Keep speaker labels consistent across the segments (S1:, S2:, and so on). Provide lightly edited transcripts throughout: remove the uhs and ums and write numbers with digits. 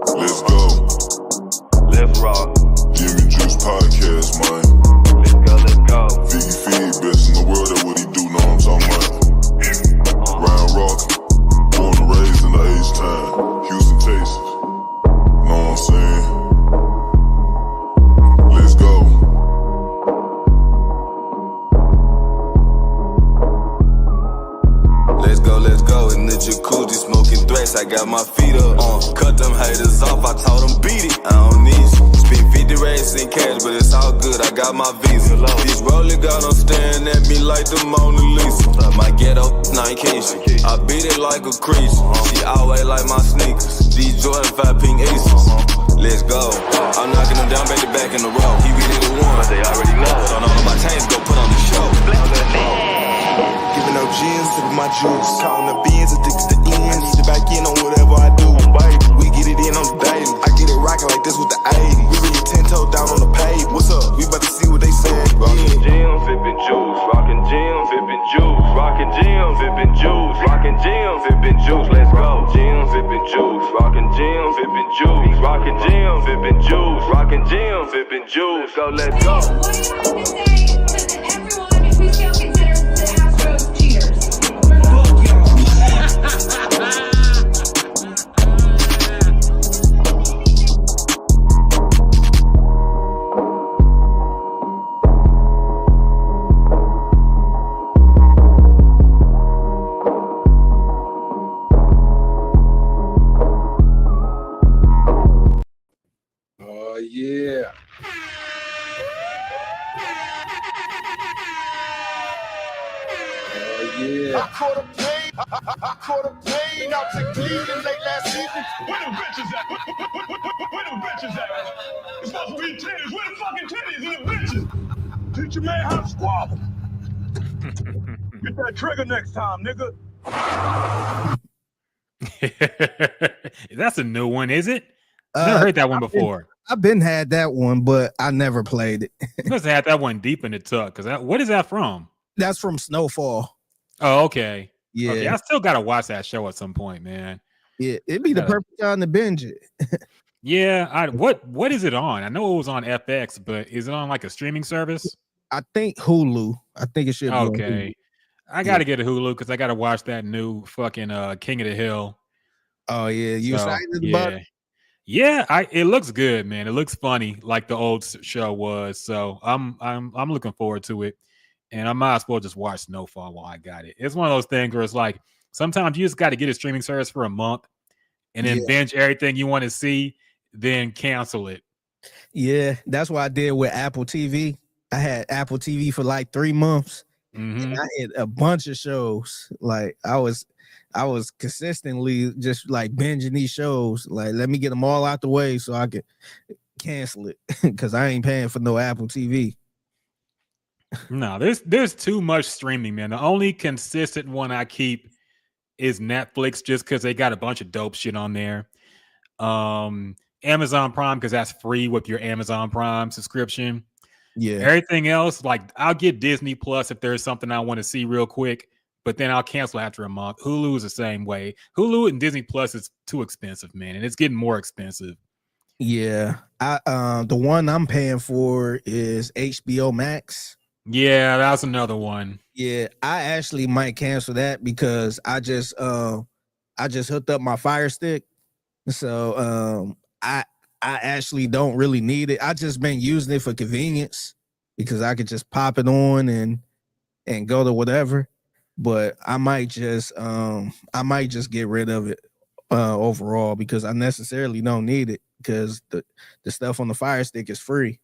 S1: Let's go.
S2: Let's rock.
S1: Jimmy Juice Podcast, man.
S2: Let's go, let's go.
S1: Figgy, best in the world, that's what he do, know what I'm talking about. Round Rock, born and raised in the H-Town, Houston, Texas. Know what I'm saying? Let's go.
S3: Let's go in the jacuzzi, smoking threats. I got my feet up. Cut them haters off, I told them beat it. I don't need you. Spend 50 racks in cash, but it's all good. I got my visa. This rolling got them staring at me like the Mona Lisa. My ghetto, Nike. I beat it like a creature. She always like my sneakers. These Jordan 5 pink aces. Let's go. I'm knocking them down back to back in the row. He really the one, but they already know. So none of my chains go put on the show.
S4: Giving up gins, sipping my juice. Counting the beans, addicted to ends. Need to back in on whatever I do. We get it in on the daily. I get it rocking like this with the 80. We really 10-toe down on the pave. What's up? We about to see what they saying.
S2: Rockin' gym, sippin' juice. Rockin' gym, sippin' juice. Rockin' gym, sippin' juice. Rockin' gym, sippin' juice. Let's go. Gym, sippin' juice. Rockin' gym, sippin' juice. Rockin' gym, sippin' juice. Rockin' gym, sippin' juice. Let's go, let's go.
S5: What do you have to say to everyone if we still consider the Astros cheaters? Fuck y'all.
S6: Oh, yeah. Oh, yeah.
S4: I caught a plane out to Cleveland late last season.
S7: Where the bitches at? Where the bitches at? It's supposed to be titties. Where the fucking titties and the bitches? Teach your man how to squabble. Get that trigger next time, nigga.
S8: That's a new one, is it? I've never heard that one before.
S6: I've been had that one, but I never played it.
S8: You must have had that one deep in the tuck. What is that from?
S6: That's from Snowfall.
S8: Oh, okay.
S6: Yeah.
S8: Okay, I still gotta watch that show at some point, man.
S6: Yeah, it'd be the perfect time to binge it.
S8: Yeah, what is it on? I know it was on FX, but is it on like a streaming service?
S6: I think Hulu. I think it should be on Hulu.
S8: Okay. I gotta get a Hulu because I gotta watch that new fucking King of the Hill.
S6: Oh yeah, you excited about it?
S8: Yeah, it looks good, man. It looks funny like the old show was. So I'm looking forward to it. And I might as well just watch Snowfall while I got it. It's one of those things where it's like sometimes you just got to get a streaming service for a month and then binge everything you want to see, then cancel it.
S6: Yeah, that's what I did with Apple TV. I had Apple TV for like 3 months. And I had a bunch of shows. Like I was consistently just like binging these shows. Like, let me get them all out the way so I could cancel it because I ain't paying for no Apple TV.
S8: No, there's too much streaming, man. The only consistent one I keep is Netflix, just because they got a bunch of dope shit on there. Amazon Prime, because that's free with your Amazon Prime subscription.
S6: Yeah.
S8: Everything else, like I'll get Disney Plus if there's something I want to see real quick, but then I'll cancel after a month. Hulu is the same way. Hulu and Disney Plus is too expensive, man, and it's getting more expensive.
S6: Yeah. The one I'm paying for is HBO Max.
S8: Yeah, that's another one.
S6: Yeah, I actually might cancel that because I just hooked up my Fire Stick. So I actually don't really need it. I just been using it for convenience because I could just pop it on and go to whatever. But I might just get rid of it overall because I necessarily don't need it because the stuff on the Fire Stick is free.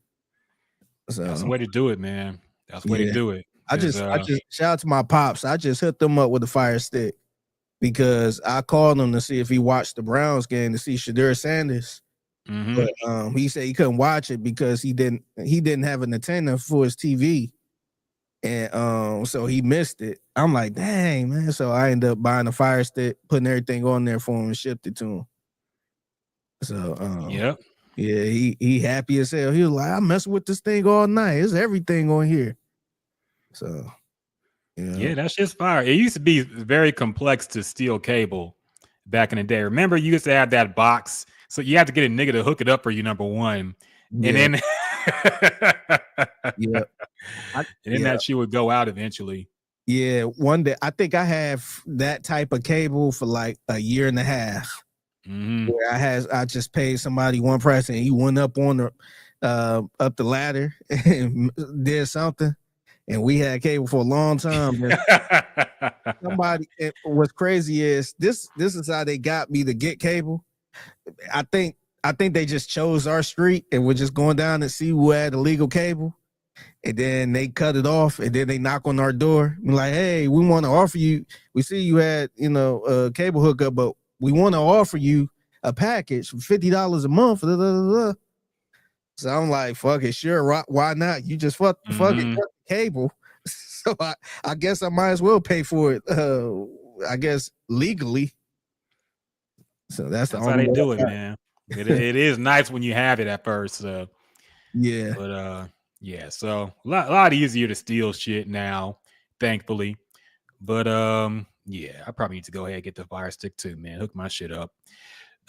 S6: So
S8: that's the way to do it, man. That's the way to do it.
S6: I just shout out to my pops. I just hooked them up with a Fire Stick because I called him to see if he watched the Browns game to see Shadur Sanders. But he said he couldn't watch it because he didn't have an antenna for his TV. And so he missed it. I'm like, dang, man. So I ended up buying a Fire Stick, putting everything on there for him and shipped it to him. So
S8: yep.
S6: Yeah, he happy as hell. He was like, I'm messing with this thing all night. There's everything on here. So,
S8: yeah, that's just fire. It used to be very complex to steal cable back in the day. Remember, you used to have that box So you have to get a nigga to hook it up for you, number one.
S6: Yeah.
S8: And then
S6: Yeah.
S8: and then that shit would go out eventually.
S6: Yeah, one day I think I have that type of cable for like a year and a half. Where I just paid somebody one price and he went up on the up the ladder and did something, and we had cable for a long time. Somebody, what's crazy is this is how they got me to get cable. I think they just chose our street and we're just going down to see who had illegal cable. And then they cut it off, and then they knock on our door. We're like, hey, we want to offer you. We see you had, a cable hookup, but we want to offer you a package for $50 a month. So I'm like, fuck it, sure, why not? You just fuck it, cut the cable. So I guess I might as well pay for it. I guess legally. So that's
S8: how they do it, man. It is nice when you have it at first.
S6: Yeah,
S8: but yeah, so a lot easier to steal shit now, thankfully. But yeah, I probably need to go ahead and get the Fire Stick too, man. Hook my shit up.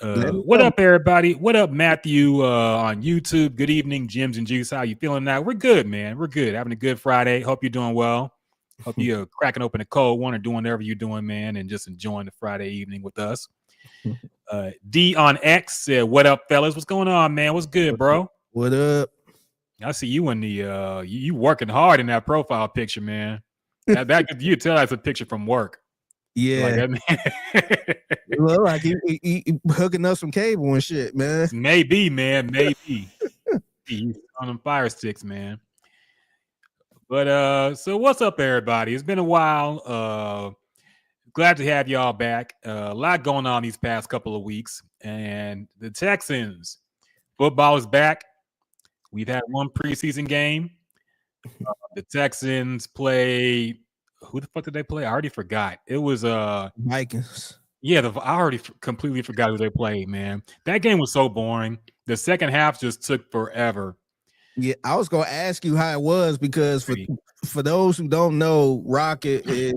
S8: What up, everybody? What up, Matthew on YouTube? Good evening, Jims and Juice. How you feeling now? We're good, man. We're good. Having a good Friday. Hope you're doing well. Hope you're cracking open a cold one or doing whatever you're doing, man, and just enjoying the Friday evening with us. D on X said, "What up, fellas? What's going on, man? What's good, bro?
S6: What up?
S8: I see you in the you working hard in that profile picture, man. That you tell that's a picture from work.
S6: Yeah, like he hooking up some cable and shit, man.
S8: Maybe, man, maybe. He's on them Fire Sticks, man. But so what's up, everybody? It's been a while. Glad to have y'all back. A lot going on these past couple of weeks, and the Texans football is back. We've had one preseason game. The Texans played. Who the fuck did they play? I already forgot. It was
S6: Vikings.
S8: Yeah, I already completely forgot who they played, man. That game was so boring. The second half just took forever.
S6: Yeah, I was gonna ask you how it was because for those who don't know, Rocket is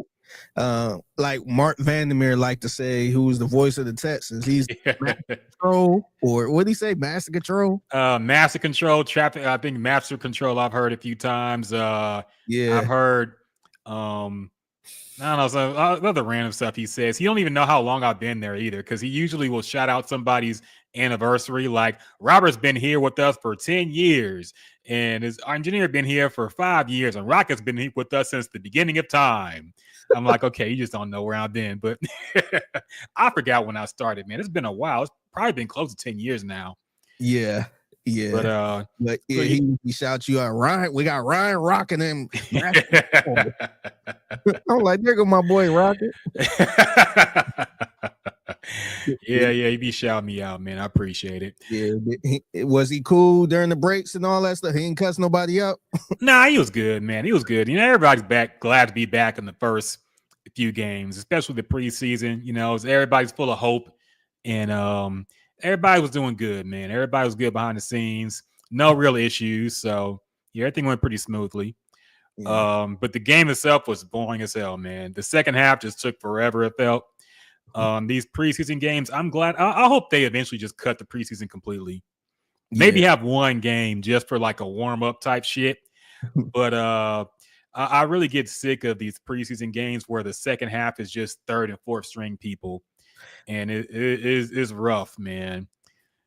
S6: like Mark Vandermeer like to say, who's the voice of the Texans. He's Master Control, or what did he say? Master Control?
S8: Master Control, traffic. I think Master Control I've heard a few times.
S6: Yeah.
S8: I've heard I don't know, some other random stuff he says. He don't even know how long I've been there either, because he usually will shout out somebody's anniversary, like Robert's been here with us for 10 years, and his engineer been here for 5 years, and Rocket's been with us since the beginning of time. I'm like, okay, you just don't know where I've been. But I forgot when I started, man. It's been a while. It's probably been close to 10 years now.
S6: Yeah.
S8: But
S6: yeah, he shouts you out, Ryan. We got Ryan rocking him. I'm like, there go my boy Rocket.
S8: Yeah, he be shouting me out, man. I appreciate it.
S6: Yeah, was he cool during the breaks and all that stuff? He didn't cuss nobody out.
S8: Nah, he was good, man. He was good. Everybody's back. Glad to be back in the first few games, especially the preseason. Everybody's full of hope, and everybody was doing good, man. Everybody was good behind the scenes. No real issues. So yeah, everything went pretty smoothly. Yeah. But the game itself was boring as hell, man. The second half just took forever, it felt. These preseason games, I'm glad. I hope they eventually just cut the preseason completely. Maybe have one game just for like a warm-up type shit. But I really get sick of these preseason games where the second half is just third and fourth string people. And it's rough, man.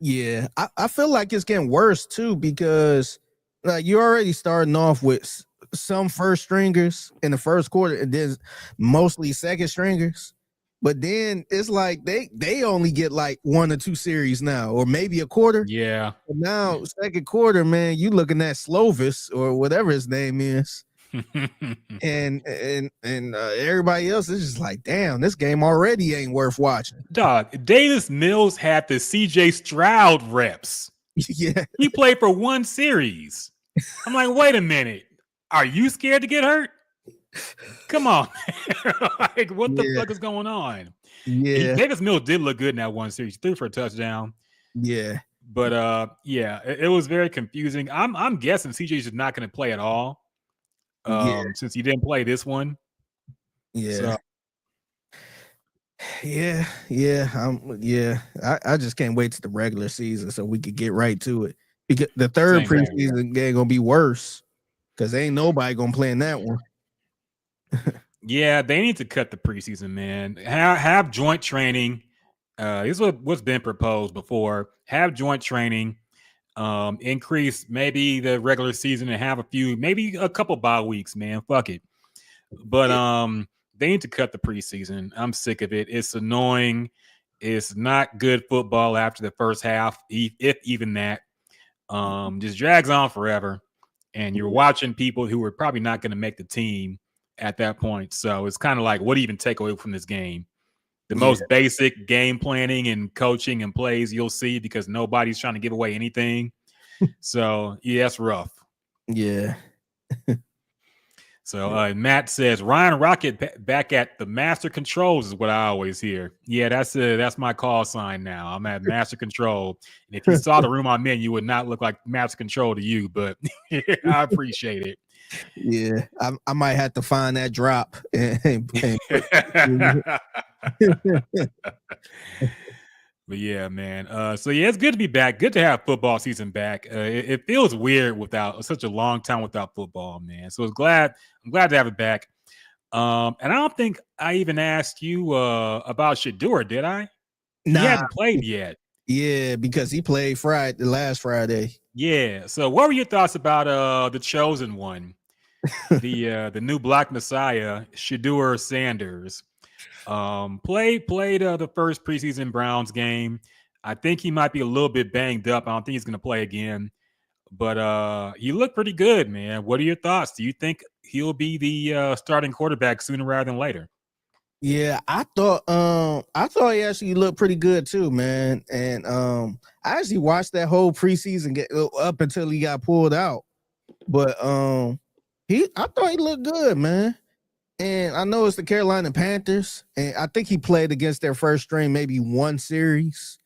S6: Yeah, I feel like it's getting worse too, because like you're already starting off with some first stringers in the first quarter, and then mostly second stringers. But then it's like they only get like 1 or 2 series now, or maybe a quarter.
S8: Yeah.
S6: But now second quarter, man, you looking at Slovis or whatever his name is. and everybody else is just like, damn, this game already ain't worth watching.
S8: Dog, Davis Mills had the CJ Stroud reps.
S6: Yeah,
S8: he played for 1 series. I'm like, wait a minute, are you scared to get hurt? Come on. Like, what the fuck is going on?
S6: Yeah,
S8: Davis Mills did look good in that 1 series. 3 for a touchdown.
S6: Yeah,
S8: but yeah, it was very confusing. I'm guessing CJ's just not going to play at all. Since he didn't play this one.
S6: Yeah. Yeah, I just can't wait to the regular season so we could get right to it. Because the third
S8: Same here.
S6: preseason game gonna be worse because ain't nobody gonna play in that one.
S8: Yeah, they need to cut the preseason, man. Have joint training. This is what's been proposed before. Have joint training. Increase maybe the regular season and have maybe a couple bye weeks, man. Fuck it. But they need to cut the preseason. I'm sick of it. It's annoying. It's not good football after the first half, if even that. Just drags on forever. And you're watching people who are probably not going to make the team at that point. So it's kind of like, what do you even take away from this game? The most basic game planning and coaching and plays you'll see because nobody's trying to give away anything. So, yeah, that's rough.
S6: Yeah.
S8: So Matt says Ryan Rockett back at the Master Controls is what I always hear. Yeah, that's my call sign now. I'm at Master Control. And if you saw the room I'm in, you would not look like Master Control to you, but I appreciate it.
S6: Yeah, I might have to find that drop.
S8: But yeah, man. So yeah, it's good to be back. Good to have football season back. It feels weird without such a long time without football, man. So I'm glad to have it back. And I don't think I even asked you about Shador, did I?
S6: Nah.
S8: He hadn't played yet.
S6: Yeah, because he played last Friday.
S8: Yeah. So what were your thoughts about the chosen one? the new Black Messiah, Shador Sanders. Played the first preseason Browns game. I think he might be a little bit banged up. I don't think he's going to play again. But he looked pretty good, man. What are your thoughts? Do you think he'll be the starting quarterback sooner rather than later?
S6: Yeah, I thought he actually looked pretty good too, man. And I actually watched that whole preseason get up until he got pulled out. But I thought he looked good, man. And I know it's the Carolina Panthers, and I think he played against their first string maybe one series,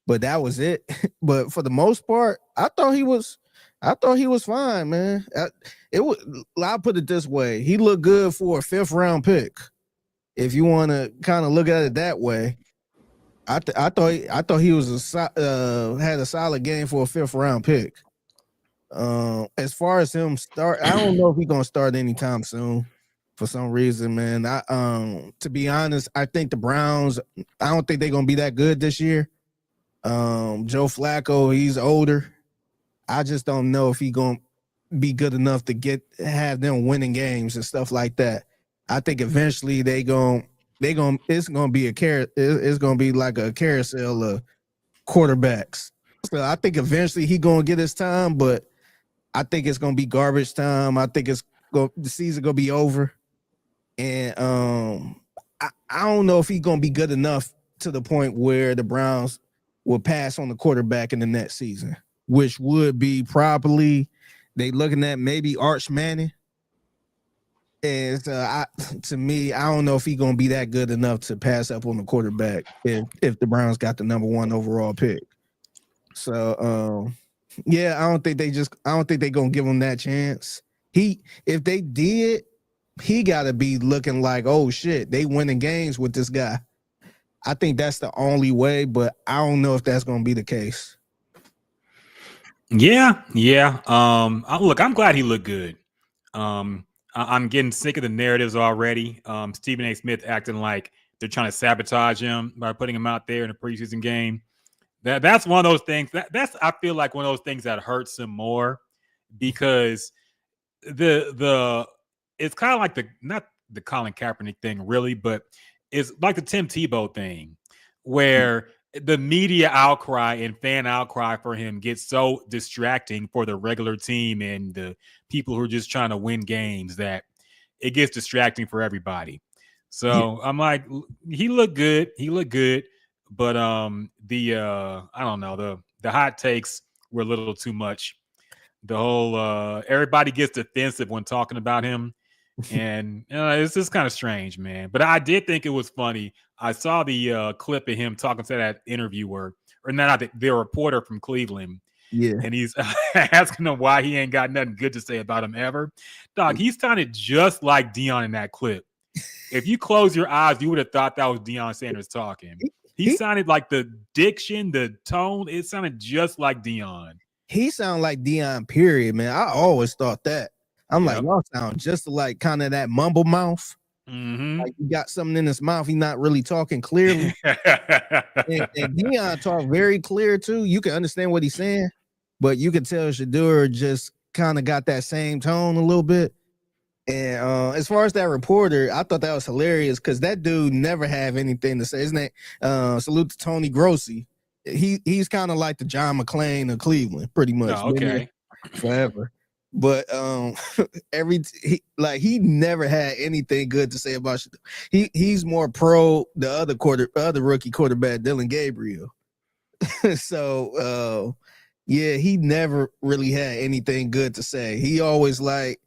S6: but that was it. But for the most part, I thought he was fine, man. I'll put it this way: he looked good for a 5th round pick. If you want to kind of look at it that way, I thought he was had a solid game for a 5th round pick. As far as him start, I don't know if he's gonna start anytime soon. For some reason, man. To be honest, I think the Browns, I don't think they're gonna be that good this year. Joe Flacco, he's older. I just don't know if he's gonna be good enough to have them winning games and stuff like that. I think eventually it's gonna be it's gonna be like a carousel of quarterbacks. So I think eventually he's gonna get his time, but I think it's gonna be garbage time. I think the season gonna be over. And I don't know if he's gonna be good enough to the point where the Browns will pass on the quarterback in the next season, which would be probably they looking at maybe Arch Manning. And to me, I don't know if he's gonna be that good enough to pass up on the quarterback if the Browns got the number 1 overall pick. So yeah, I don't think they're gonna give him that chance. If they did, he got to be looking like, oh shit, they winning games with this guy. I think that's the only way, but I don't know if that's going to be the case.
S8: Yeah. Look, I'm glad he looked good. I'm getting sick of the narratives already. Stephen A. Smith acting like they're trying to sabotage him by putting him out there in a preseason game. That's one of those things. That's I feel like one of those things that hurts him more because it's kind of like not the Colin Kaepernick thing really, but it's like the Tim Tebow thing where the media outcry and fan outcry for him gets so distracting for the regular team and the people who are just trying to win games that it gets distracting for everybody. So I'm like, he looked good. But I don't know, the hot takes were a little too much. The whole everybody gets defensive when talking about him. And it's just kind of strange, man. But I did think it was funny. I saw the clip of him talking to that interviewer, or not the reporter from Cleveland.
S6: Yeah.
S8: And he's asking him why he ain't got nothing good to say about him ever. Dog, he sounded just like Dion in that clip. if you close your eyes, you would have thought that was Deion Sanders talking. He sounded like the diction, the tone, it sounded just like Deion.
S6: He sounded like Deion, period, man. I always thought that. I'm like,
S8: Yep.
S6: y'all sound just like kind of that mumble mouth.
S8: Mm-hmm.
S6: Like you got something in his mouth, he's not really talking clearly. and Deion talk very clear too. You can understand what he's saying, but you can tell Shador just kind of got that same tone a little bit. And as far as that reporter, I thought that was hilarious because that dude never have anything to say. His name, salute to Tony Grossi. He's kind of like the John McClane of Cleveland, pretty much.
S8: Oh, okay.
S6: Forever. But he never had anything good to say about Shador. He's more pro the other rookie quarterback, Dylan Gabriel. So yeah, he never really had anything good to say. He always like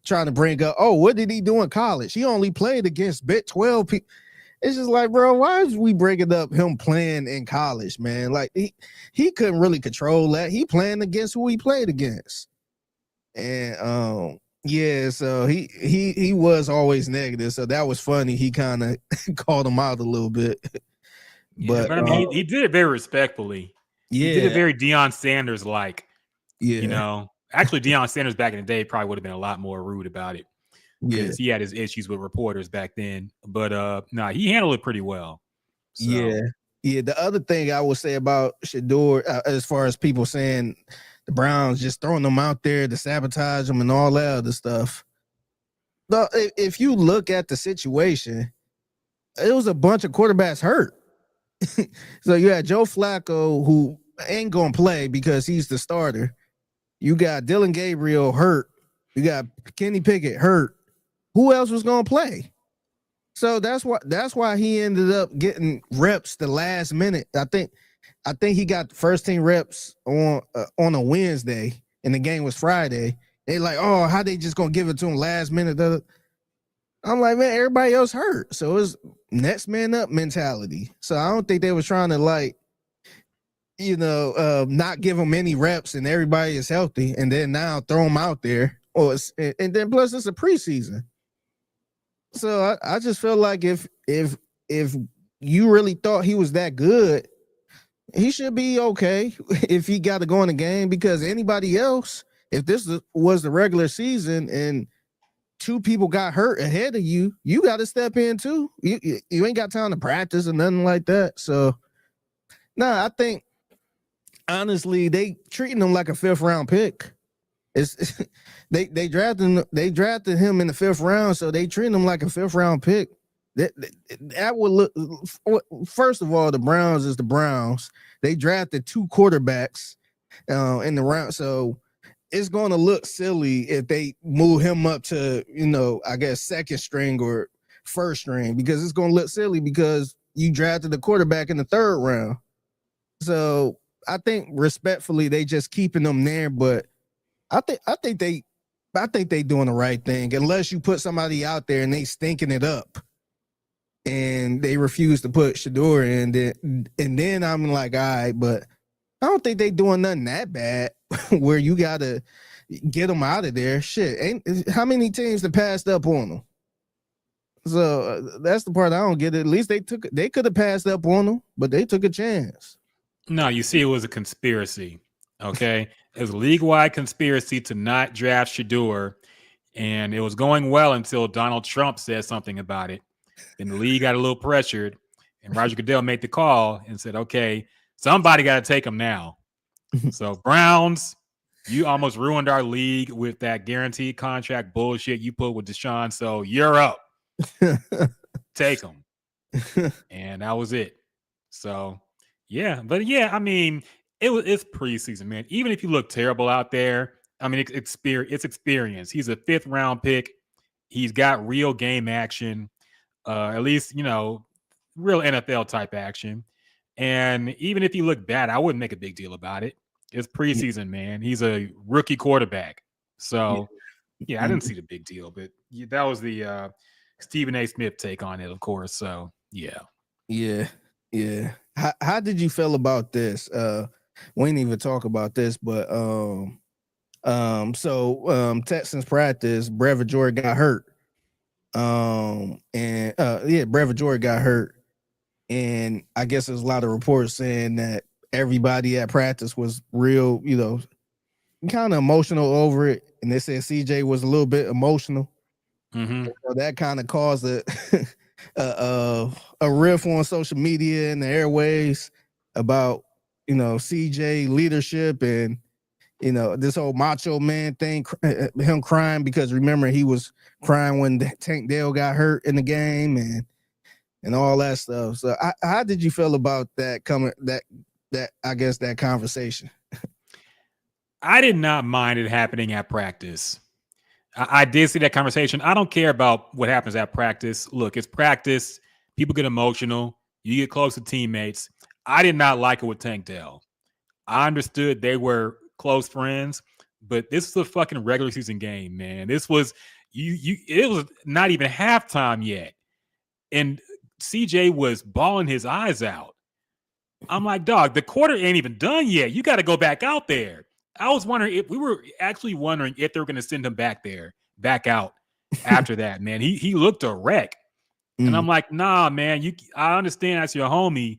S6: trying to bring up, oh, what did he do in college? He only played against Big 12 people. It's just like, bro, why is we bringing up him playing in college, man? Like he couldn't really control that. He playing against who he played against. And yeah, so he was always negative. So that was funny. He kind of called him out a little bit.
S8: But I mean, he did it very respectfully.
S6: Yeah,
S8: he did it very Deion Sanders like.
S6: Yeah,
S8: you know. Actually, Deion Sanders back in the day probably would have been a lot more rude about it because he had his issues with reporters back then. But he handled it pretty well. So.
S6: Yeah. The other thing I would say about Shador, as far as people saying the Browns just throwing them out there to sabotage them and all that other stuff. If you look at the situation, it was a bunch of quarterbacks hurt. So you had Joe Flacco, who ain't gonna play because he's the starter. You got Dylan Gabriel hurt. You got Kenny Pickett hurt. Who else was gonna play? So that's why he ended up getting reps the last minute. I think he got the first team reps on a Wednesday, and the game was Friday. They like, oh, how they just gonna give it to him last minute? I'm like, man, everybody else hurt, so it's next man up mentality. So I don't think they was trying to like, not give him any reps and everybody is healthy, and then now throw him out there. And then plus it's a preseason. So I just feel like if you really thought he was that good, he should be okay if he got to go in the game, because anybody else, if this was the regular season and two people got hurt ahead of you, you got to step in too. You ain't got time to practice or nothing like that. So I think honestly they treating him like a 5th round pick. It's they drafted him in the 5th round, so they treat him like a 5th round pick. That would look. First of all, the Browns is the Browns. They drafted 2 quarterbacks in the round, so it's going to look silly if they move him up to I guess 2nd string or 1st string, because it's going to look silly because you drafted the quarterback in the 3rd round. So I think respectfully they just keeping them there, but I think they doing the right thing, unless you put somebody out there and they stinking it up and they refuse to put Shador in, and then I'm like, all right, but I don't think they doing nothing that bad where you gotta get them out of there. Shit, how many teams that passed up on them? So that's the part I don't get. At least they could have passed up on them, but they took a chance.
S8: No, you see, it was a conspiracy. Okay, it was a league-wide conspiracy to not draft Shador, and it was going well until Donald Trump said something about it. Then the league got a little pressured, and Roger Goodell made the call and said, okay, somebody got to take him now. So Browns, you almost ruined our league with that guaranteed contract bullshit you put with Deshaun, so you're up. Take him. And that was it. So, yeah. But, yeah, I mean, it's preseason, man. Even if you look terrible out there, I mean, it's experience. He's a 5th round pick. He's got real game action, at least, real NFL type action. And even if he looked bad, I wouldn't make a big deal about it. It's preseason, man. He's a rookie quarterback. So, yeah, I didn't see the big deal. But that was the Stephen A. Smith take on it, of course. So, yeah.
S6: Yeah. How did you feel about this? We didn't even talk about this, but Texans practice, Brevin Jordan got hurt. And Brevin Jordan got hurt, and I guess there's a lot of reports saying that everybody at practice was real, kind of emotional over it, and they said CJ was a little bit emotional.
S8: Mm-hmm.
S6: So that kind of caused a riff on social media and the airways about CJ leadership and this whole macho man thing, him crying because remember he was crying when Tank Dell got hurt in the game and all that stuff. So how did you feel about that that conversation?
S8: I did not mind it happening at practice. I did see that conversation. I don't care about what happens at practice. Look, it's practice. People get emotional. You get close to teammates. I did not like it with Tank Dell. I understood they were close friends, but this is a fucking regular season game, man. This was it was not even halftime yet. And CJ was bawling his eyes out. I'm like, dog, the quarter ain't even done yet. You got to go back out there. I was wondering if they were going to send him back out after that, man. He looked a wreck. And I'm like, nah, man, I understand that's your homie.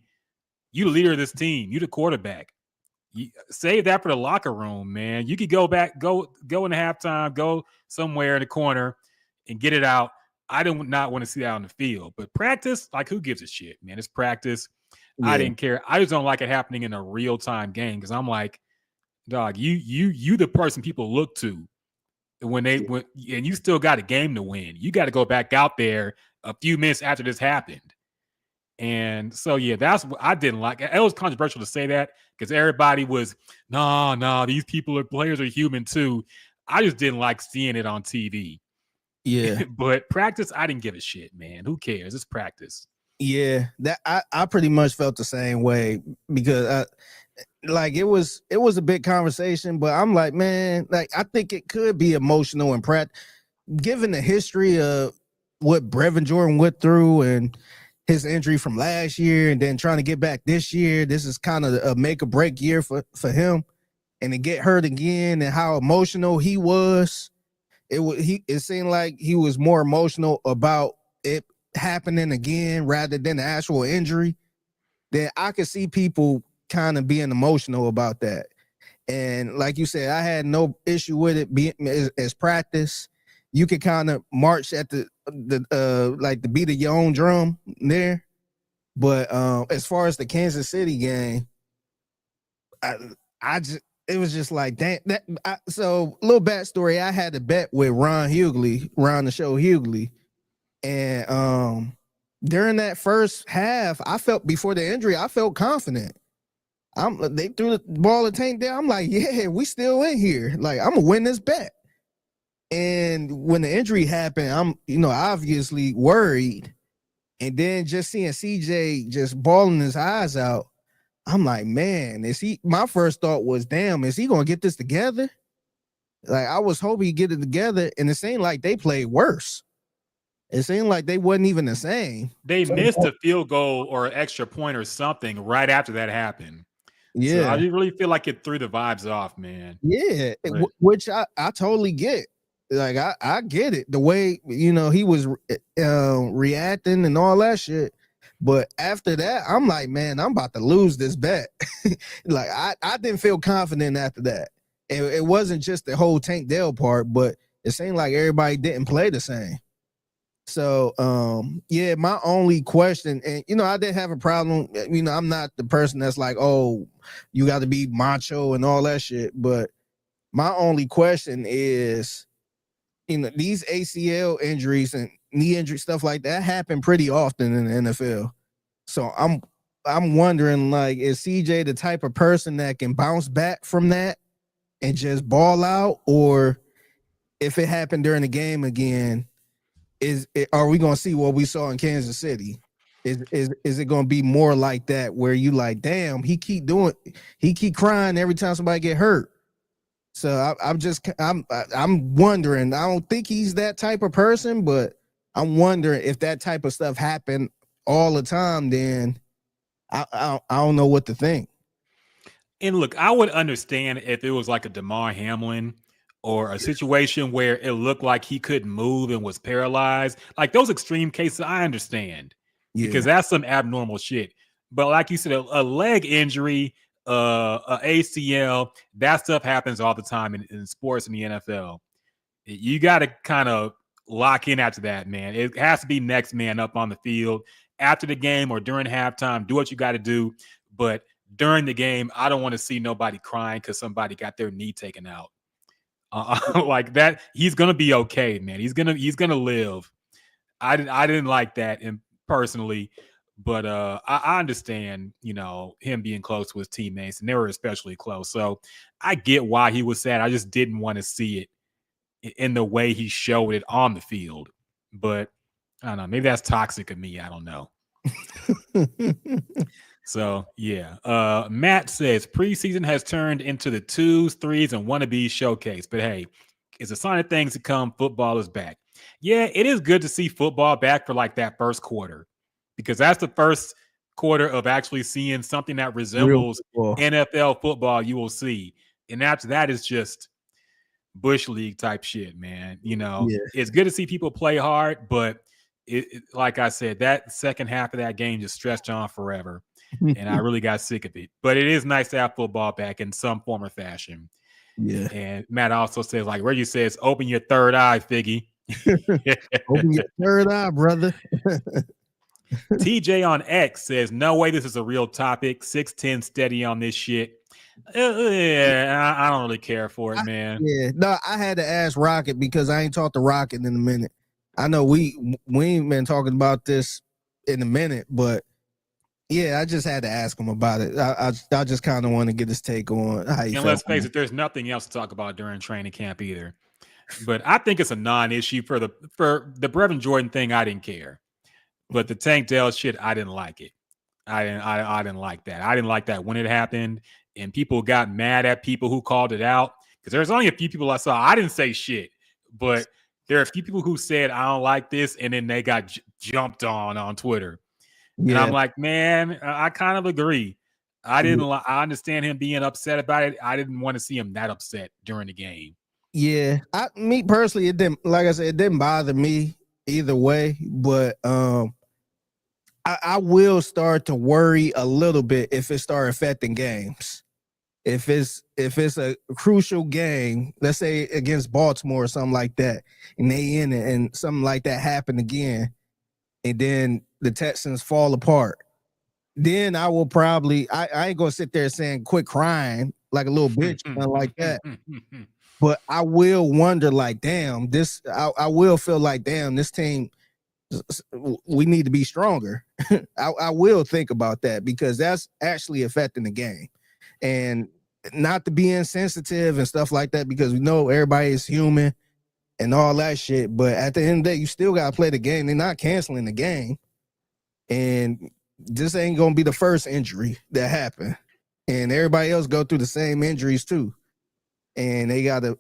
S8: You the leader of this team. You the quarterback. You save that for the locker room, man. You could go back, go in the halftime, go somewhere in the corner and get it out. I do not want to see that on the field. But practice, like, who gives a shit, man? It's practice. Yeah. I didn't care. I just don't like it happening in a real-time game because I'm like, dog, you the person people look to and you still got a game to win. You got to go back out there a few minutes after this happened. And so, yeah, that's what I didn't like. It was controversial to say that because everybody was, no, these players are human too. I just didn't like seeing it on TV.
S6: Yeah.
S8: But practice, I didn't give a shit, man. Who cares? It's practice.
S6: Yeah, that I pretty much felt the same way because it was a big conversation, but I'm like, man, like I think it could be emotional and given the history of what Brevin Jordan went through and his injury from last year and then trying to get back this year. This is kind of a make or break year for him, and to get hurt again and how emotional he was. It seemed like he was more emotional about it happening again rather than the actual injury. Then I could see people kind of being emotional about that. And like you said, I had no issue with it being as practice. You could kind of march at the beat of your own drum there. But as far as the Kansas City game, it was just like, damn. So little backstory, I had a bet with Ron the show Hughley. And during that first half, before the injury, I felt confident. They threw the ball at Tank down. I'm like, yeah, we still in here. Like, I'm gonna win this bet. And when the injury happened, I'm, obviously worried. And then just seeing CJ just bawling his eyes out, I'm like, man, my first thought was, damn, is he gonna get this together? Like, I was hoping he'd get it together, and it seemed like they played worse. It seemed like they wasn't even the same.
S8: They missed a field goal or an extra point or something right after that happened.
S6: Yeah.
S8: So I really feel like it threw the vibes off, man.
S6: Yeah, which I totally get. Like, I get it. The way, he was reacting and all that shit. But after that, I'm like, man, I'm about to lose this bet. Like, I didn't feel confident after that. It wasn't just the whole Tank Dell part, but it seemed like everybody didn't play the same. So, yeah, my only question, and, I didn't have a problem. I'm not the person that's like, oh, you got to be macho and all that shit. But my only question is, these ACL injuries and knee injury stuff like that happen pretty often in the NFL. So I'm wondering, like, is CJ the type of person that can bounce back from that and just ball out? Or if it happened during the game again, are we going to see what we saw in Kansas City? Is it going to be more like that where you like, damn, he keep crying every time somebody get hurt? So I'm wondering. I don't think he's that type of person, but I'm wondering if that type of stuff happened all the time. Then I don't know what to think.
S8: And look, I would understand if it was like a DeMar Hamlin or a situation where it looked like he couldn't move and was paralyzed. Like those extreme cases, I understand because that's some abnormal shit. But like you said, a leg injury, a ACL, that stuff happens all the time in sports in the NFL. You got to kind of lock in after that, man. It has to be next man up on the field after the game or during halftime. Do what you got to do. But during the game, I don't want to see nobody crying because somebody got their knee taken out. Like that, he's gonna be okay, man. He's gonna live. I didn't like that, and personally, but I understand, him being close to his teammates, and they were especially close. So I get why he was sad. I just didn't want to see it in the way he showed it on the field. But I don't know. Maybe that's toxic of me. I don't know. So yeah, Matt says preseason has turned into the 2s, 3s, and wannabes showcase. But hey, it's a sign of things to come. Football is back. Yeah, it is good to see football back for like that first quarter, because that's the first quarter of actually seeing something that resembles NFL football you will see. And after that is just Bush League type shit, man. It's good to see people play hard, but like I said, that second half of that game just stretched on forever. And I really got sick of it. But it is nice to have football back in some form or fashion.
S6: Yeah.
S8: And Matt also says, like Reggie says, open your third eye, Figgy.
S6: Open your third eye, brother.
S8: TJ on X says, no way this is a real topic. 6'10" steady on this shit. Yeah, I don't really care for it, man.
S6: No, I had to ask Rocket because I ain't talked to Rocket in a minute. I know we ain't been talking about this in a minute, but yeah, I just had to ask him about it. I just kind of want to get his take on how you.
S8: And let's face it, there's nothing else to talk about during training camp either. But I think it's a non-issue for the Brevin Jordan thing. I didn't care, but the Tank Dell shit, I didn't like it. I didn't like that. I didn't like that when it happened, and people got mad at people who called it out because there's only a few people I saw. I didn't say shit, but there are a few people who said I don't like this, and then they got jumped on Twitter. Yeah. And I'm like, man, I kind of agree. I understand him being upset about it. I didn't want to see him that upset during the game.
S6: Yeah, me personally, it didn't. Like I said, it didn't bother me either way. But I will start to worry a little bit if it start affecting games. If it's a crucial game, let's say against Baltimore or something like that, and they in it, and something like that happen again, and then the Texans fall apart, then I will probably I ain't gonna sit there saying quit crying like a little bitch, nothing like that. But I will wonder, like, damn, I will feel like, damn, this team, we need to be stronger. I will think about that because that's actually affecting the game. And not to be insensitive and stuff like that, because we know everybody is human and all that shit. But at the end of the day, you still got to play the game. They're not canceling the game. And this ain't going to be the first injury that happened. And everybody else go through the same injuries too. And they gotta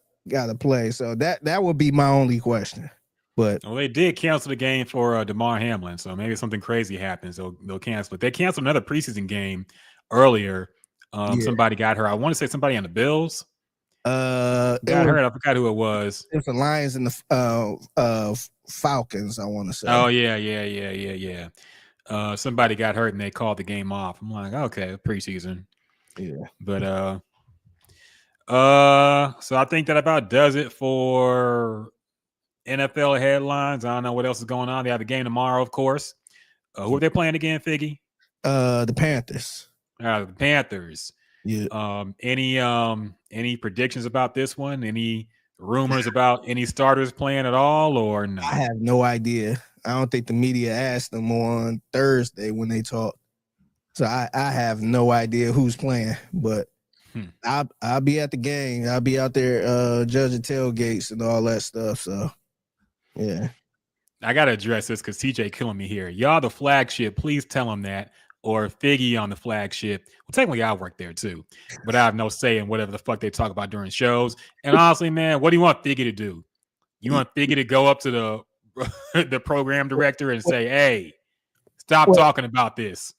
S6: play. So that would be my only question. But
S8: they did cancel the game for DeMar Hamlin, so maybe something crazy happens. They'll cancel it. They canceled another preseason game earlier. Somebody got hurt. I want to say somebody on the Bills. Got hurt. I forgot who it was.
S6: It's the Lions and the Falcons, I want to say.
S8: Oh yeah. Somebody got hurt and they called the game off. I'm like, okay, preseason.
S6: Yeah.
S8: But so I think that about does it for NFL headlines. I don't know what else is going on. They have a game tomorrow, of course. Who are they playing again, Figgy?
S6: The Panthers.
S8: The Panthers.
S6: Yeah.
S8: Any predictions about this one? Any rumors about any starters playing at all, or no?
S6: I have no idea. I don't think the media asked them on Thursday when they talked. So I have no idea who's playing, but I'll be at the game. I'll be out there judging tailgates and all that stuff. So, yeah.
S8: I got to address this because TJ killing me here. Y'all the flagship. Please tell him that. Or Figgy on the flagship. Well, technically, I work there too. But I have no say in whatever the fuck they talk about during shows. And honestly, man, what do you want Figgy to do? You want Figgy to go up to the program director and say, hey, stop talking about this.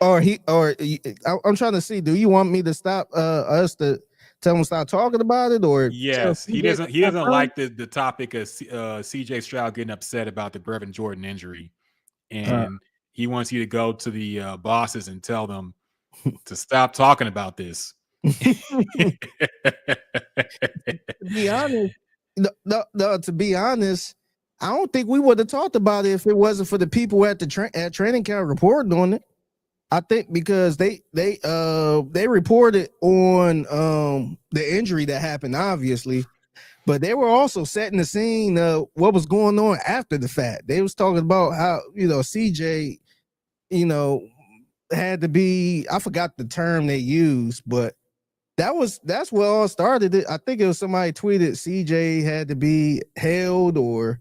S6: I'm trying to see, do you want me to stop us to tell him to stop talking about it, or tell
S8: Yes, he
S6: CJ to
S8: doesn't. He
S6: stop
S8: doesn't
S6: crying?
S8: like the topic of C.J. Stroud getting upset about the Brevin Jordan injury,
S6: Uh,
S8: and he wants you to go to the bosses and tell them to stop talking about this.
S6: To be honest, to be honest, I don't think we would have talked about it if it wasn't for the people at the at training camp reporting on it. I think because they reported on the injury that happened, obviously, but they were also setting the scene of what was going on after the fact. They was talking about how, CJ, had to be, I forgot the term they used, but that's what all started it. I think it was somebody tweeted CJ had to be held or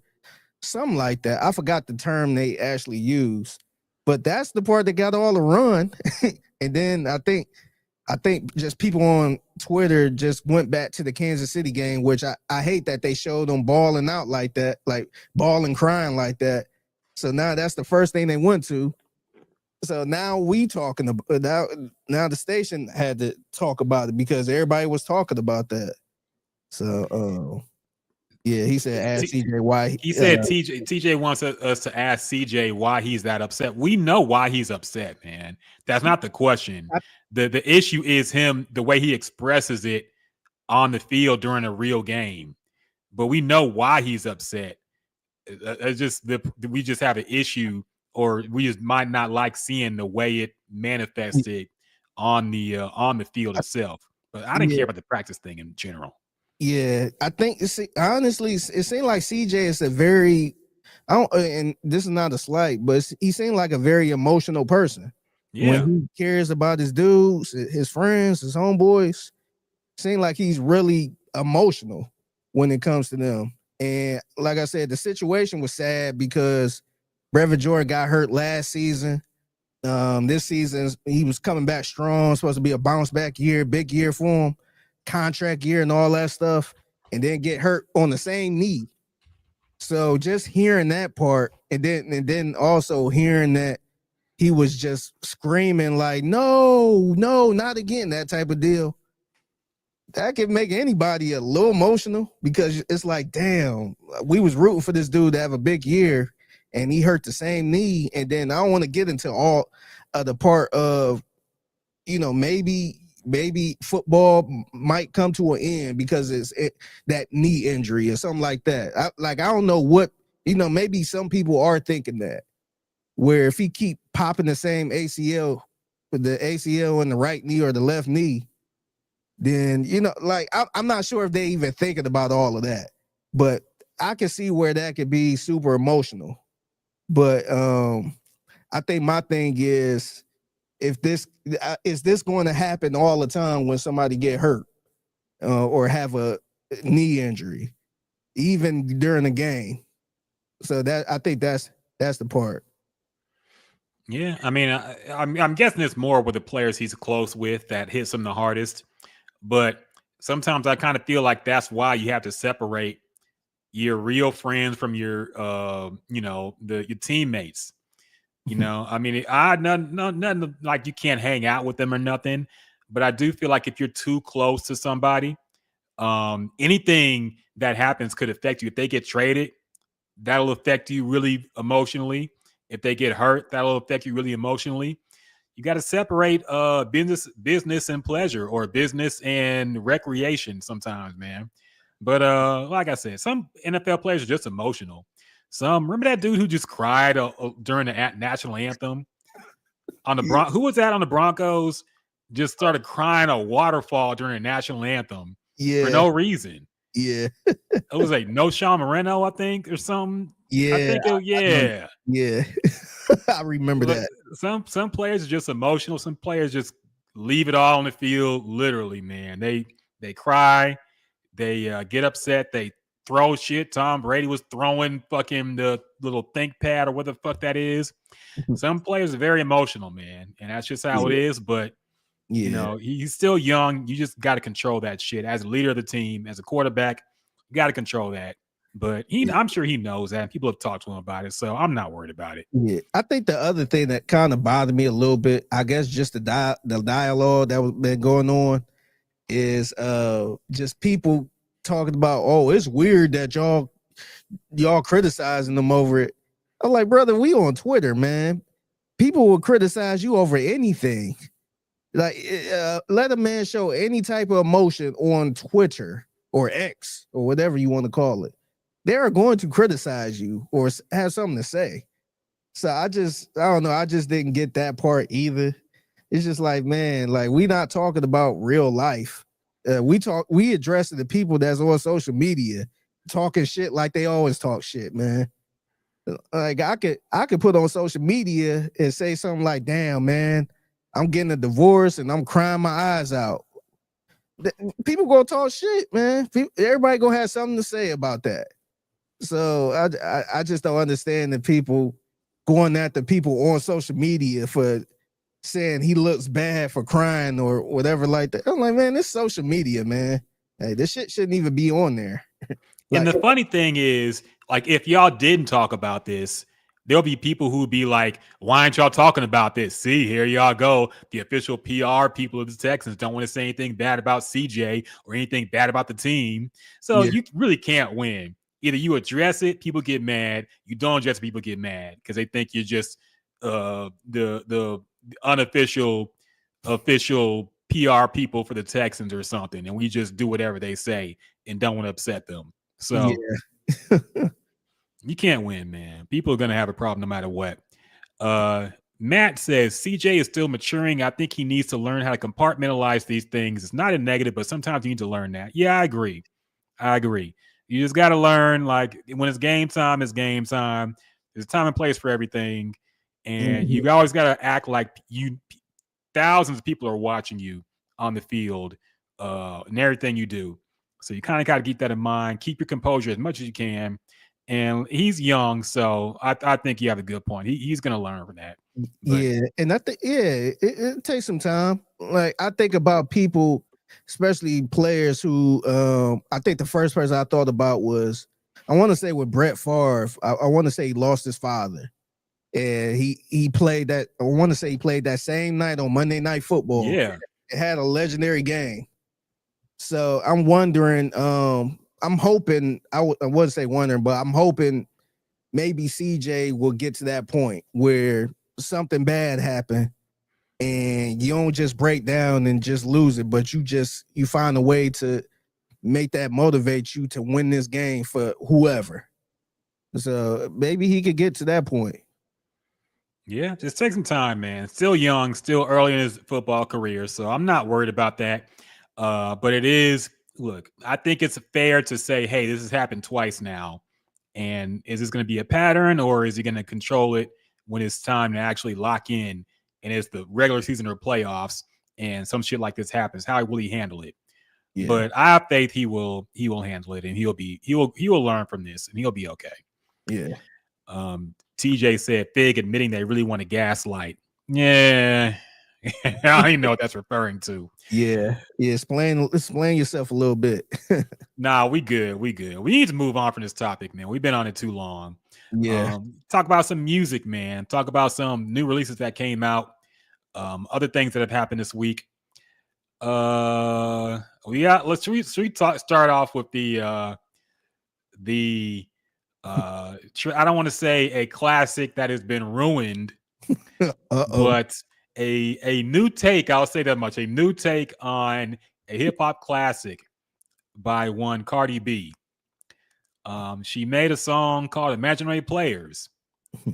S6: something like that. I forgot the term they actually used, but that's the part that got all the run. And then I think just people on Twitter just went back to the Kansas City game, which I hate that they showed them balling out like that, like bawling, crying like that. So now that's the first thing they went to. So now we talking about now the station had to talk about it because everybody was talking about that. So yeah, he said ask CJ why
S8: he said TJ wants us to ask CJ why he's that upset. We know why he's upset, man. That's not the question. The issue is him, the way he expresses it on the field during a real game. But we know why he's upset. It's just we just have an issue, or we just might not like seeing the way it manifested on the field itself. But I didn't care about the practice thing in general.
S6: Yeah, I think honestly, it seemed like CJ is a very, and this is not a slight, but he seemed like a very emotional person.
S8: Yeah,
S6: when he cares about his dudes, his friends, his homeboys, seem like he's really emotional when it comes to them. And like I said, the situation was sad because Brevin Jordan got hurt last season. This season he was coming back strong, supposed to be a bounce back year, big year for him, contract year and all that stuff, and then get hurt on the same knee. So just hearing that part, and then also hearing that he was just screaming like, no, not again, that type of deal. That could make anybody a little emotional because it's like, damn, we was rooting for this dude to have a big year and he hurt the same knee. And then I don't want to get into all of the part of, maybe football might come to an end because that knee injury or something like that. I don't know what, maybe some people are thinking that, where if he keep popping the same ACL, with the ACL in the right knee or the left knee, then, I'm not sure if they even thinking about all of that, but I can see where that could be super emotional. But I think my thing is, if this is this going to happen all the time when somebody get hurt or have a knee injury, even during the game. So that I think that's the part.
S8: Yeah, I mean, I'm guessing it's more with the players he's close with that hits him the hardest. But sometimes I kind of feel like that's why you have to separate your real friends from your, your teammates. I mean, nothing like you can't hang out with them or nothing. But I do feel like if you're too close to somebody, anything that happens could affect you. If they get traded, that'll affect you really emotionally. If they get hurt, that'll affect you really emotionally. You got to separate business and pleasure, or business and recreation sometimes, man. But like I said, some NFL players are just emotional. Remember that dude who just cried during the national anthem on the who was that on the Broncos? Just started crying a waterfall during the national anthem for no reason.
S6: Yeah,
S8: it was like no Sean Moreno, I think, or something.
S6: Yeah,
S8: I think
S6: yeah. I remember that.
S8: Some players are just emotional. Some players just leave it all on the field. Literally, man. They cry. They get upset. They throw shit. Tom Brady was throwing fucking the little think pad or what the fuck that is. Some players are very emotional, man, and that's just how it is. But he's still young. You just got to control that shit. As a leader of the team, as a quarterback, you got to control that. But I'm sure he knows that. People have talked to him about it, so I'm not worried about it.
S6: Yeah, I think the other thing that kind of bothered me a little bit, I guess, just the dialogue that was been going on. is just people talking about, oh, it's weird that y'all criticizing them over it. I'm like, brother, we on Twitter, man. People will criticize you over anything. Like, let a man show any type of emotion on Twitter or X or whatever you want to call it. They are going to criticize you or have something to say. So I don't know. I just didn't get that part either. It's just like, man, like we not talking about real life. We address the people that's on social media talking shit like they always talk shit, man. Like I could put on social media and say something like, damn, man, I'm getting a divorce and I'm crying my eyes out. People gonna talk shit, man. Everybody gonna have something to say about that. So I just don't understand the people going at the people on social media for saying he looks bad for crying or whatever like that. I'm like, man, this social media, man. Hey, this shit shouldn't even be on there.
S8: And the funny thing is, like, if y'all didn't talk about this, there'll be people who would be like, why aren't y'all talking about this? See, here y'all go. The official PR people of the Texans don't want to say anything bad about CJ or anything bad about the team. So you really can't win. Either you address it, people get mad. You don't address it, people get mad because they think you're just the unofficial official PR people for the Texans or something. And we just do whatever they say and don't want to upset them. So you can't win, man. People are going to have a problem no matter what. Matt says CJ is still maturing. I think he needs to learn how to compartmentalize these things. It's not a negative, but sometimes you need to learn that. Yeah, I agree. You just got to learn, like, when it's game time, it's game time. There's a time and place for everything. And you always got to act like thousands of people are watching you on the field and everything you do. So you kind of got to keep that in mind. Keep your composure as much as you can. And he's young, so I think you have a good point. He's going to learn from that. But,
S6: yeah, and I think it takes some time. Like I think about people, especially players who I think the first person I thought about was, I want to say with Brett Favre. I want to say he lost his father, and he played that. I want to say he played that same night on Monday Night Football.
S8: Yeah,
S6: it had a legendary game. So I'm wondering. I'm hoping. I wouldn't say wondering, but I'm hoping maybe CJ will get to that point where something bad happened and you don't just break down and just lose it, but you find a way to make that motivate you to win this game for whoever. So maybe he could get to that point.
S8: Yeah, just take some time, man. Still young, still early in his football career, so I'm not worried about that. But it is, look, I think it's fair to say, hey, this has happened twice now. And is this going to be a pattern, or is he going to control it when it's time to actually lock in and it's the regular season or playoffs and some shit like this happens? How will he handle it? Yeah. But I have faith he will handle it, and he will learn from this, and he'll be okay.
S6: Yeah.
S8: TJ said Fig admitting they really want to gaslight. Yeah. I don't even know what that's referring to.
S6: Yeah. Explain yourself a little bit.
S8: Nah, we good. We need to move on from this topic, man. We've been on it too long.
S6: Yeah.
S8: Talk about some music, man. Talk about some new releases that came out. Other things that have happened this week. Start off with the I don't want to say a classic that has been ruined, but a new take. I'll say that much. A new take on a hip hop classic by one Cardi B. She made a song called Imaginary Players,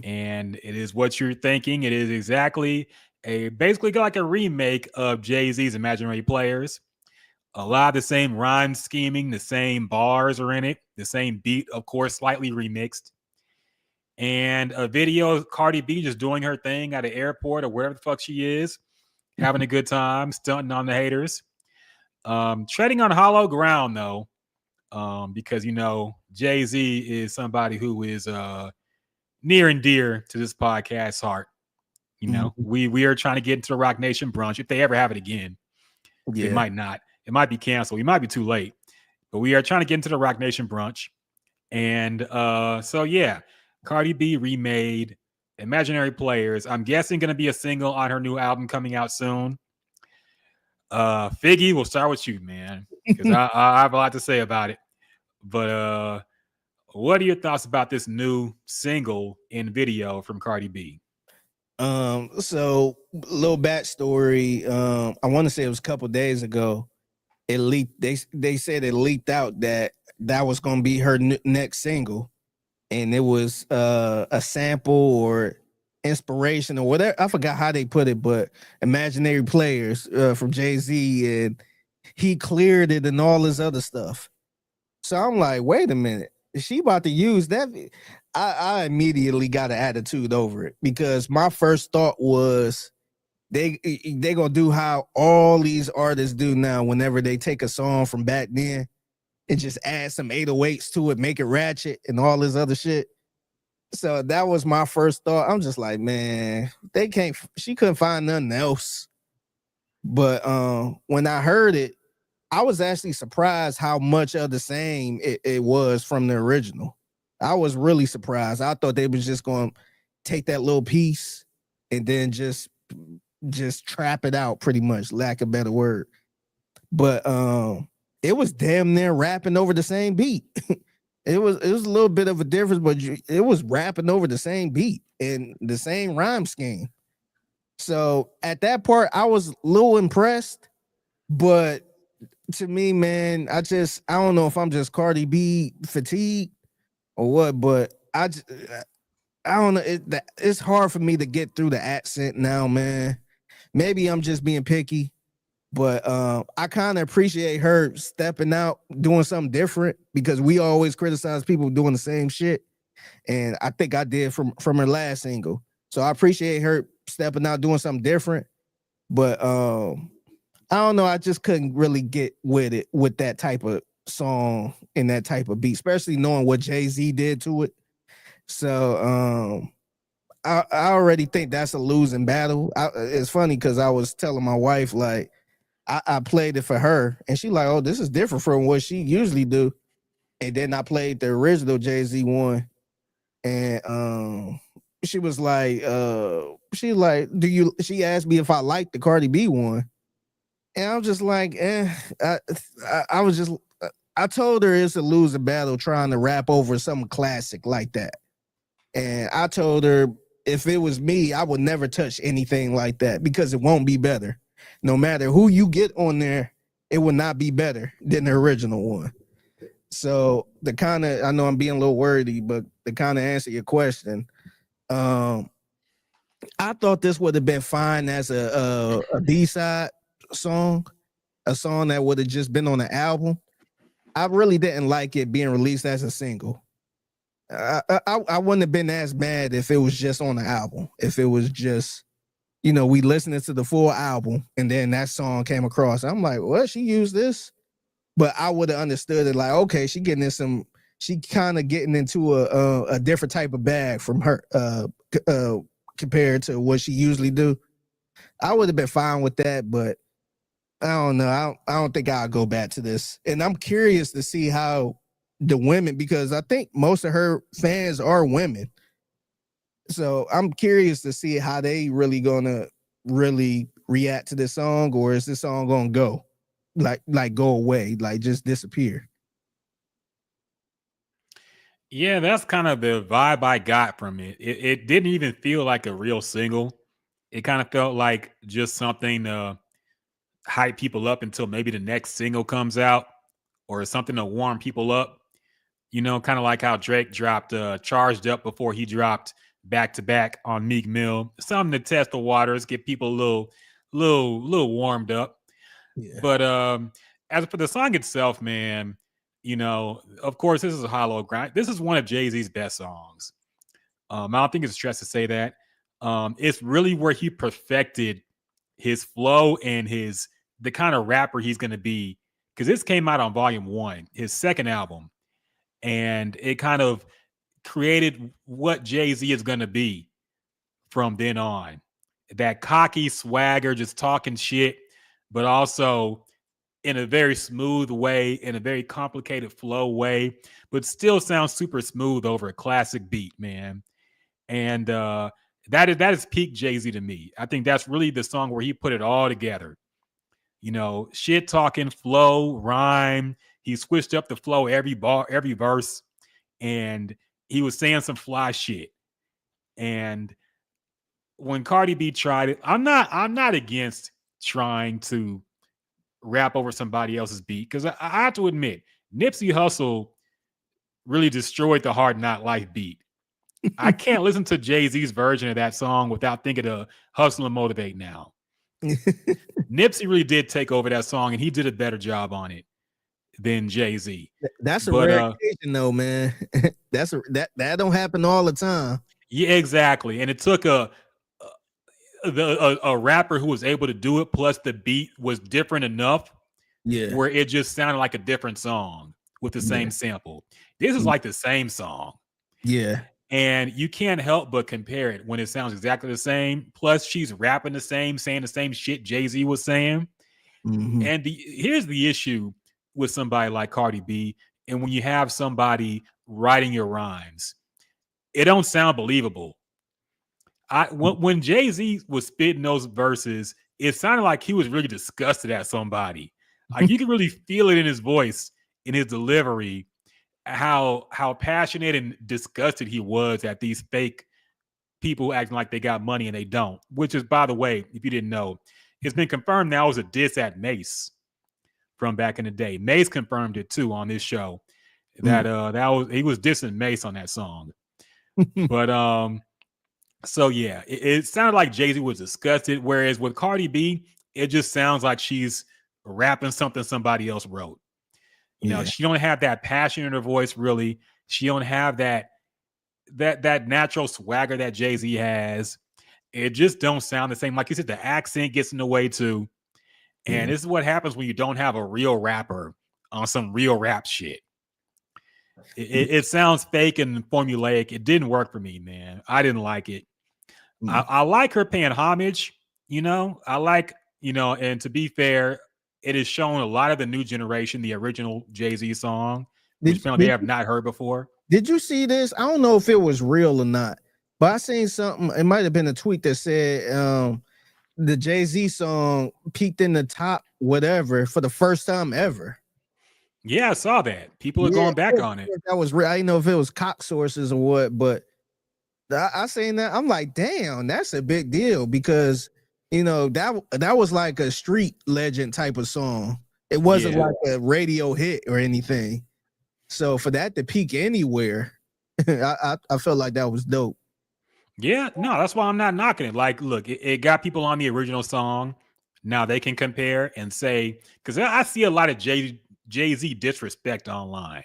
S8: and it is what you're thinking. It is exactly basically like a remake of Jay-Z's Imaginary Players. A lot of the same rhyme scheming, the same bars are in it, the same beat, of course, slightly remixed. And a video of Cardi B just doing her thing at an airport or wherever the fuck she is, having a good time, stunting on the haters. Treading on hollow ground, though, because, you know, Jay-Z is somebody who is near and dear to this podcast's heart. You know, we are trying to get into the Rock Nation brunch if they ever have it again. Yeah. It might not. It might be canceled. We might be too late. But we are trying to get into the Rock Nation brunch. And so, yeah, Cardi B remade Imaginary Players. I'm guessing going to be a single on her new album coming out soon. Figgy, we'll start with you, man, because I have a lot to say about it. But what are your thoughts about this new single and video from Cardi B?
S6: So little backstory. I want to say it was a couple days ago. It leaked. They said it leaked out that was gonna be her next single, and it was a sample or inspiration or whatever. I forgot how they put it, but imaginary players from Jay-Z, and he cleared it and all this other stuff. So I'm like, wait a minute, is she about to use that? I immediately got an attitude over it because my first thought was they gonna do how all these artists do now whenever they take a song from back then and just add some 808s to it, make it ratchet and all this other shit. So that was my first thought. I'm just like, man, she couldn't find nothing else. But when I heard it, I was actually surprised how much of the same it was from the original. I was really surprised. I thought they was just going to take that little piece and then just trap it out, pretty much, lack of a better word. But it was damn near rapping over the same beat. It was a little bit of a difference, but it was rapping over the same beat and the same rhyme scheme. So at that part, I was a little impressed, but to me, man, I don't know if I'm just Cardi B fatigued or what, but I don't know. It's hard for me to get through the accent now, man. Maybe I'm just being picky, but I kind of appreciate her stepping out, doing something different, because we always criticize people doing the same shit, and I think I did from her last single. So I appreciate her stepping out, doing something different, but I don't know. I just couldn't really get with it with that type of song and that type of beat, especially knowing what Jay-Z did to it. So I already think that's a losing battle. It's funny because I was telling my wife, like, I played it for her, and she like, oh, this is different from what she usually do. And then I played the original Jay-Z one, and she was like, she asked me if I liked the Cardi B one. And I'm just like, I told her it's a losing battle trying to rap over some classic like that. And I told her if it was me, I would never touch anything like that because it won't be better. No matter who you get on there, it will not be better than the original one. So I know I'm being a little wordy, but to kind of answer your question, I thought this would have been fine as a B-side song, a song that would have just been on the album. I really didn't like it being released as a single. I wouldn't have been as mad if it was just on the album. If it was just, we listening to the full album and then that song came across. I'm like, what? She used this? But I would have understood it like, okay, she kind of getting into a different type of bag from her compared to what she usually do. I would have been fine with that, but I don't know. I don't think I'll go back to this. And I'm curious to see how the women, because I think most of her fans are women. So I'm curious to see how they really gonna react to this song, or is this song gonna go like go away, like just disappear?
S8: Yeah, that's kind of the vibe I got from it. It didn't even feel like a real single. It kind of felt like just something to hype people up until maybe the next single comes out, or something to warm people up. Kind of like how Drake dropped Charged Up before he dropped Back to Back on Meek Mill. Something to test the waters, get people a little warmed up. Yeah. But as for the song itself, man, of course, this is a hollow grind. This is one of Jay-Z's best songs. I don't think it's a stretch to say that. It's really where he perfected his flow and the kind of rapper he's going to be, because this came out on Volume 1, his second album, and it kind of created what Jay-Z is going to be from then on. That cocky swagger, just talking shit, but also in a very smooth way, in a very complicated flow way, but still sounds super smooth over a classic beat, man. And that is peak Jay-Z to me. I think that's really the song where he put it all together. shit talking, flow, rhyme. He switched up the flow every verse, and he was saying some fly shit. And when Cardi B tried it, I'm not against trying to rap over somebody else's beat, because I have to admit, Nipsey Hussle really destroyed the Hard Knock Life beat. I can't listen to Jay-Z's version of that song without thinking of Hustle and Motivate Now. Nipsey really did take over that song, and he did a better job on it than Jay-Z.
S6: That's a rare occasion, though, man. That don't happen all the time.
S8: Yeah, exactly. And it took a rapper who was able to do it, plus the beat was different enough where it just sounded like a different song with the same sample. This is like the same song.
S6: Yeah.
S8: And you can't help but compare it when it sounds exactly the same. Plus, she's rapping the same, saying the same shit Jay-Z was saying.
S6: Mm-hmm.
S8: And here's the issue with somebody like Cardi B, and when you have somebody writing your rhymes, it don't sound believable. When Jay-Z was spitting those verses, it sounded like he was really disgusted at somebody. Like you can really feel it in his voice, in his delivery, how passionate and disgusted he was at these fake people acting like they got money and they don't. Which is, by the way, if you didn't know, it's been confirmed now was a diss at Mace from back in the day. Mace confirmed it too on this show that he was dissing Mace on that song. But so yeah, it sounded like Jay-Z was disgusted, whereas with Cardi B, it just sounds like she's rapping something somebody else wrote. She don't have that passion in her voice, really. She don't have that natural swagger that Jay-Z has. It just don't sound the same. Like you said, the accent gets in the way too. And this is what happens when you don't have a real rapper on some real rap shit. It sounds fake and formulaic. It didn't work for me, man. I didn't like it. I like her paying homage, I like, and to be fair, it has shown a lot of the new generation, the original Jay-Z song, which they have not heard before.
S6: Did you see this? I don't know if it was real or not, but I seen something. It might have been a tweet that said the Jay-Z song peaked in the top whatever for the first time ever.
S8: Yeah, I saw that. People are going back on it.
S6: That was real. I didn't know if it was cock sources or what, but I seen that. I'm like, damn, that's a big deal because that was like a street legend type of song. It wasn't like a radio hit or anything. So for that to peak anywhere, I felt like that was dope.
S8: Yeah, no, that's why I'm not knocking it. Like, look, it got people on the original song. Now they can compare and say, because I see a lot of Jay-Z disrespect online.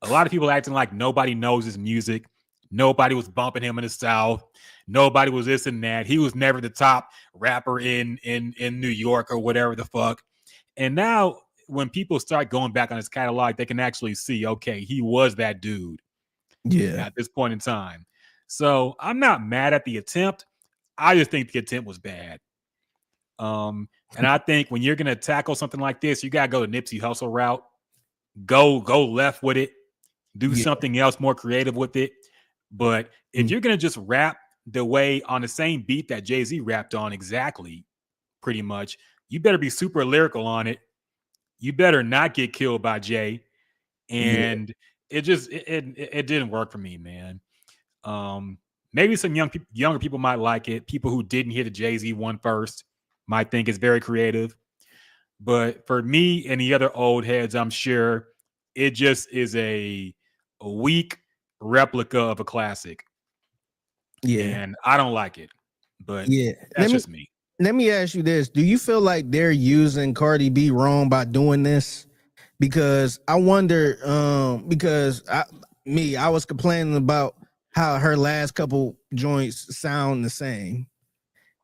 S8: A lot of people acting like nobody knows his music. Nobody was bumping him in the South. Nobody was this and that. He was never the top rapper in New York or whatever the fuck. And now when people start going back on his catalog, they can actually see, okay, he was that dude.
S6: Yeah.
S8: At this point in time. So I'm not mad at the attempt. I just think the attempt was bad. And I think when you're gonna tackle something like this, you gotta go the Nipsey Hussle route. Go left with it. Do something else more creative with it. But if you're gonna just rap the way on the same beat that Jay-Z rapped on exactly, pretty much, you better be super lyrical on it. You better not get killed by Jay. And it didn't work for me, man. Maybe some younger people might like it. People who didn't hear the Jay-Z one first might think it's very creative. But for me and the other old heads, I'm sure it just is a weak replica of a classic.
S6: Yeah.
S8: And I don't like it. But that's just me.
S6: Let me ask you this. Do you feel like they're using Cardi B wrong by doing this? Because I wonder, because I was complaining about how her last couple joints sound the same.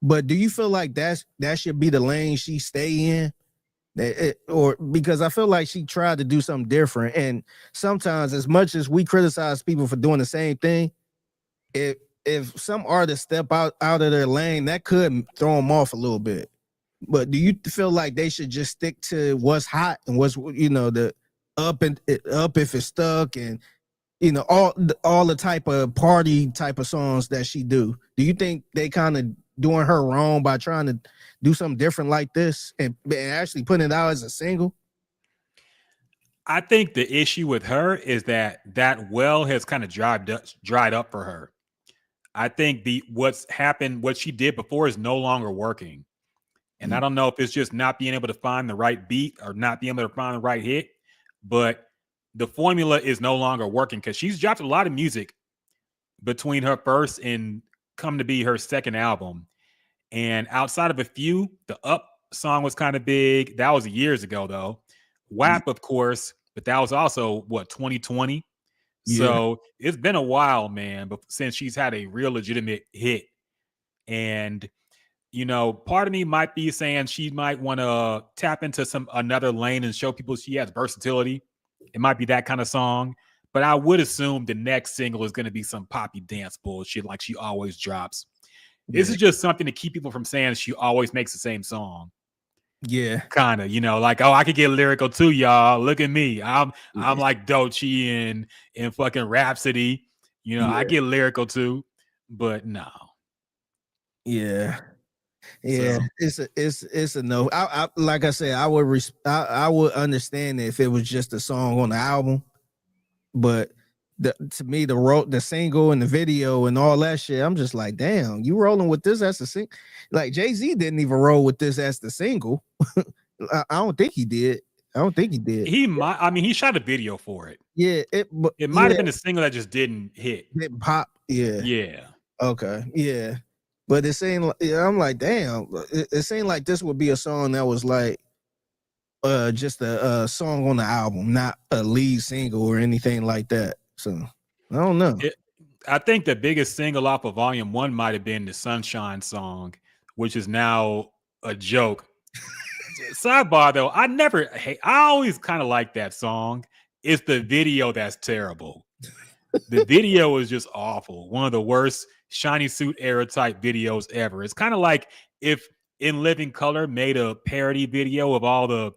S6: But do you feel like that should be the lane she stay in? Or because I feel like she tried to do something different. And sometimes, as much as we criticize people for doing the same thing, if some artists step out of their lane, that could throw them off a little bit. But do you feel like they should just stick to what's hot and what's, the up if it's stuck and, all the type of party type of songs that she do? Do you think they kind of doing her wrong by trying to do something different like this and actually putting it out as a single?
S8: I think the issue with her is that well has kind of dried up for her. I think what she did before is no longer working. And I don't know if it's just not being able to find the right beat or not being able to find the right hit, but the formula is no longer working because she's dropped a lot of music between her first and come to be her second album. And outside of a few, the Up song was kind of big. That was years ago, though. WAP, of course, but that was also, 2020?
S6: Yeah.
S8: So it's been a while, man, but since she's had a real legitimate hit. And part of me might be saying she might want to tap into another lane and show people she has versatility. It might be that kind of song, but I would assume the next single is going to be some poppy dance bullshit like she always drops. This is just something to keep people from saying she always makes the same song.
S6: Yeah.
S8: Kind of, like, oh, I could get lyrical too, y'all. Look at me. I'm like Doechii and fucking Rhapsody. I get lyrical too, but no.
S6: Yeah. Yeah, so. It's a no. I like I said, I would understand it if it was just a song on the album, but to me the single and the video and all that shit, I'm just like, damn, you rolling with this as the single? Like Jay-Z didn't even roll with this as the single. I don't think he did.
S8: He might. I mean, he shot a video for it.
S6: Yeah, it
S8: might have been a single that just didn't hit.
S6: Didn't pop. Yeah.
S8: Yeah.
S6: Okay. Yeah. But it seemed, I'm like, damn, it seemed like this would be a song that was like just a song on the album, not a lead single or anything like that. So I don't know.
S8: I think the biggest single off of Volume 1 might have been the Sunshine song, which is now a joke. Sidebar though, I always kind of like that song. It's the video that's terrible. The video is just awful. One of the worst Shiny Suit era type videos ever. It's kind of like if In Living Color made a parody video of all the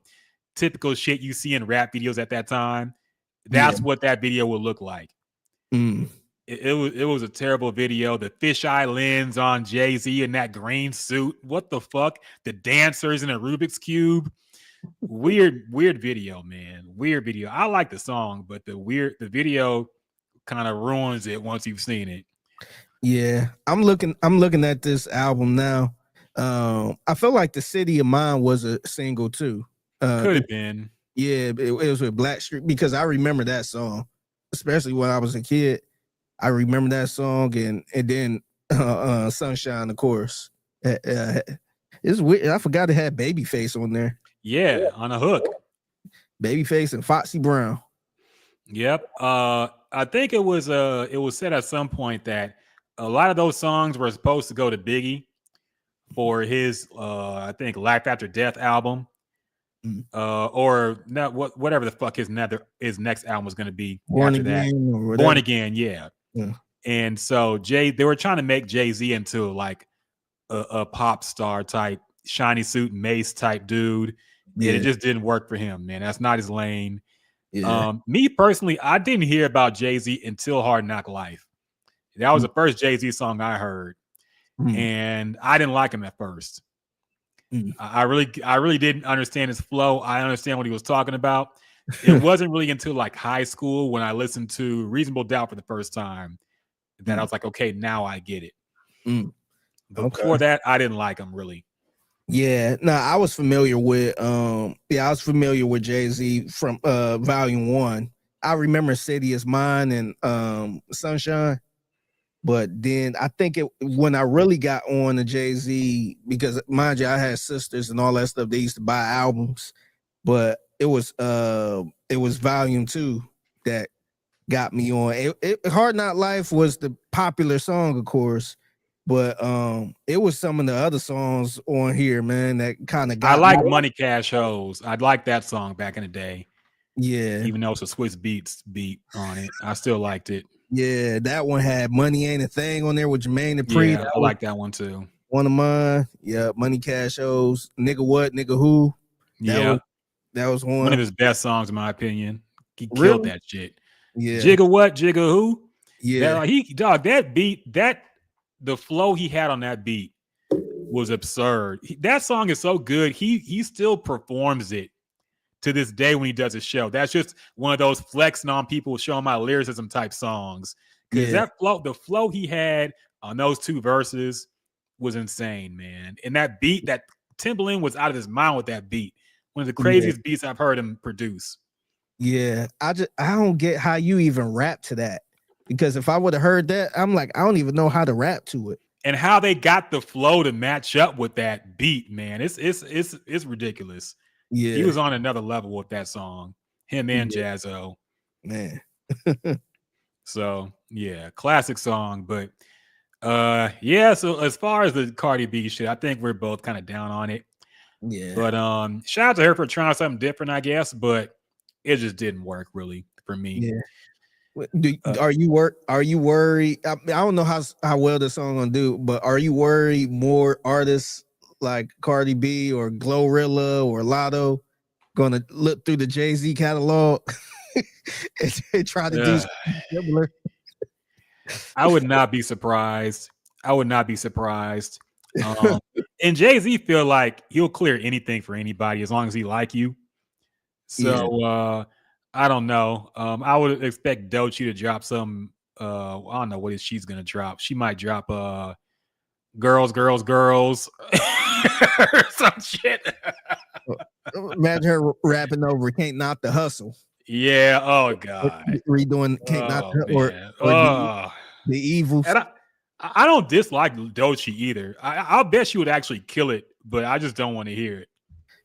S8: typical shit you see in rap videos at that time. That's what that video would look like. It was a terrible video. The fisheye lens on Jay-Z in that green suit. What the fuck? The dancers in a Rubik's Cube. Weird video, man. Weird video. I like the song, but the video kind of ruins it once you've seen it.
S6: Yeah, I'm looking at this album now. I feel like The City of Mine was a single too.
S8: Could have been.
S6: Yeah, it was with Blackstreet because I remember that song, especially when I was a kid. I remember that song and then Sunshine, of course. It's weird. I forgot it had Babyface on there.
S8: Yeah, on a hook.
S6: Babyface and Foxy Brown.
S8: Yep. I think it was said at some point that a lot of those songs were supposed to go to Biggie for his I think Life After Death album. Or not, whatever the fuck his next album was going to be.
S6: Born
S8: after
S6: Again.
S8: That. Born Again, yeah. And so they were trying to make Jay-Z into like a pop star type, shiny suit, Mace type dude. Yeah. And it just didn't work for him, man. That's not his lane. Yeah. Me personally, I didn't hear about Jay-Z until Hard Knock Life. That was the first Jay-Z song I heard. And I didn't like him at first. I really didn't understand his flow. I understand what he was talking about. It wasn't really until like high school when I listened to Reasonable Doubt for the first time that I was like, okay, now I get it. But before that, I didn't like him really.
S6: Yeah, no, I was familiar with Jay-Z from Volume 1. I remember City Is Mine and Sunshine. But then I think when I really got on to Jay-Z, because mind you, I had sisters and all that stuff. They used to buy albums, but it was Volume 2 that got me on. Hard Knock Life was the popular song, of course, but it was some of the other songs on here, man, that kind of got.
S8: I like Money Cash Hoes. I liked that song back in the day.
S6: Yeah,
S8: even though it's a Swiss Beats beat on it, I still liked it.
S6: Yeah, that one had Money Ain't a Thing on there with Jermaine Dupri.
S8: Yeah, I like that one too.
S6: One of mine. Yeah, Money Cash Hoes. Nigga What, Nigga Who. That was one.
S8: One of his best songs, in my opinion. He killed that shit.
S6: Yeah.
S8: Jigga What, Jigga Who.
S6: Yeah.
S8: That beat, the flow he had on that beat was absurd. That song is so good. He still performs it to this day when he does his show. That's just one of those flexing on people, showing my lyricism type songs. Because that flow, the flow he had on those two verses was insane, man. And that beat, that Timbaland was out of his mind with that beat. One of the craziest beats I've heard him produce.
S6: Yeah, I don't get how you even rap to that. Because if I would have heard that, I'm like, I don't even know how to rap to it.
S8: And how they got the flow to match up with that beat, man. It's ridiculous.
S6: Yeah.
S8: He was on another level with that song. Him and Jazzo.
S6: Man.
S8: So yeah, classic song. But yeah, so as far as the Cardi B shit, I think we're both kind of down on it.
S6: Yeah.
S8: But shout out to her for trying something different, I guess, but it just didn't work really for me.
S6: Yeah. Are you worried? I don't know how well the song gonna do, but are you worried more artists like Cardi B or Glorilla or Lotto gonna look through the Jay-Z catalog and try to do something similar?
S8: I would not be surprised. And Jay-Z feel like he'll clear anything for anybody as long as he like you. So I don't know. I would expect Doechii to drop some. I don't know what she's gonna drop. She might drop girls, or some shit.
S6: Imagine her rapping over "Can't Knock the Hustle."
S8: Yeah. Oh God.
S6: Redoing "Can't Knock the" or the evil.
S8: And I don't dislike Doechii either. I'll bet she would actually kill it, but I just don't want to hear it.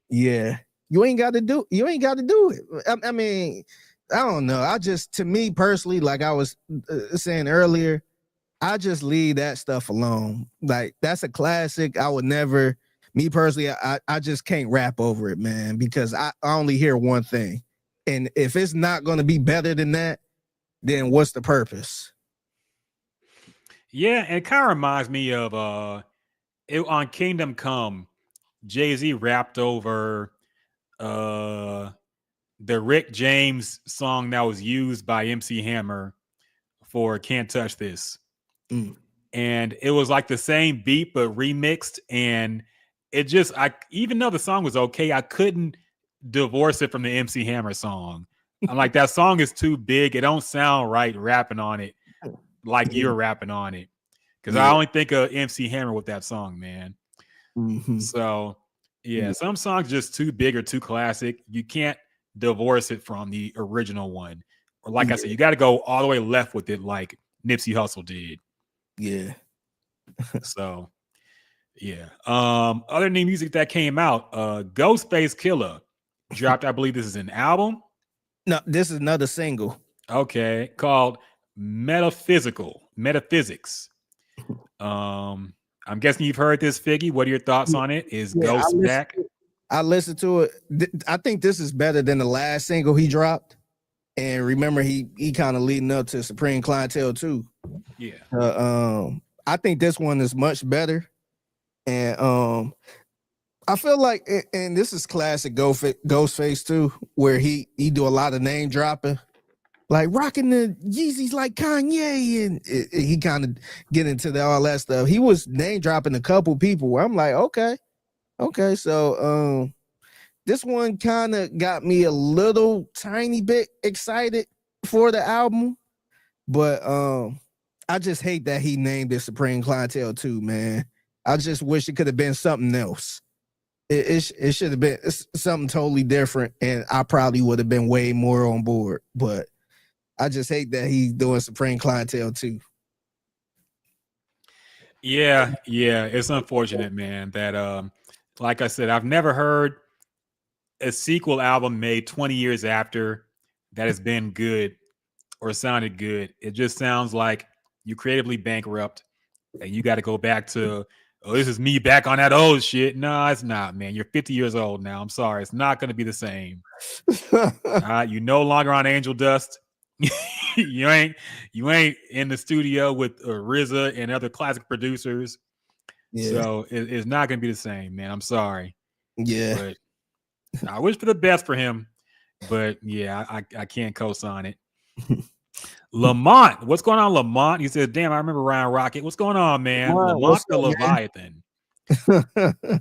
S6: Yeah. You ain't got to do it. I mean, I don't know. To me personally, like I was saying earlier, I just leave that stuff alone. Like that's a classic. I would never, me personally, I just can't rap over it, man, because I only hear one thing. And if it's not going to be better than that, then what's the purpose?
S8: Yeah, and it kind of reminds me of on Kingdom Come, Jay-Z rapped over the Rick James song that was used by MC Hammer for Can't Touch This. And it was like the same beat but remixed, and it just even though the song was okay, I couldn't divorce it from the MC Hammer song. I'm like, that song is too big. It don't sound right rapping on it like you're rapping on it. Because I only think of MC Hammer with that song, man. So yeah, some songs just too big or too classic. You can't divorce it from the original one. Or like I said, you got to go all the way left with it like Nipsey Hussle did.
S6: Yeah.
S8: So yeah. Other new music that came out, Ghostface Killah dropped, I believe this is an album.
S6: No, this is another single.
S8: Okay, called Metaphysics. I'm guessing you've heard this, Figgy. What are your thoughts on it? Is Ghost back?
S6: I listened to it. I think this is better than the last single he dropped. And remember, he kind of leading up to Supreme Clientele too.
S8: Yeah.
S6: I think this one is much better. And I feel like, and this is classic Ghostface too, where he do a lot of name dropping. Like rocking the Yeezys like Kanye, and he kind of get into all that stuff. He was name dropping a couple people where I'm like, okay. So this one kind of got me a little tiny bit excited for the album, but I just hate that he named it Supreme Clientele too, man. I just wish it could have been something else. It should have been something totally different, and I probably would have been way more on board, but I just hate that he's doing Supreme Clientele too.
S8: Yeah, it's unfortunate, man, that like I said, I've never heard a sequel album made 20 years after that has been good or sounded good. It just sounds like you creatively bankrupt and you got to go back to, oh, this is me back on that old shit. No, it's not, man. You're 50 years old now. I'm sorry. It's not going to be the same. You no longer on Angel Dust. you ain't in the studio with RZA and other classic producers. Yeah. So it's not going to be the same, man. I'm sorry.
S6: Yeah.
S8: But I wish for the best for him. But yeah, I can't co-sign it. Lamont, what's going on, Lamont? He said, damn, I remember Ryan Rockett. What's going on, man? Lamont the Leviathan.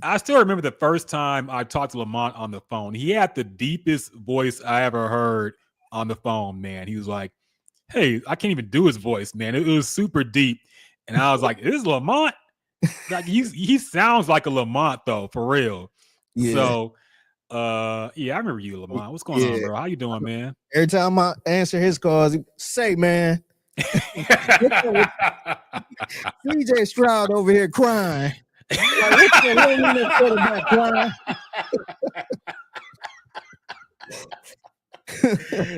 S8: I still remember the first time I talked to Lamont on the phone. He had the deepest voice I ever heard on the phone, man. He was like, "Hey, I can't even do his voice, man. It was super deep." And I was like, "This is Lamont?" Like he sounds like a Lamont though, for real.
S6: Yeah.
S8: So yeah, I remember you, Lamont. What's going on, bro? How you doing, man?
S6: Every time I answer his calls, he say, man, CJ Stroud over here crying. Like, what's the hell in that quarterback crying?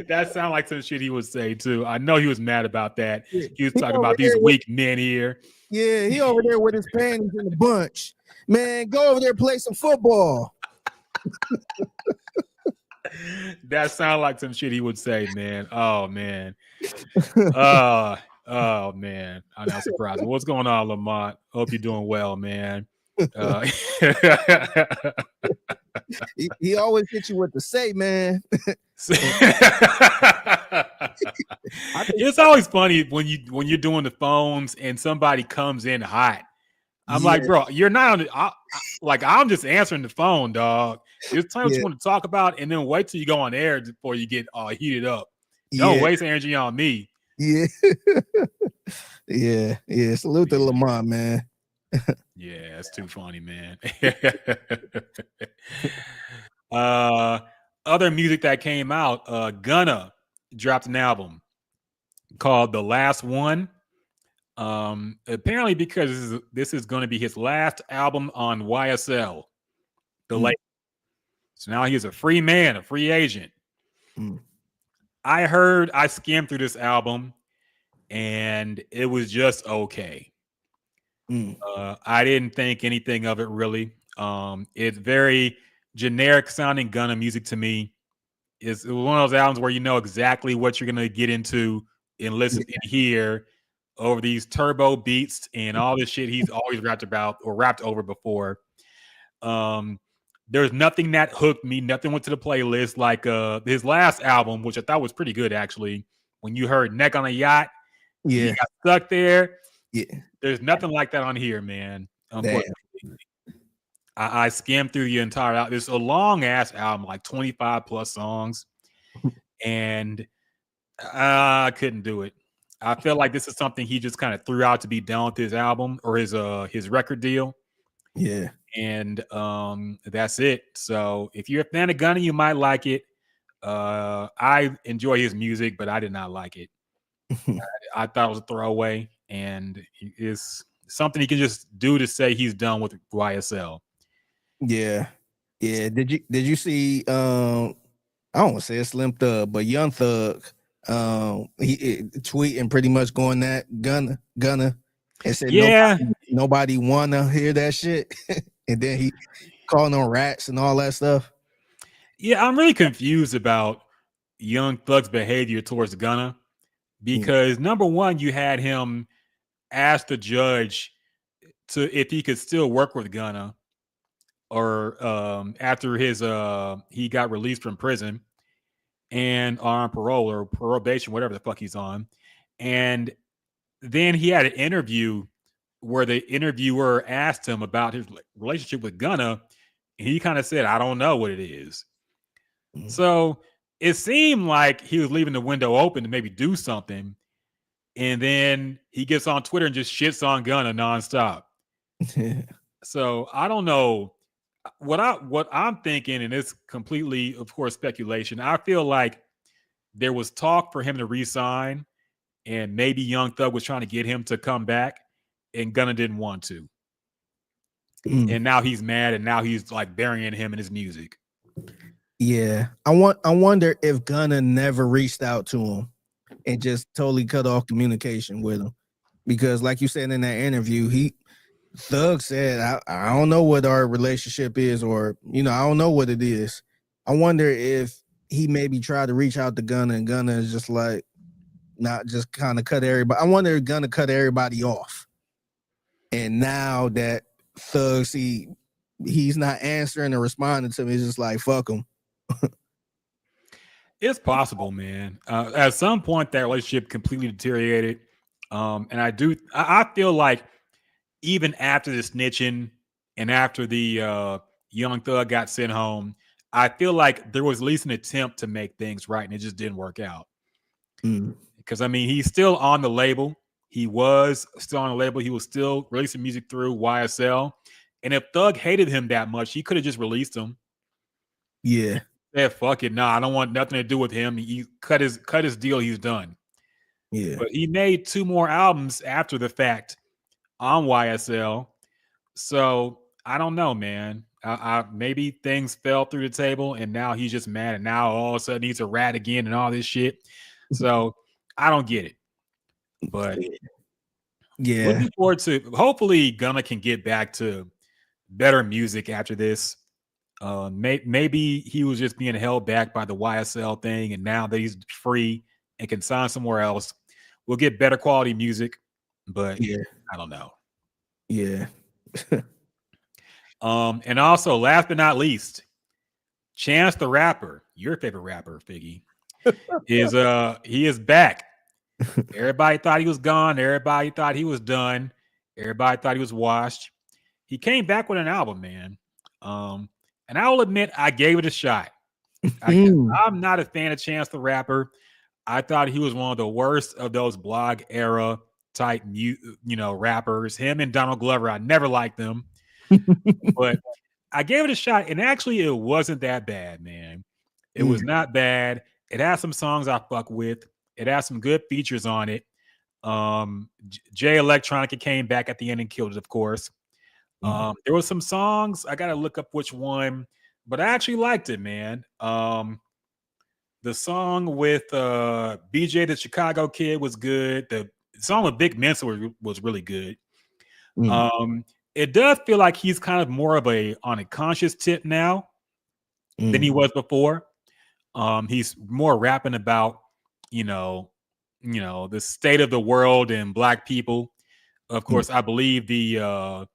S8: That sounded like some shit he would say too. I know he was mad about that. He was talking
S6: over
S8: about these
S6: there
S8: weak men here.
S6: Yeah, he over there with his panties in the bunch. Man, go over there and play some football.
S8: That sounded like some shit he would say, man. Oh man. Oh man. I'm not surprised. What's going on, Lamont? Hope you're doing well, man.
S6: He always hit you with the say, man.
S8: It's always funny when you're doing the phones and somebody comes in hot. I'm like, bro, you're not on the, I'm just answering the phone, dog. Just tell me what you want to talk about, and then wait till you go on air before you get heated up. Don't waste energy on me.
S6: Yeah. Yeah. Salute to Lamont, man.
S8: Yeah, it's too funny, man. Other music that came out, Gunna dropped an album called The Last One. Apparently because this is going to be his last album on YSL, the label. So now he's a free man, a free agent. I skimmed through this album and it was just okay. I didn't think anything of it really. It's very generic sounding Gunna music to me. It was one of those albums where you know exactly what you're going to get into and listen and hear over these turbo beats and all this shit he's always rapped about or rapped over before. There's nothing that hooked me. Nothing went to the playlist like his last album, which I thought was pretty good actually. When you heard Neck on a Yacht, you got stuck there. Yeah, there's nothing like that on here, man. Unfortunately, I skimmed through the entire album. It's a long ass album, like 25 plus songs, and I couldn't do it. I feel like this is something he just kind of threw out to be done with his album or his record deal.
S6: Yeah.
S8: And that's it. So if you're a fan of Gunna, you might like it. I enjoy his music, but I did not like it. I thought it was a throwaway, and it's something he can just do to say he's done with YSL.
S6: Yeah. Did you see I don't want to say a Slim Thug, but Young Thug he tweeting pretty much going that Gunna and said nobody wanna hear that shit. And then he calling on rats and all that stuff.
S8: Yeah, I'm really confused about Young Thug's behavior towards Gunna because number one, you had him ask the judge if he could still work with Gunna or after he got released from prison and on parole or probation, whatever the fuck he's on. And then he had an interview where the interviewer asked him about his relationship with Gunna, and he kind of said, I don't know what it is. So it seemed like he was leaving the window open to maybe do something. And then he gets on Twitter and just shits on Gunna nonstop. So I don't know what I'm thinking, and it's completely, of course, speculation. I feel like there was talk for him to re-sign, and maybe Young Thug was trying to get him to come back, and Gunna didn't want to. And now he's mad, and now he's like burying him in his music.
S6: Yeah, I wonder if Gunna never reached out to him and just totally cut off communication with him, because like you said in that interview, Thug said, I don't know what our relationship is, or I don't know what it is. I wonder if he maybe tried to reach out to Gunna, and Gunna is just like not just kind of cut everybody. I wonder if Gunna cut everybody off, and now that Thug he's not answering or responding to me, it's just like fuck him.
S8: It's possible, man. At some point, that relationship completely deteriorated, and I feel like even after the snitching and after the Young Thug got sent home, I feel like there was at least an attempt to make things right, and it just didn't work out. Because I mean, he's still on the label. He was still on the label. He was still releasing music through YSL. And if Thug hated him that much, he could have just released him.
S6: Yeah.
S8: Yeah, fuck it. Nah, I don't want nothing to do with him. He cut his deal. He's done.
S6: Yeah.
S8: But he made 2 more albums after the fact on YSL. So I don't know, man. Maybe things fell through the table and now he's just mad. And now all of a sudden he's a rat again and all this shit. So I don't get it. But
S6: yeah,
S8: looking forward to, hopefully Gunna can get back to better music after this. Maybe he was just being held back by the YSL thing, and now that he's free and can sign somewhere else, we'll get better quality music. But
S6: yeah,
S8: I don't know.
S6: Yeah.
S8: And also, last but not least, Chance the Rapper, your favorite rapper, Figgy, he is back. Everybody thought he was gone. Everybody thought he was done. Everybody thought he was washed. He came back with an album, man. And I will admit, I gave it a shot. I'm not a fan of Chance the Rapper. I thought he was one of the worst of those blog era type, rappers. Him and Donald Glover, I never liked them. But I gave it a shot, and actually, it wasn't that bad, man. It was not bad. It had some songs I fuck with. It has some good features on it. Jay Electronica came back at the end and killed it, of course. There were some songs, I gotta look up which one, but I actually liked it, man. The song with BJ the Chicago Kid was good. The song with Big Mensa was really good. It does feel like he's kind of more of on a conscious tip now than he was before. He's more rapping about the state of the world and black people. Of course, I believe the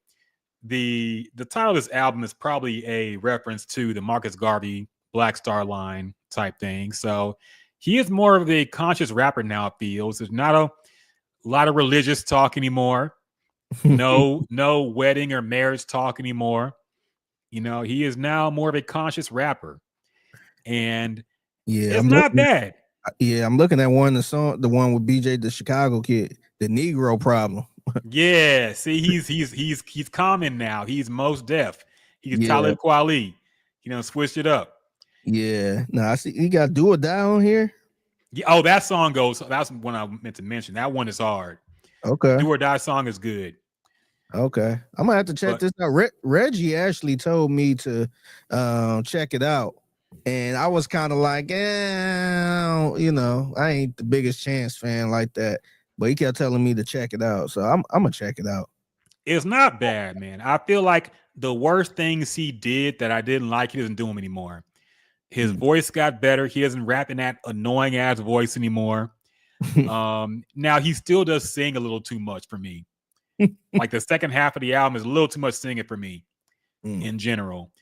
S8: title of this album is probably a reference to the Marcus Garvey Black Star Line type thing. So he is more of a conscious rapper now, it feels. There's not a lot of religious talk anymore. No wedding or marriage talk anymore. He is now more of a conscious rapper. And it's not bad.
S6: Yeah, I'm looking at the one with BJ the Chicago Kid, the Negro Problem.
S8: Yeah, see, he's common now. He's most deaf. He's Talib Kweli. Switched it up.
S6: Yeah. No, I see he got Do or Die on here.
S8: Yeah. Oh, that song goes. That's one I meant to mention. That one is hard.
S6: Okay.
S8: Do or Die song is good.
S6: Okay. I'm gonna have to check this out. Reggie actually told me to check it out. And I was kind of like, I ain't the biggest Chance fan like that. But he kept telling me to check it out. So I'm going to check it out.
S8: It's not bad, man. I feel like the worst things he did that I didn't like, he doesn't do them anymore. His voice got better. He isn't rapping that annoying ass voice anymore. Now, he still does sing a little too much for me. Like the second half of the album is a little too much singing for me in general.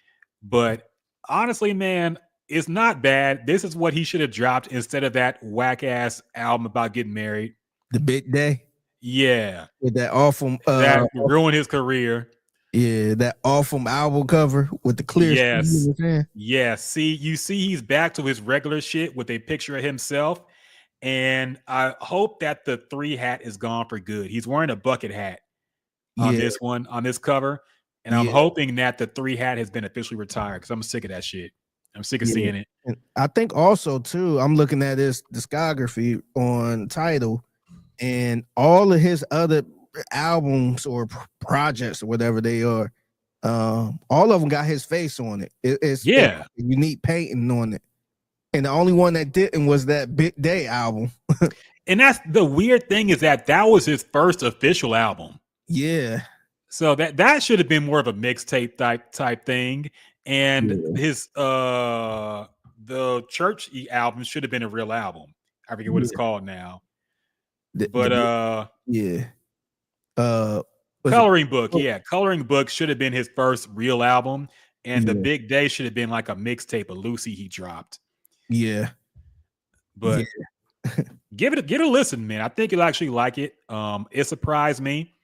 S8: But honestly, man, it's not bad. This is what he should have dropped instead of that whack ass album about getting married.
S6: The Big Day.
S8: Yeah.
S6: With that awful
S8: that ruined his career.
S6: Yeah, that awful album cover with the clear.
S8: Yes. Yeah. See, he's back to his regular shit with a picture of himself. And I hope that the 3 hat is gone for good. He's wearing a bucket hat on this cover. And I'm hoping that the 3 hat has been officially retired because I'm sick of that shit. I'm sick of seeing it.
S6: And I think also, too, I'm looking at his discography on Tidal, and all of his other albums or projects or whatever they are, all of them got his face on it. It's unique painting on it. And the only one that didn't was that Big Day album.
S8: And that's the weird thing is that was his first official album.
S6: Yeah.
S8: So that should have been more of a mixtape type thing. And his the Church album should have been a real album. I forget what it's called now. Coloring Book. Yeah, Coloring Book should have been his first real album. And the Big Day should have been like a mixtape of Lucy he dropped.
S6: Yeah.
S8: But give it a listen, man. I think you'll actually like it. It surprised me.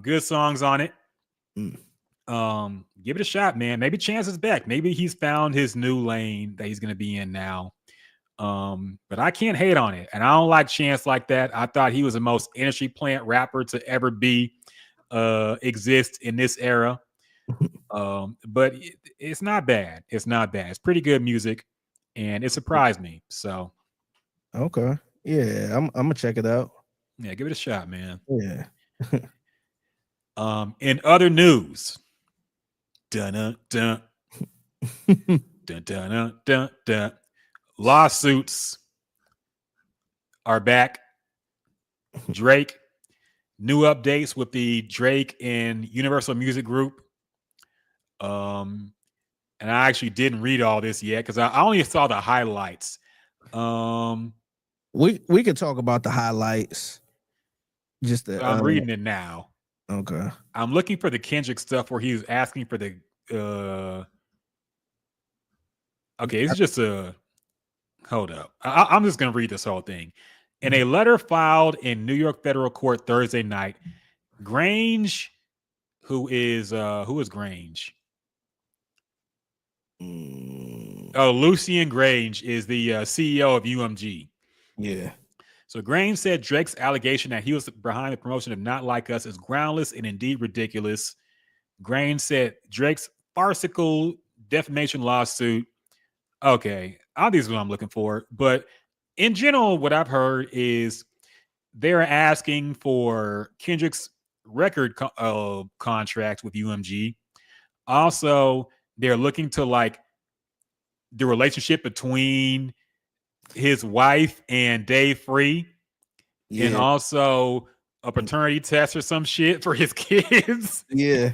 S8: Good songs on it. Give it a shot, man. Maybe Chance is back. Maybe he's found his new lane that he's gonna be in now. But I can't hate on it, and I don't like Chance like that. I thought he was the most industry plant rapper to ever exist in this era. But it's not bad. It's not bad. It's pretty good music, and it surprised me. So
S6: Okay. Yeah, I'm gonna check it out.
S8: yeah, give it a shot, man.
S6: Yeah.
S8: In other news, dun dun dun dun dun dun dun. Lawsuits are back. Drake, new updates with the Drake and Universal Music Group. And I actually didn't read all this yet because I only saw the highlights.
S6: We could talk about the highlights. Just
S8: I'm reading it now.
S6: Okay.
S8: I'm looking for the Kendrick stuff where he was asking for the okay, it's just a hold up. I'm just gonna read this whole thing. In a letter filed in New York federal court Thursday night, Grange, who is Grange? Oh, Lucian Grange is the CEO of UMG.
S6: Yeah.
S8: So Grange said Drake's allegation that he was behind the promotion of Not Like Us is groundless and indeed ridiculous. Grange said Drake's farcical defamation lawsuit. Okay, obviously what I'm looking for. But in general, what I've heard is they're asking for Kendrick's record contract with UMG. Also, they're looking to like the relationship between his wife and Dave Free, and also a paternity test or some shit for his kids.
S6: Yeah.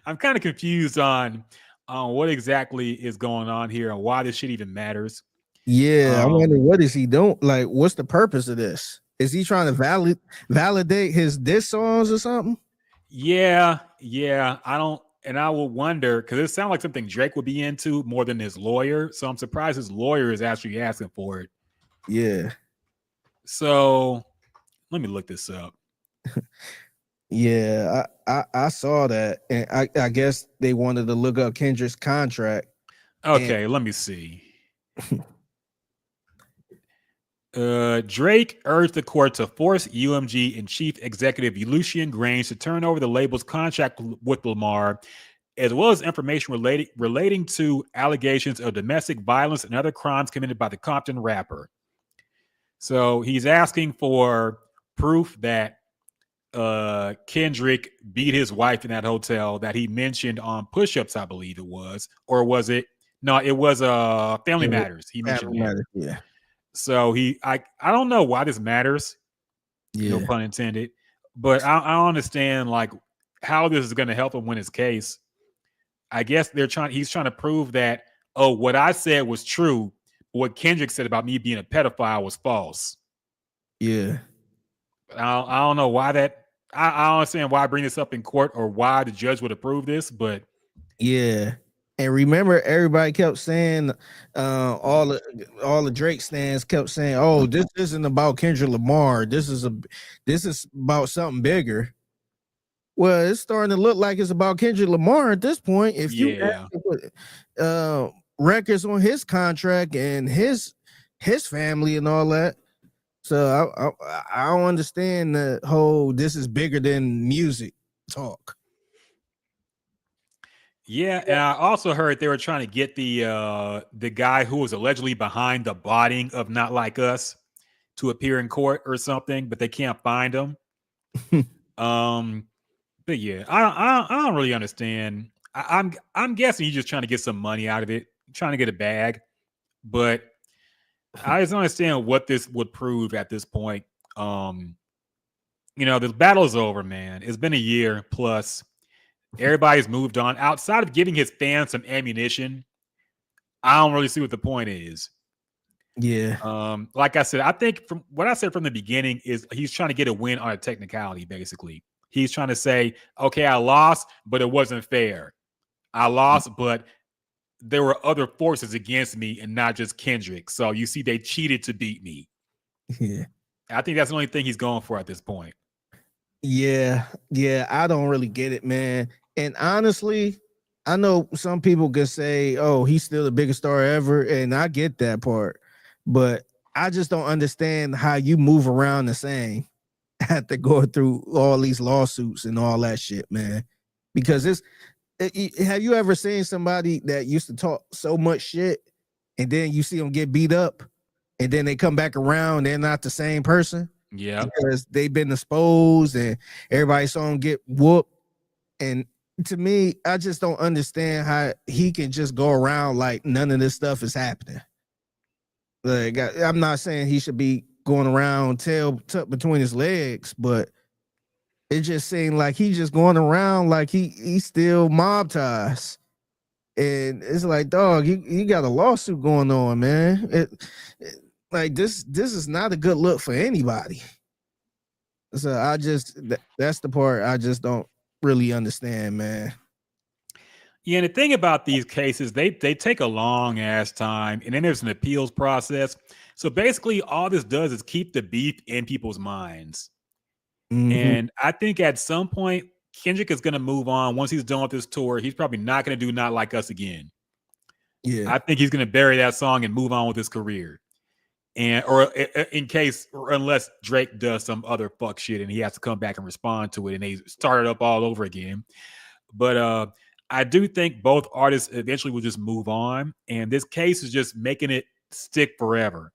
S8: I'm kind of confused on what exactly is going on here and why this shit even matters.
S6: Yeah, I wonder what is he doing? Like, what's the purpose of this? Is he trying to validate his diss songs or something?
S8: Yeah. I will wonder because it sounds like something Drake would be into more than his lawyer. So I'm surprised his lawyer is actually asking for it.
S6: Yeah.
S8: So let me look this up.
S6: Yeah, I saw that, and I guess they wanted to look up Kendrick's contract.
S8: Okay, let me see. Drake urged the court to force UMG and chief executive Lucian Grange to turn over the label's contract with Lamar, as well as information relating to allegations of domestic violence and other crimes committed by the Compton rapper. So he's asking for proof that Kendrick beat his wife in that hotel that he mentioned on Push-Ups, I believe it was. Or was it? No, it was Family Matters. He mentioned that.
S6: Yeah.
S8: So I don't know why this matters.
S6: Yeah.
S8: No pun intended. But I don't understand like how this is going to help him win his case. I guess he's trying to prove that, oh, what I said was true. What Kendrick said about me being a pedophile was false.
S6: Yeah.
S8: I don't know why that. I don't understand why I bring this up in court or why the judge would approve this, but
S6: yeah. And remember, everybody kept saying, all the Drake stands kept saying, "Oh, this isn't about Kendrick Lamar. This is about something bigger." Well, it's starting to look like it's about Kendrick Lamar at this point. If you put records on his contract and his family and all that, so I don't understand the whole "this is bigger than music" talk.
S8: Yeah, and I also heard they were trying to get the guy who was allegedly behind the botting of Not Like Us to appear in court or something, but they can't find him. But yeah, I don't really understand. I'm guessing he's just trying to get some money out of it, trying to get a bag. But I just don't understand what this would prove at this point. The battle is over, man. It's been a year plus. Everybody's moved on. Outside of giving his fans some ammunition, I don't really see what the point is.
S6: Yeah.
S8: Like I said, I think from what I said from the beginning is he's trying to get a win on a technicality, basically. He's trying to say, okay, I lost, but it wasn't fair. I lost, but there were other forces against me and not just Kendrick. So you see, they cheated to beat me.
S6: Yeah.
S8: I think that's the only thing he's going for at this point.
S6: Yeah, I don't really get it, man. And honestly, I know some people can say, "Oh, he's still the biggest star ever," and I get that part, but I just don't understand how you move around the same after going through all these lawsuits and all that shit, man. Because have you ever seen somebody that used to talk so much shit and then you see them get beat up and then they come back around, they're not the same person
S8: Yeah.
S6: because they've been exposed and everybody saw them get whooped. And to me, I just don't understand how he can just go around like none of this stuff is happening. Like, I'm not saying he should be going around tail tucked between his legs, but it just seemed like he's just going around like he's still mob ties. And it's like, dog, you got a lawsuit going on, man. Like this is not a good look for anybody. So that's the part I just don't really understand, man.
S8: Yeah, and the thing about these cases, they take a long ass time, and then there's an appeals process. So basically, all this does is keep the beef in people's minds.
S6: Mhm.
S8: And I think at some point, Kendrick is going to move on. Once he's done with this tour, he's probably not going to do Not Like Us again.
S6: Yeah,
S8: I think he's going to bury that song and move on with his career. And or in case, or unless Drake does some other fuck shit and he has to come back and respond to it, and they start it up all over again. But I do think both artists eventually will just move on, and this case is just making it stick forever.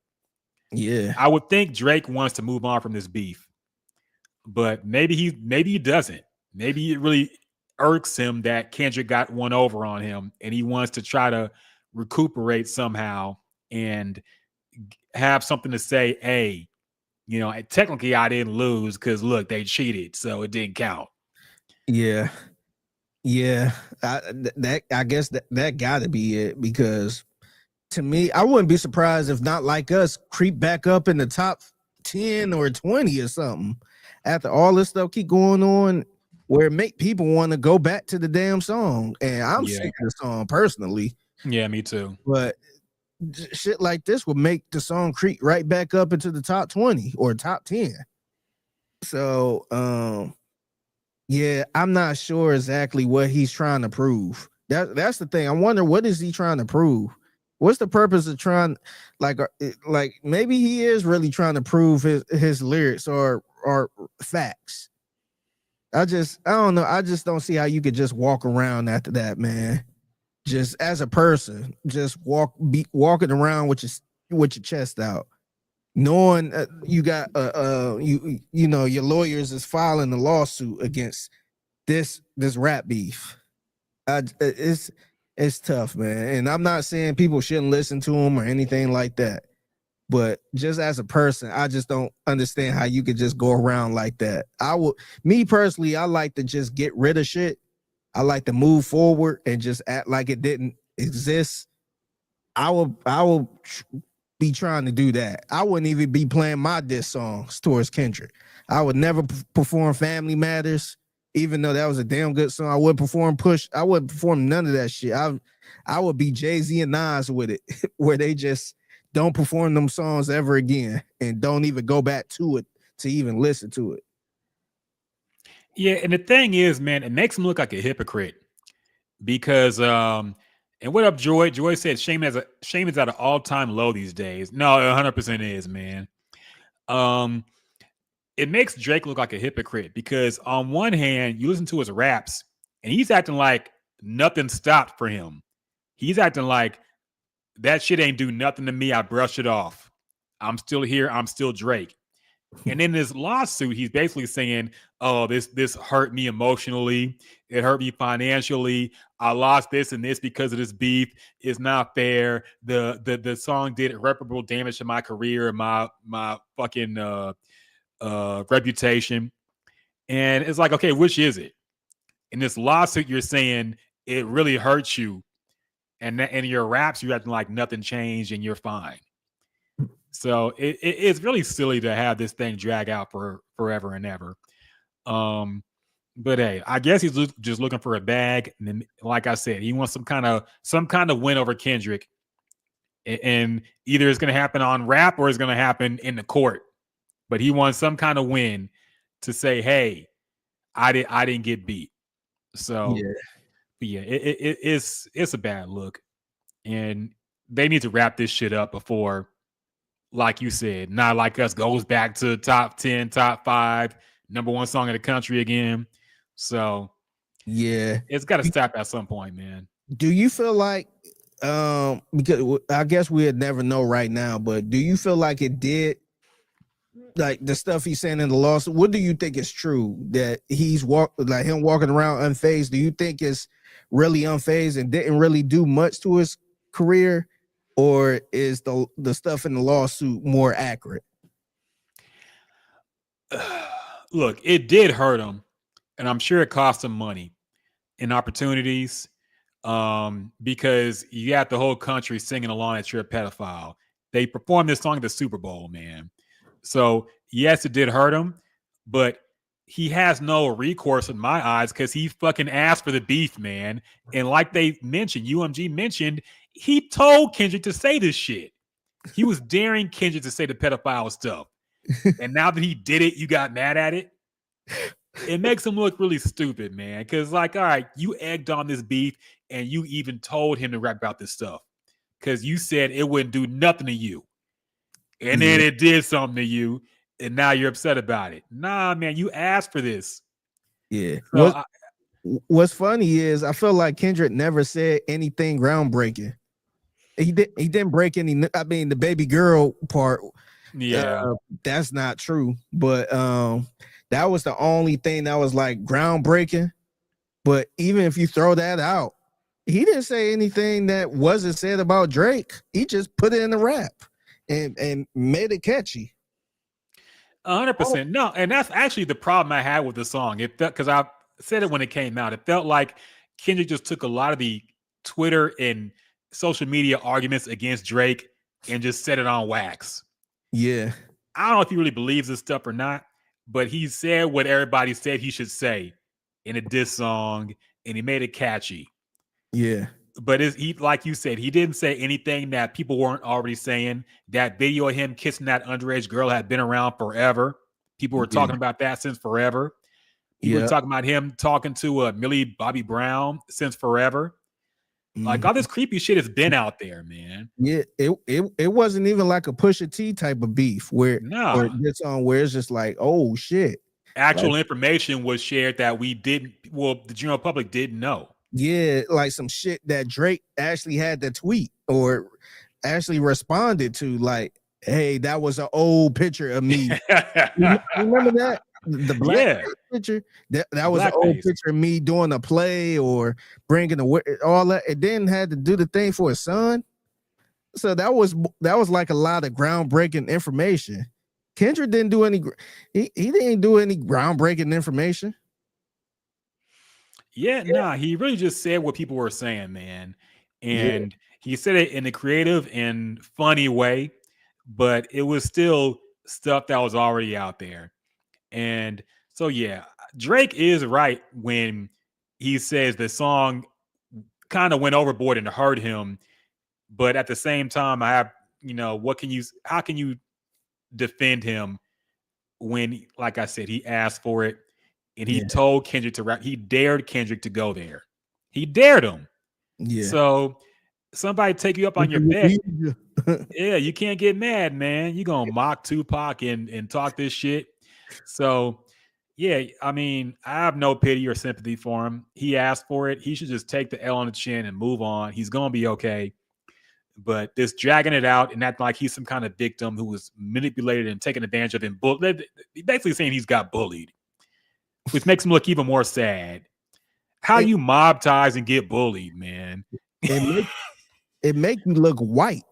S6: yeah,
S8: I would think Drake wants to move on from this beef, but maybe he doesn't. Maybe it really irks him that Kendrick got one over on him, and he wants to try to recuperate somehow and have something to say. Hey, technically I didn't lose because look, they cheated, so it didn't count.
S6: yeah. Yeah, I guess that got to be it, because to me, I wouldn't be surprised if Not Like Us creep back up in the top 10 or 20 or something after all this stuff keep going on, where it make people want to go back to the damn song. And I'm sick of the song personally.
S8: Yeah, me too.
S6: But shit like this would make the song creep right back up into the top 20 or top 10. So, yeah, I'm not sure exactly what he's trying to prove. That's the thing. I wonder, what is he trying to prove? What's the purpose of trying, like maybe he is really trying to prove his lyrics or facts. I don't know. I just don't see how you could just walk around after that, man. Just as a person, just walking around with your chest out, knowing you got your lawyers is filing a lawsuit against this rap beef. It's tough, man. And I'm not saying people shouldn't listen to him or anything like that, but just as a person, I just don't understand how you could just go around like that. Me personally, I like to just get rid of shit. I like to move forward and just act like it didn't exist. I will be trying to do that. I wouldn't even be playing my diss songs towards Kendrick. I would never perform Family Matters, even though that was a damn good song. I wouldn't perform Push. I wouldn't perform none of that shit. I would be Jay-Z and Nas with it, where they just don't perform them songs ever again and don't even go back to it to even listen to it.
S8: Yeah, and the thing is, man, it makes him look like a hypocrite because and what up, Joy? Joy said shame is at an all-time low these days. No, 100% is, man. It makes Drake look like a hypocrite because on one hand, you listen to his raps and he's acting like nothing stopped for him. He's acting like that shit ain't do nothing to me. I brushed it off. I'm still here. I'm still Drake. And in this lawsuit, he's basically saying, oh, this hurt me emotionally. It hurt me financially. I lost this and this because of this beef. It's not fair. The song did irreparable damage to my career and my fucking reputation. And it's like, okay, which is it? In this lawsuit, you're saying it really hurts you. And in your raps, you're acting like nothing changed and you're fine. So it's really silly to have this thing drag out for forever and ever. But hey, I guess he's just looking for a bag. And then, like I said, he wants some kind of win over Kendrick. And either it's going to happen on rap or it's going to happen in the court. But he wants some kind of win to say, hey, I didn't get beat. So yeah, it's a bad look, and they need to wrap this shit up before, like you said, Not Like Us goes back to top 10, top 5, number 1 song in the country again. So
S6: Yeah.
S8: it's got to stop at some point, man.
S6: Do you feel like, because I guess we'd never know right now, but do you feel like it did, like the stuff he's saying in the lawsuit? What do you think is true, that he's him walking around unfazed? Do you think it's really unfazed and didn't really do much to his career, or is the stuff in the lawsuit more accurate?
S8: Look, it did hurt him, and I'm sure it cost him money and opportunities, because you got the whole country singing along that you're a pedophile. They performed this song at the Super Bowl, man. So yes, it did hurt him, but he has no recourse in my eyes because he fucking asked for the beef, man. And like they mentioned, UMG mentioned, he told Kendrick to say this shit. He was daring Kendrick to say the pedophile stuff. And now that he did it, you got mad at it. It makes him look really stupid, man. Because, like, all right, you egged on this beef and you even told him to rap about this stuff because you said it wouldn't do nothing to you. And then it did something to you, and now you're upset about it. Nah, man, you asked for this.
S6: Yeah.
S8: So
S6: What's funny is I feel like Kendrick never said anything groundbreaking. He didn't break any. I mean, the baby girl part.
S8: Yeah,
S6: that's not true. But that was the only thing that was like groundbreaking. But even if you throw that out, he didn't say anything that wasn't said about Drake. He just put it in the rap and made it catchy.
S8: 100%. No, and that's actually the problem I had with the song. It felt, because I said it when it came out, it felt like Kendrick just took a lot of the Twitter and social media arguments against Drake and just set it on wax.
S6: Yeah.
S8: I don't know if he really believes this stuff or not, but he said what everybody said he should say in a diss song, and he made it catchy.
S6: Yeah.
S8: But he, like you said, he didn't say anything that people weren't already saying. That video of him kissing that underage girl had been around forever. People were talking about that since forever. People were talking about him talking to Millie Bobby Brown since forever. Like, all this creepy shit has been out there, man.
S6: Yeah, it wasn't even like a Pusha T type of beef where
S8: No,
S6: it's on where it's just like, oh shit.
S8: Actual information was shared that we didn't. Well, the general public didn't know.
S6: Yeah, like some shit that Drake actually had to tweet or actually responded to, like, hey, that was an old picture of me. You remember that? The black picture? That was an old picture of me doing a play or bringing all that. It didn't have to do the thing for his son. So that was like a lot of groundbreaking information. Kendrick didn't do any, he didn't do any groundbreaking information.
S8: Yeah, nah, he really just said what people were saying, man. And he said it in a creative and funny way, but it was still stuff that was already out there. And so, yeah, Drake is right when he says the song kind of went overboard and hurt him. But at the same time, I have, how can you defend him when, like I said, he asked for it and he told Kendrick to rap. He dared Kendrick to go there. He dared him. Yeah. So somebody take you up on your bet. Yeah, you can't get mad, man. You're going to mock Tupac and talk this shit. So, yeah, I mean, I have no pity or sympathy for him. He asked for it. He should just take the L on the chin and move on. He's going to be okay. But this dragging it out and acting like he's some kind of victim who was manipulated and taken advantage of and basically saying he's got bullied, which makes him look even more sad. How you mob ties and get bullied, man?
S6: It make you look white.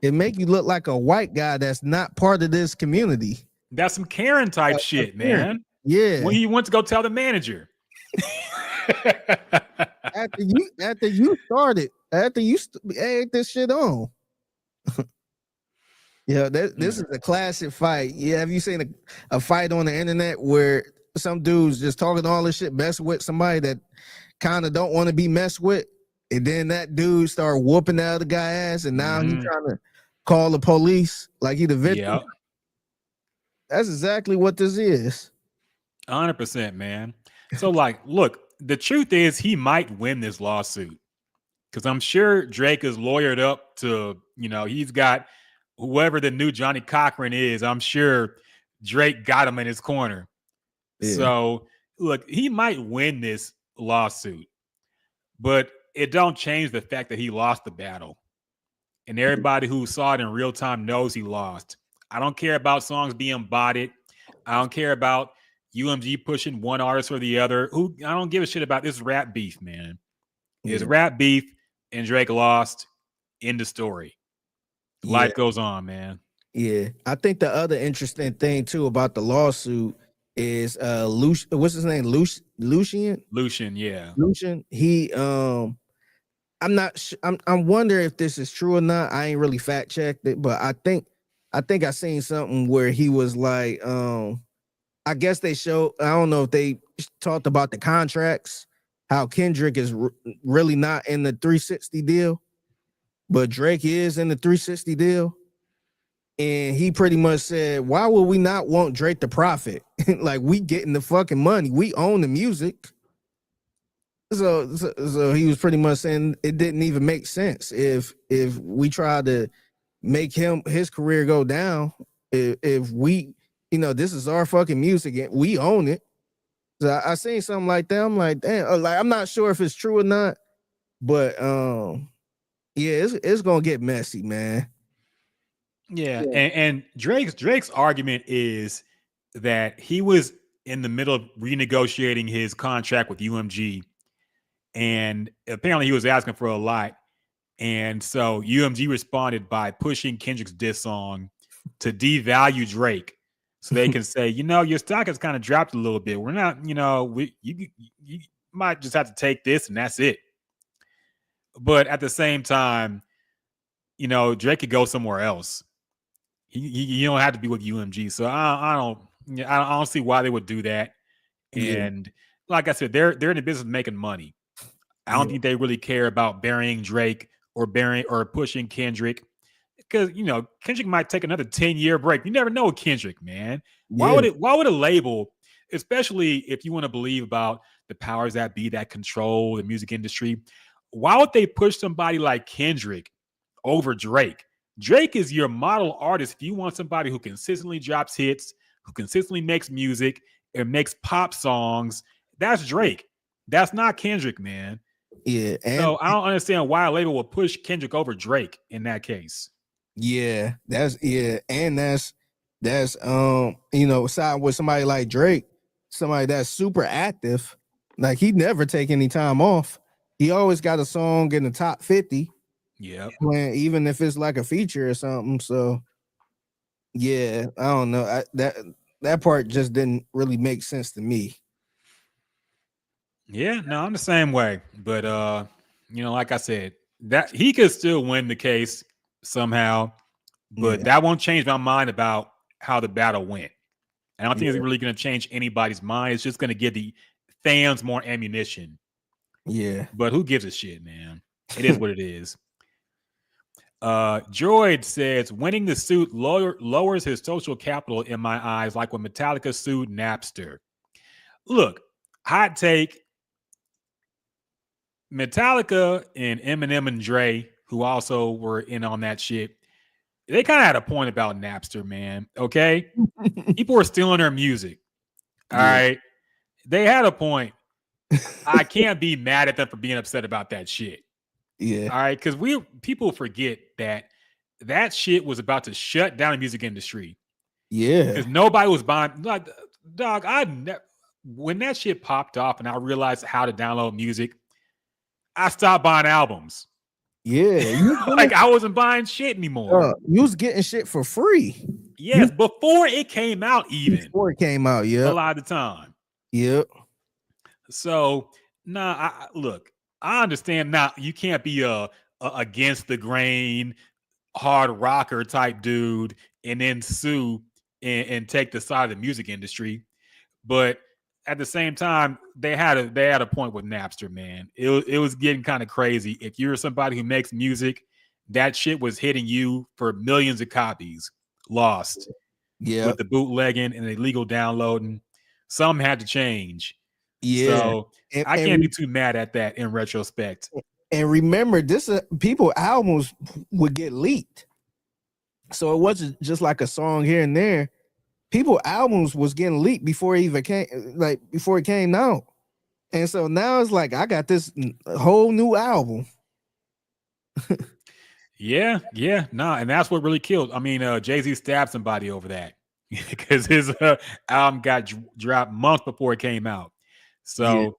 S6: It make you look like a white guy that's not part of this community.
S8: That's some Karen type shit, man.
S6: Yeah.
S8: When he went to go tell the manager.
S6: after you started, after you egged this shit on. Yeah, this is a classic fight. Yeah, have you seen a fight on the internet where some dudes just talking all this shit, mess with somebody that kind of don't want to be messed with, and then that dude start whooping the other guy ass, and now he's trying to call the police like he the victim. Yep. That's exactly what this is.
S8: 100%, man. So, like, look, the truth is he might win this lawsuit because I'm sure Drake is lawyered up to, he's got whoever the new Johnny Cochran is. I'm sure Drake got him in his corner.
S6: Yeah.
S8: So look, he might win this lawsuit, but it don't change the fact that he lost the battle. And everybody who saw it in real time knows he lost. I don't care about songs being botted. I don't care about UMG pushing one artist or the other. I don't give a shit about this rap beef, man. It's rap beef and Drake lost. End of story. Life goes on, man.
S6: Yeah. I think the other interesting thing too about the lawsuit is what's his name? Lucian?
S8: Lucian, yeah.
S6: Lucian. He I'm not I'm wondering if this is true or not. I ain't really fact checked it, but I think I seen something where he was like, I guess they showed, I don't know if they talked about the contracts, how Kendrick is really not in the 360 deal, but Drake is in the 360 deal. And he pretty much said, why would we not want Drake to profit? Like, we getting the fucking money. We own the music. So he was pretty much saying it didn't even make sense if we tried to make his career go down. If we, this is our fucking music and we own it. So I seen something like that. I'm like, damn, like I'm not sure if it's true or not, but yeah, it's gonna get messy, man.
S8: Yeah. And Drake's argument is that he was in the middle of renegotiating his contract with UMG. And apparently he was asking for a lot. And so UMG responded by pushing Kendrick's diss song to devalue Drake. So they can say, your stock has kind of dropped a little bit. We're not, you might just have to take this and that's it. But at the same time, Drake could go somewhere else. You don't have to be with UMG. So I don't see why they would do that. And like I said, they're in the business of making money. I don't think they really care about burying Drake or pushing Kendrick because, Kendrick might take another 10-year break. You never know with Kendrick, man. Why would a label, especially if you want to believe about the powers that be that control the music industry, why would they push somebody like Kendrick over Drake? Drake is your model artist. If you want somebody who consistently drops hits, who consistently makes music and makes pop songs, that's Drake. That's not Kendrick, man.
S6: Yeah.
S8: So I don't understand why a label would push Kendrick over Drake in that case.
S6: Yeah, that's side with somebody like Drake, somebody that's super active. Like he never take any time off. He always got a song in the top 50.
S8: Yeah.
S6: Even if it's like a feature or something. So yeah, I don't know. That part just didn't really make sense to me.
S8: Yeah, no, I'm the same way. But like I said, that he could still win the case somehow, but that won't change my mind about how the battle went. I don't think it's really going to change anybody's mind. It's just going to give the fans more ammunition.
S6: Yeah.
S8: But who gives a shit, man? It is what it is. Droid says winning the suit lowers his social capital in my eyes, like when Metallica sued Napster. Look, hot take. Metallica and Eminem and Dre, who also were in on that shit, they kind of had a point about Napster, man. Okay? People were stealing their music. All right? They had a point. I can't be mad at them for being upset about that shit.
S6: Yeah.
S8: All right? Because people forget that shit was about to shut down the music industry.
S6: Yeah.
S8: Because nobody was buying. Like, dog, when that shit popped off and I realized how to download music, I stopped buying albums.
S6: Yeah.
S8: Like I wasn't buying shit anymore.
S6: You was getting shit for free.
S8: Yes, before it came out even.
S6: Before it came out, yeah.
S8: A lot of the time.
S6: Yep.
S8: So, look, I understand now you can't be a against the grain, hard rocker type dude and then sue and take the side of the music industry. But at the same time, they had a point with Napster, man. It was getting kind of crazy. If you're somebody who makes music, that shit was hitting you for millions of copies lost.
S6: Yeah.
S8: With the bootlegging and illegal downloading. Some had to change.
S6: Yeah.
S8: So
S6: And,
S8: I
S6: and,
S8: can't be
S6: re-
S8: too mad at that in retrospect.
S6: and remember, this people albums would get leaked. So it wasn't just like a song here and there. People albums was getting leaked before it even came, like before it came out. And so now it's like I got this whole new album.
S8: Yeah, and that's what really killed. I mean, Jay-Z stabbed somebody over that because his album got dropped months before it came out. So,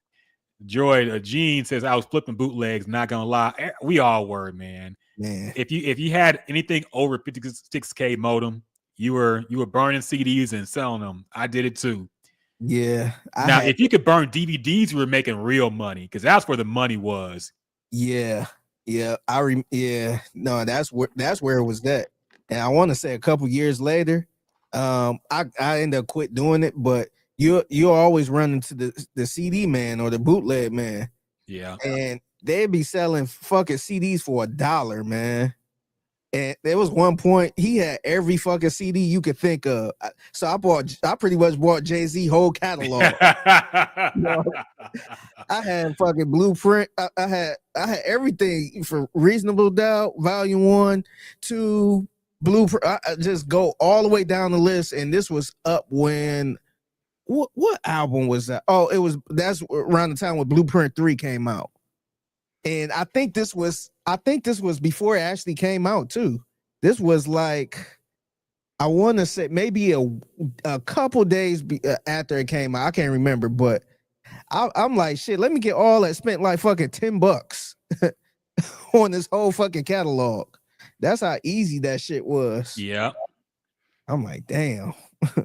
S8: Joy Gene says I was flipping bootlegs. Not gonna lie, we all were, man.
S6: Man,
S8: If you had anything over 56K modem, you were burning CDs and selling them. I did it too.
S6: yeah.
S8: Now, if you could burn DVDs, you were making real money because that's where the money was.
S6: Yeah. No, that's where it was at. And I want to say a couple years later, I ended up quit doing it, but you always run into the CD man or the bootleg man.
S8: Yeah.
S6: And they'd be selling fucking CDs for $1, man. And there was one point he had every fucking CD you could think of. So I pretty much bought Jay-Z whole catalog. You know, I had fucking Blueprint. I had everything for Reasonable Doubt, Volume 1, 2, Blueprint. I just go all the way down the list. And this was up when what album was that? Oh, that's around the time when Blueprint 3 came out. And I think this was before it actually came out too. This was like, I want to say maybe a couple days after it came out. I can't remember, but I'm like, shit, let me get all that. Spent like fucking $10 on this whole fucking catalog. That's how easy that shit was.
S8: Yeah.
S6: I'm like, damn.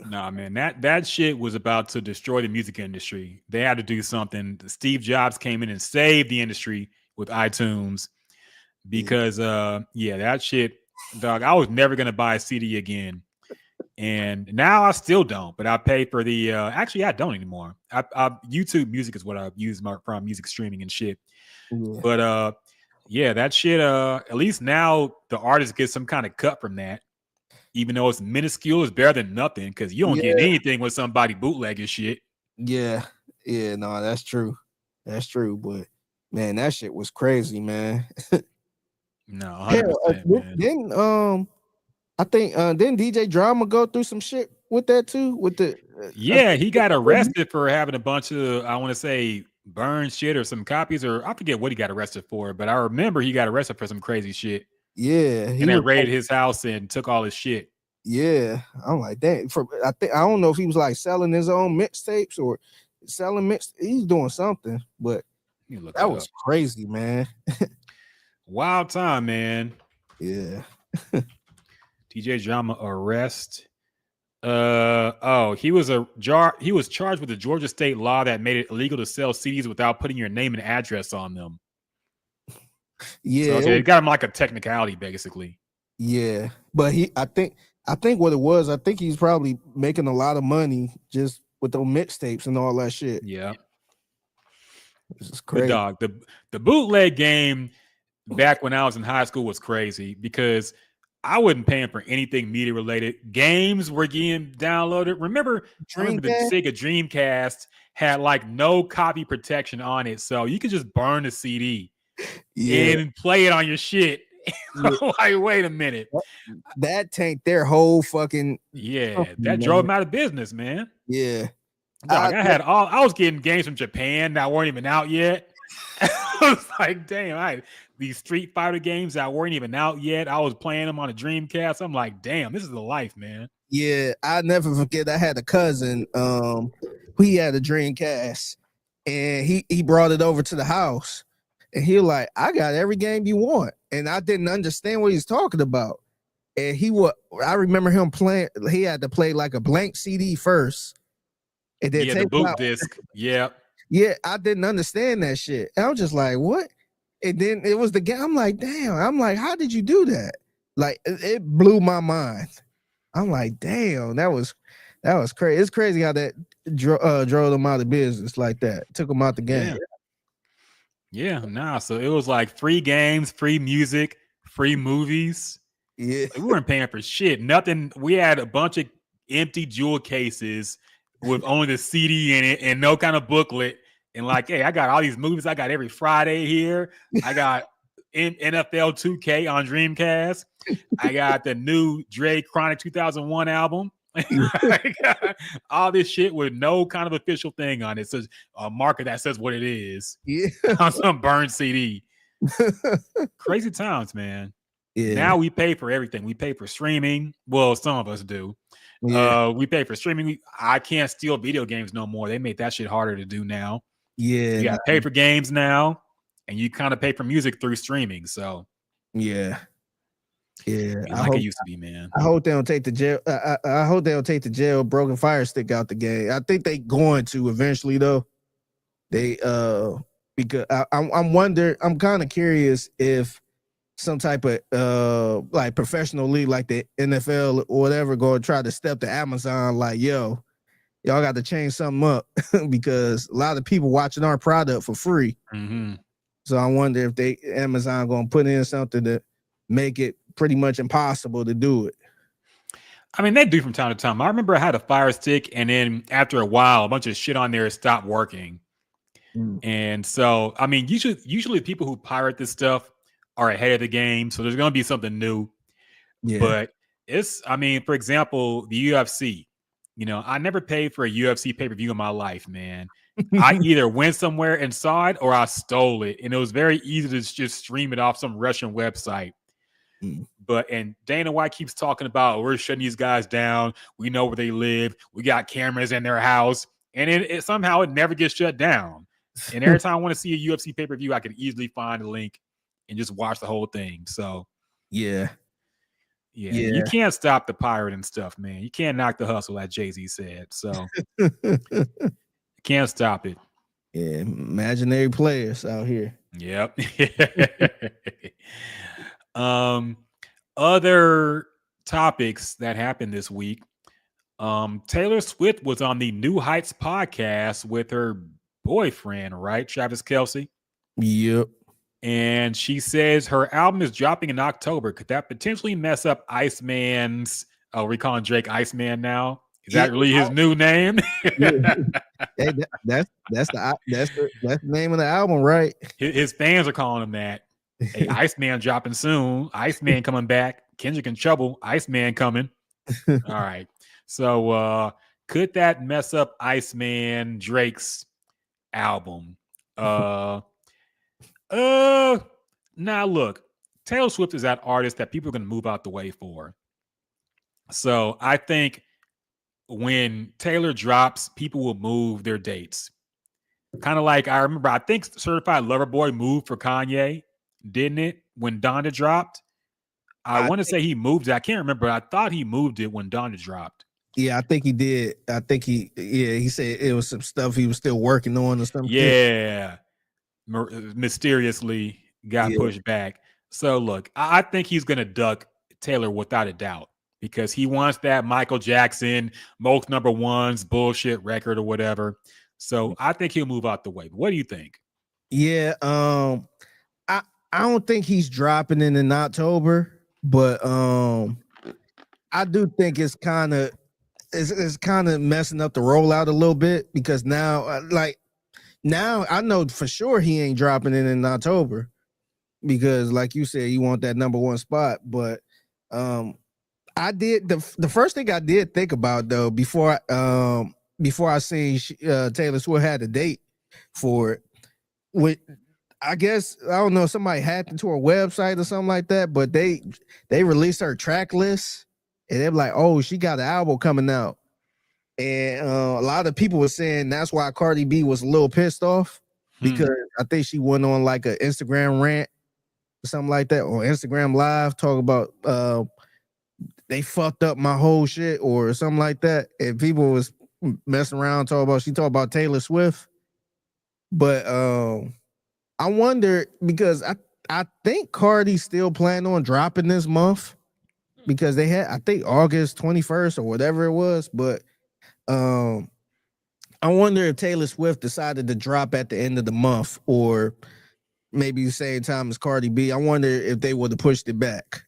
S8: Nah, man, that shit was about to destroy the music industry. They had to do something. Steve Jobs came in and saved the industry with iTunes because that shit, dog, I was never gonna buy a CD again. And now I still don't, but I pay for the actually I don't anymore. I YouTube Music is what I use from music streaming and shit.
S6: Yeah.
S8: But that shit at least now the artist gets some kind of cut from that. Even though it's minuscule, it's better than nothing because you don't get anything when somebody bootleg your shit.
S6: Yeah, no, that's true. That's true, but man, that shit was crazy, man.
S8: No, 100%, man.
S6: Then I think didn't DJ Drama go through some shit with that too? With the
S8: he got arrested for having a bunch of, I want to say, burned shit or some copies, or I forget what he got arrested for, but I remember he got arrested for some crazy shit.
S6: Yeah,
S8: and they raided his house and took all his shit.
S6: Yeah, I'm like that. I don't know if he was like selling his own mixtapes or selling he's doing something, but that was crazy, man.
S8: Wild time, man.
S6: Yeah.
S8: DJ Drama arrest. He was charged with the Georgia state law that made it illegal to sell CDs without putting your name and address on them.
S6: Yeah,
S8: so, it got him like a technicality, basically.
S6: Yeah, but I think what it was, I think he's probably making a lot of money just with those mixtapes and all that shit.
S8: Yeah,
S6: this is crazy.
S8: But dog, the bootleg game back when I was in high school was crazy because I wasn't paying for anything media related. Games were getting downloaded. Remember the Sega Dreamcast had like no copy protection on it, so you could just burn the CD and play it on your shit. Like, wait a minute,
S6: that tanked their whole fucking
S8: that drove them out of business, man.
S6: Yeah,
S8: dog, I was getting games from Japan that weren't even out yet. I was like, damn, these Street Fighter games that weren't even out yet, I was playing them on a Dreamcast. I'm like, damn, this is the life, man.
S6: Yeah, I never forget. I had a cousin, he had a Dreamcast, and he brought it over to the house, and he was like, I got every game you want, and I didn't understand what he's talking about. And I remember him playing. He had to play like a blank CD first, and then
S8: the boot disc. Yeah.
S6: Yeah, I didn't understand that shit. And I was just like, what? And then it was the game. I'm like, damn. I'm like, how did you do that? Like, it blew my mind. I'm like, damn, that was crazy. It's crazy how that drove them out of business like that. Took them out the game.
S8: So it was like free games, free music, free movies.
S6: Yeah.
S8: We weren't paying for shit. Nothing. We had a bunch of empty jewel cases with only the CD in it and no kind of booklet. and like, hey, I got all these movies. I got every Friday here. I got NFL 2K on Dreamcast. I got the new Dre Chronic 2001 album. I got all this shit with no kind of official thing on it. It says a marker that says what it is.
S6: Yeah.
S8: On some burned CD. Crazy times, man.
S6: Yeah.
S8: Now we pay for everything. We pay for streaming. Well, some of us do.
S6: Yeah.
S8: We pay for streaming. I can't steal video games no more. They made that shit harder to do now.
S6: Yeah.
S8: You got to pay for games now, and you kind of pay for music through streaming. So
S6: yeah. Yeah.
S8: Like it used to be, man.
S6: I hope they don't take the jail. I hope they don't take the jail broken fire stick out the game. I think they going to eventually though. They because I'm kind of curious if some type of like professional league like the NFL or whatever going to try to step to Amazon like, yo, y'all got to change something up because a lot of people watching our product for free.
S8: Mm-hmm.
S6: So I wonder if Amazon going to put in something to make it pretty much impossible to do it.
S8: I mean, they do from time to time. I remember I had a Fire Stick, and then after a while, a bunch of shit on there stopped working. And so, I mean, usually people who pirate this stuff are ahead of the game, so there's going to be something new.
S6: Yeah.
S8: But I mean, for example, the UFC. You know, I never paid for a UFC pay-per-view in my life, man. I either went somewhere and saw it or I stole it, and it was very easy to just stream it off some Russian website. And Dana White keeps talking about we're shutting these guys down. We know where they live. We got cameras in their house, and it somehow it never gets shut down. And every time I want to see a UFC pay-per-view, I can easily find a link and just watch the whole thing. So
S6: yeah,
S8: you can't stop the pirating stuff, man. You can't knock the hustle, like Jay-Z said. So you can't stop it.
S6: Yeah, imaginary players out here.
S8: Yep. Other topics that happened this week. Taylor Swift was on the New Heights podcast with her boyfriend, right? Travis Kelce.
S6: Yep.
S8: And she says her album is dropping in October. Could that potentially mess up Iceman's? Oh, we're calling Drake Iceman now. Is that really his new name?
S6: Hey, that's the name of the album, right?
S8: His fans are calling him that. Hey, Iceman dropping soon. Iceman coming back. Kendrick in trouble. Iceman coming. All right. So could that mess up Iceman Drake's album? Now look, Taylor Swift is that artist that people are going to move out the way for. So I think when Taylor drops, people will move their dates. Kind of like I think Certified Lover Boy moved for Kanye, didn't it? When Donda dropped, I want to say he moved it. I can't remember. I thought he moved it when Donda dropped.
S6: Yeah, I think he did. I think he said it was some stuff he was still working on or something.
S8: Yeah. Mysteriously got pushed back. So look, I think he's going to duck Taylor without a doubt because he wants that Michael Jackson, most number ones bullshit record or whatever. So I think he'll move out the way. But what do you think?
S6: Yeah, I don't think he's dropping it in October, but I do think it's kind of messing up the rollout a little bit because now I know for sure he ain't dropping it in October because, like you said, you want that number one spot. But I did the first thing I did think about though before I seen Taylor Swift had a date for it. With I guess I don't know somebody hacked into her website or something like that, but they released her track list and they're like, oh, she got an album coming out. And a lot of people were saying that's why Cardi B was a little pissed off because I think she went on like an Instagram rant or something like that, or Instagram Live, talk about they fucked up my whole shit or something like that. And people was messing around, she talked about Taylor Swift. But I wonder because I think Cardi's still planning on dropping this month because they had, I think, August 21st or whatever it was, but I wonder if Taylor Swift decided to drop at the end of the month or maybe the same time as Cardi B. I wonder if they would have pushed it back.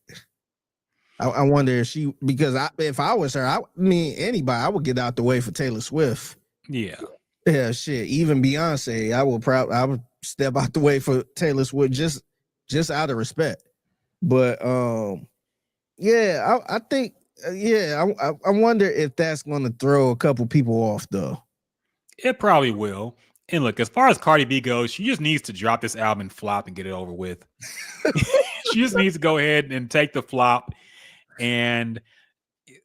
S6: I wonder if because if I was her, anybody, I would get out the way for Taylor Swift.
S8: Yeah.
S6: Yeah, shit. Even Beyonce, I would step out the way for Taylor Swift just out of respect. But yeah, I think yeah, I wonder if that's going to throw a couple people off though.
S8: It probably will. And look, as far as Cardi B goes, she just needs to drop this album and flop and get it over with. She just needs to go ahead and take the flop and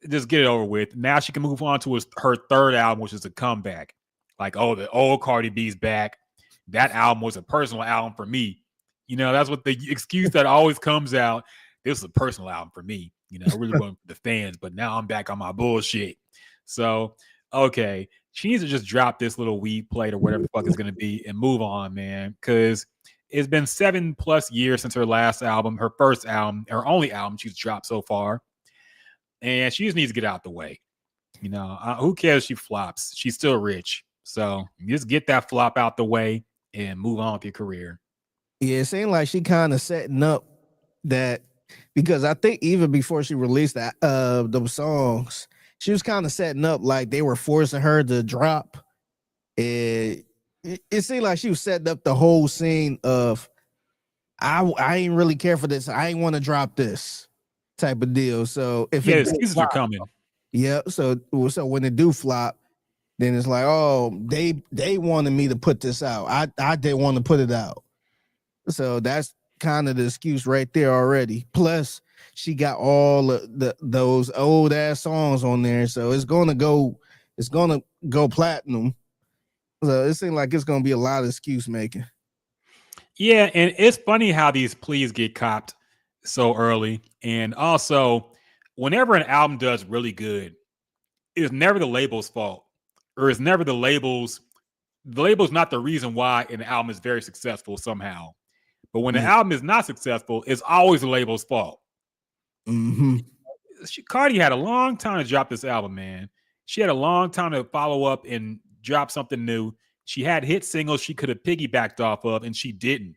S8: just get it over with. Now she can move on to her third album, which is a comeback. Like, oh, the old Cardi B's back. That album was a personal album for me. You know, that's what the excuse that always comes out. This is a personal album for me. You know, I really want the fans, but now I'm back on my bullshit. So, okay, she needs to just drop this little weed plate or whatever the fuck it's going to be and move on, man. Because it's been 7+ years since her last album, her first album, her only album she's dropped so far. And she just needs to get out the way. You know, who cares if she flops? She's still rich. So just get that flop out the way and move on with your career.
S6: Yeah, it seemed like she kind of setting up that because I think even before she released that those songs, she was kind of setting up like they were forcing her to drop. It seemed like she was setting up the whole scene of I ain't really care for this. I ain't want to drop this type of deal. So if
S8: excuses are coming.
S6: Yeah. So when it do flop, then it's like, oh, they wanted me to put this out. I didn't want to put it out. So that's kind of the excuse right there already. Plus, she got all of those old ass songs on there, so it's gonna go platinum. So it seems like it's gonna be a lot of excuse making.
S8: Yeah, and it's funny how these pleas get copped so early. And also, whenever an album does really good, it's never the label's fault. Or it's never the label's not the reason why an album is very successful somehow. But when the album is not successful, it's always the label's fault.
S6: Mm-hmm.
S8: Cardi had a long time to drop this album, man. She had a long time to follow up and drop something new. She had hit singles she could have piggybacked off of, and she didn't.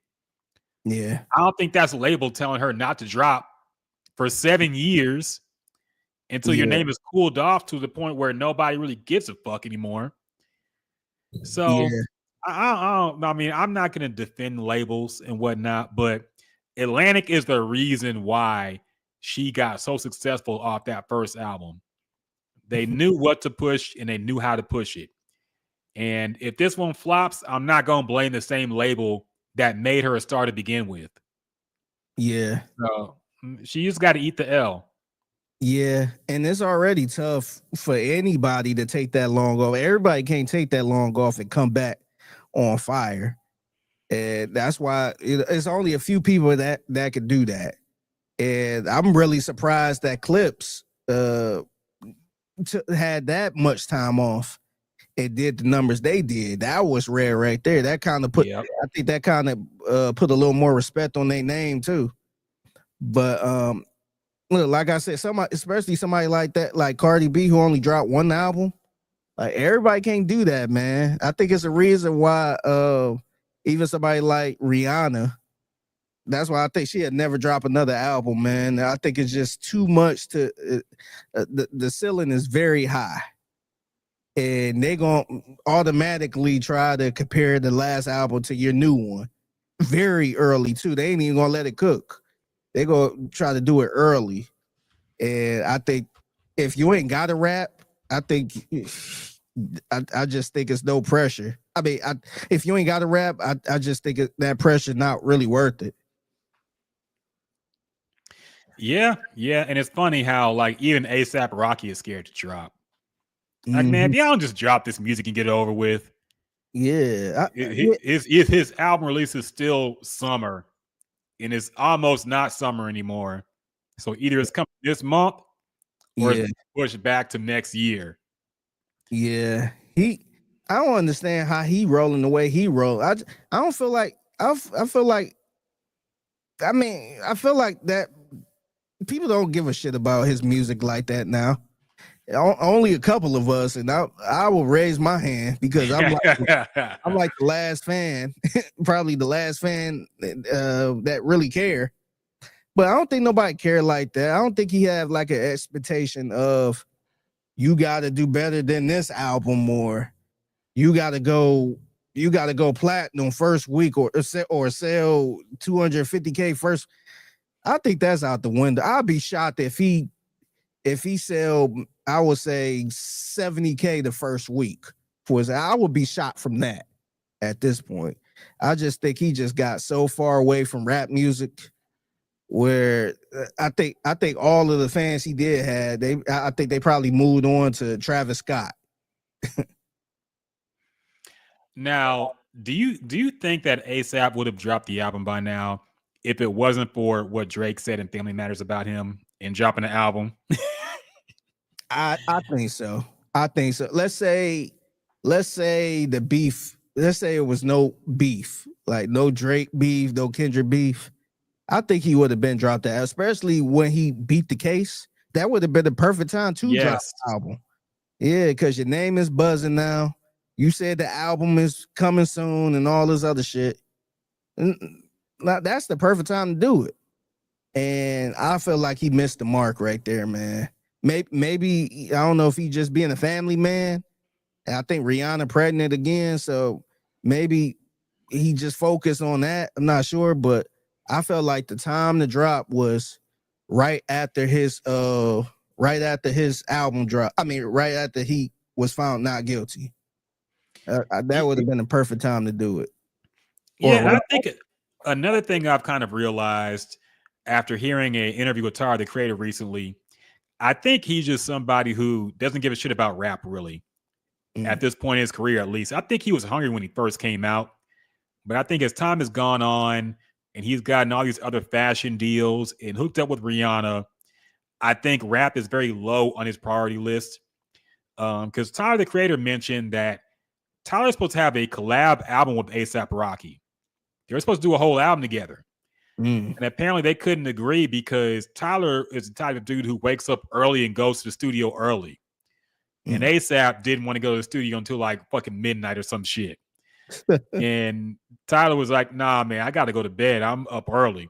S6: Yeah.
S8: I don't think that's a label telling her not to drop for 7 years until your name is cooled off to the point where nobody really gives a fuck anymore. So I mean, I'm not going to defend labels and whatnot, but Atlantic is the reason why she got so successful off that first album. They knew what to push and they knew how to push it. And if this one flops, I'm not going to blame the same label that made her a star to begin with.
S6: Yeah.
S8: So she just got to eat the L.
S6: Yeah, and it's already tough for anybody to take that long off. Everybody can't take that long off and come back on fire. And that's why it's only a few people that could do that. And I'm really surprised that Clips had that much time off and did the numbers they did. That was rare right there. That kind of I think that kind of put a little more respect on their name too. But look, like I said, especially somebody like that, like Cardi B, who only dropped one album, like everybody can't do that, man. I think it's a reason why even somebody like Rihanna, that's why I think she had never dropped another album, man. I think it's just too much to the ceiling is very high. And they're gonna automatically try to compare the last album to your new one very early too. They ain't even gonna let it cook. They're gonna try to do it early. And I think if you ain't got to rap, I think I just think it's no pressure. I mean, if you ain't got to rap, I just think that pressure not really worth it.
S8: Yeah, and it's funny how like even ASAP Rocky is scared to drop. Like, man, if y'all don't just drop this music and get it over with.
S6: Yeah.
S8: His album release is still summer, and it's almost not summer anymore. So either it's coming this month or it's pushed back to next year. Yeah.
S6: I don't understand how he rolling the way he roll. I don't feel like I feel like that people don't give a shit about his music like that now. Only a couple of us, and I will raise my hand because I'm like the last fan, probably the last fan that really care. But I don't think nobody care like that. I don't think he have like an expectation of you got to do better than this album or you gotta go platinum first week or sell 250K first. I think that's out the window. I'd be shocked if he sell, I would say 70K the first week for his. I would be shocked from that at this point. I just think he just got so far away from rap music where I think all of the fans he did had, I think they probably moved on to Travis Scott.
S8: Now, do you think that ASAP would have dropped the album by now if it wasn't for what Drake said in Family Matters about him and dropping the album?
S6: I think so. I think so. Let's say the beef. Let's say it was no beef, like no Drake beef, no Kendrick beef. I think he would have been dropped that, especially when he beat the case. That would have been the perfect time to drop the album. Yeah, because your name is buzzing now. You said the album is coming soon and all this other shit. That's the perfect time to do it. And I feel like he missed the mark right there, man. Maybe I don't know if he just being a family man. And I think Rihanna pregnant again, so maybe he just focused on that. I'm not sure, but I felt like the time to drop was right after his album drop. I mean, right after he was found not guilty. That would have been the perfect time to do it.
S8: Yeah, I think another thing I've kind of realized after hearing an interview with Tyler, the Creator, recently, I think he's just somebody who doesn't give a shit about rap, really. At this point in his career, at least. I think he was hungry when he first came out. But I think as time has gone on and he's gotten all these other fashion deals and hooked up with Rihanna, I think rap is very low on his priority list. Because Tyler, the Creator, mentioned that Tyler's supposed to have a collab album with A$AP Rocky. They were supposed to do a whole album together. And apparently they couldn't agree because Tyler is the type of dude who wakes up early and goes to the studio early. And A$AP didn't want to go to the studio until like fucking midnight or some shit. And Tyler was like, nah, man, I got to go to bed. I'm up early.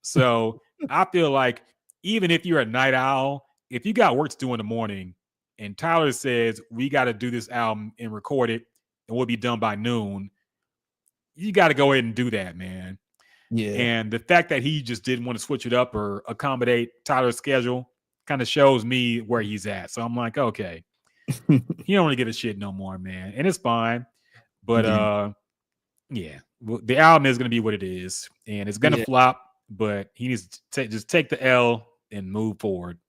S8: So I feel like even if you're a night owl, if you got work to do in the morning and Tyler says, we got to do this album and record it and we'll be done by noon, you got to go ahead and do that, man.
S6: Yeah.
S8: And the fact that he just didn't want to switch it up or accommodate Tyler's schedule kind of shows me where he's at. So I'm like, okay, he don't really give a shit no more, man. And it's fine. But yeah, the album is going to be what it is. And it's going to flop, but he needs to just take the L and move forward.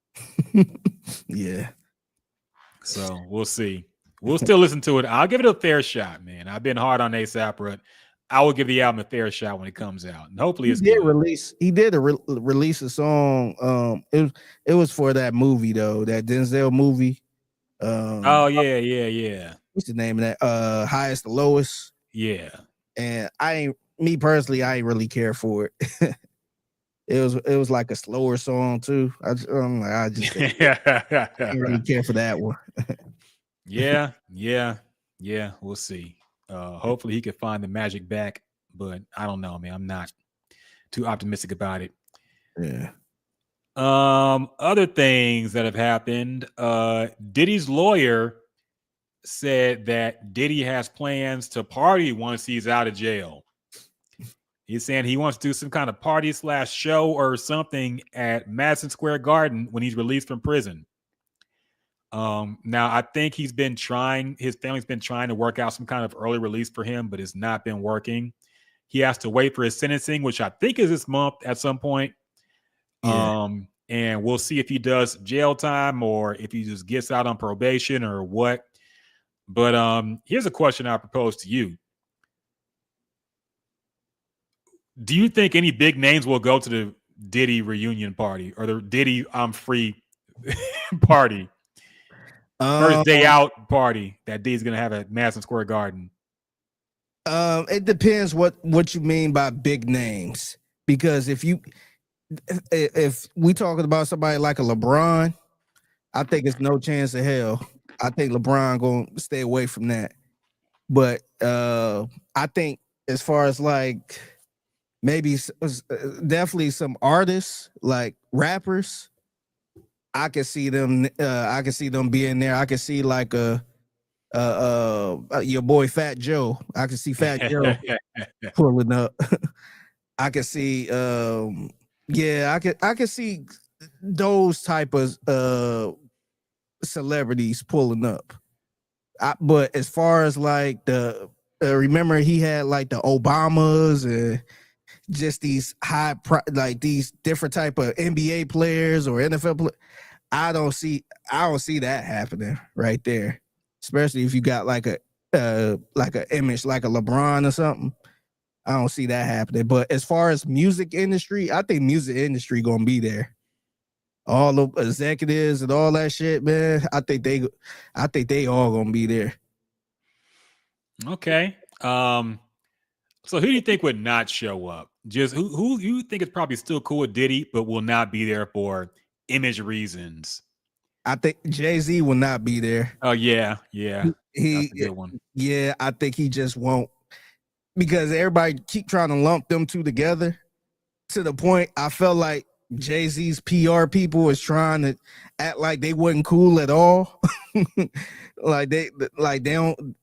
S6: Yeah.
S8: So we'll see. We'll still listen to it. I'll give it a fair shot, man. I've been hard on A$AP, but I will give the album a fair shot when it comes out. And hopefully it's good.
S6: He did release a song. It was for that movie though, that Denzel movie.
S8: Oh yeah.
S6: What's the name of that? Highest to Lowest.
S8: Yeah.
S6: And I ain't really care for it. It was like a slower song too. I just didn't really care for that one.
S8: Yeah. We'll see. Hopefully he can find the magic back, but I don't know, man. I'm not too optimistic about it.
S6: Yeah.
S8: Other things that have happened. Diddy's lawyer said that Diddy has plans to party once he's out of jail. He's saying he wants to do some kind of party / show or something at Madison Square Garden when he's released from prison. Now I think his family's been trying to work out some kind of early release for him, but it's not been working. He has to wait for his sentencing, which I think is this month at some point. Yeah. And we'll see if he does jail time or if he just gets out on probation or what. But here's a question I propose to you. Do you think any big names will go to the Diddy reunion party or the Diddy I'm free party? First day out party that Diddy's gonna have at Madison Square Garden.
S6: It depends what you mean by big names. Because if we talking about somebody like a LeBron, I think it's no chance in hell. I think LeBron gonna stay away from that. But I think as far as like maybe definitely some artists like rappers, I can see them. I can see them being there. I can see like a your boy Fat Joe. I can see Fat Joe pulling up. I can see yeah, I can see those type of celebrities pulling up. But as far as like the remember he had like the Obamas and just these like these different type of NBA players or NFL I don't see that happening right there. Especially if you got like a image like a LeBron or something. I don't see that happening. But as far as music industry, I think music industry gonna be there. All the executives and all that shit, man. I think they all gonna be there.
S8: Okay. So who do you think would not show up? Just who you think is probably still cool with Diddy, but will not be there for image reasons?
S6: I think Jay-Z will not be there.
S8: Oh yeah. That's a good one.
S6: Yeah, I think he just won't, because everybody keep trying to lump them two together to the point I felt like Jay-Z's PR people is trying to act like they wasn't cool at all. like they don't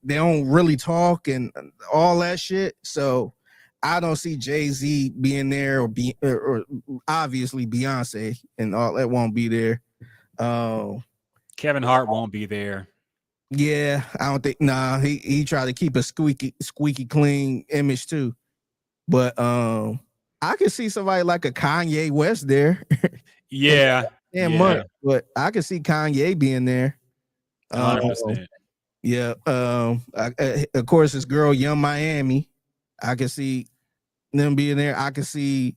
S6: really talk and all that shit. So I don't see Jay-Z being there or obviously Beyonce and all that won't be there.
S8: Kevin Hart won't be there.
S6: Yeah, I don't think. Nah, he tried to keep a squeaky clean image too. But I could see somebody like a Kanye West there.
S8: Yeah,
S6: Much, but I could see Kanye being there.
S8: 100%.
S6: Yeah. Of course, this girl Young Miami. I could see them being there. I could see,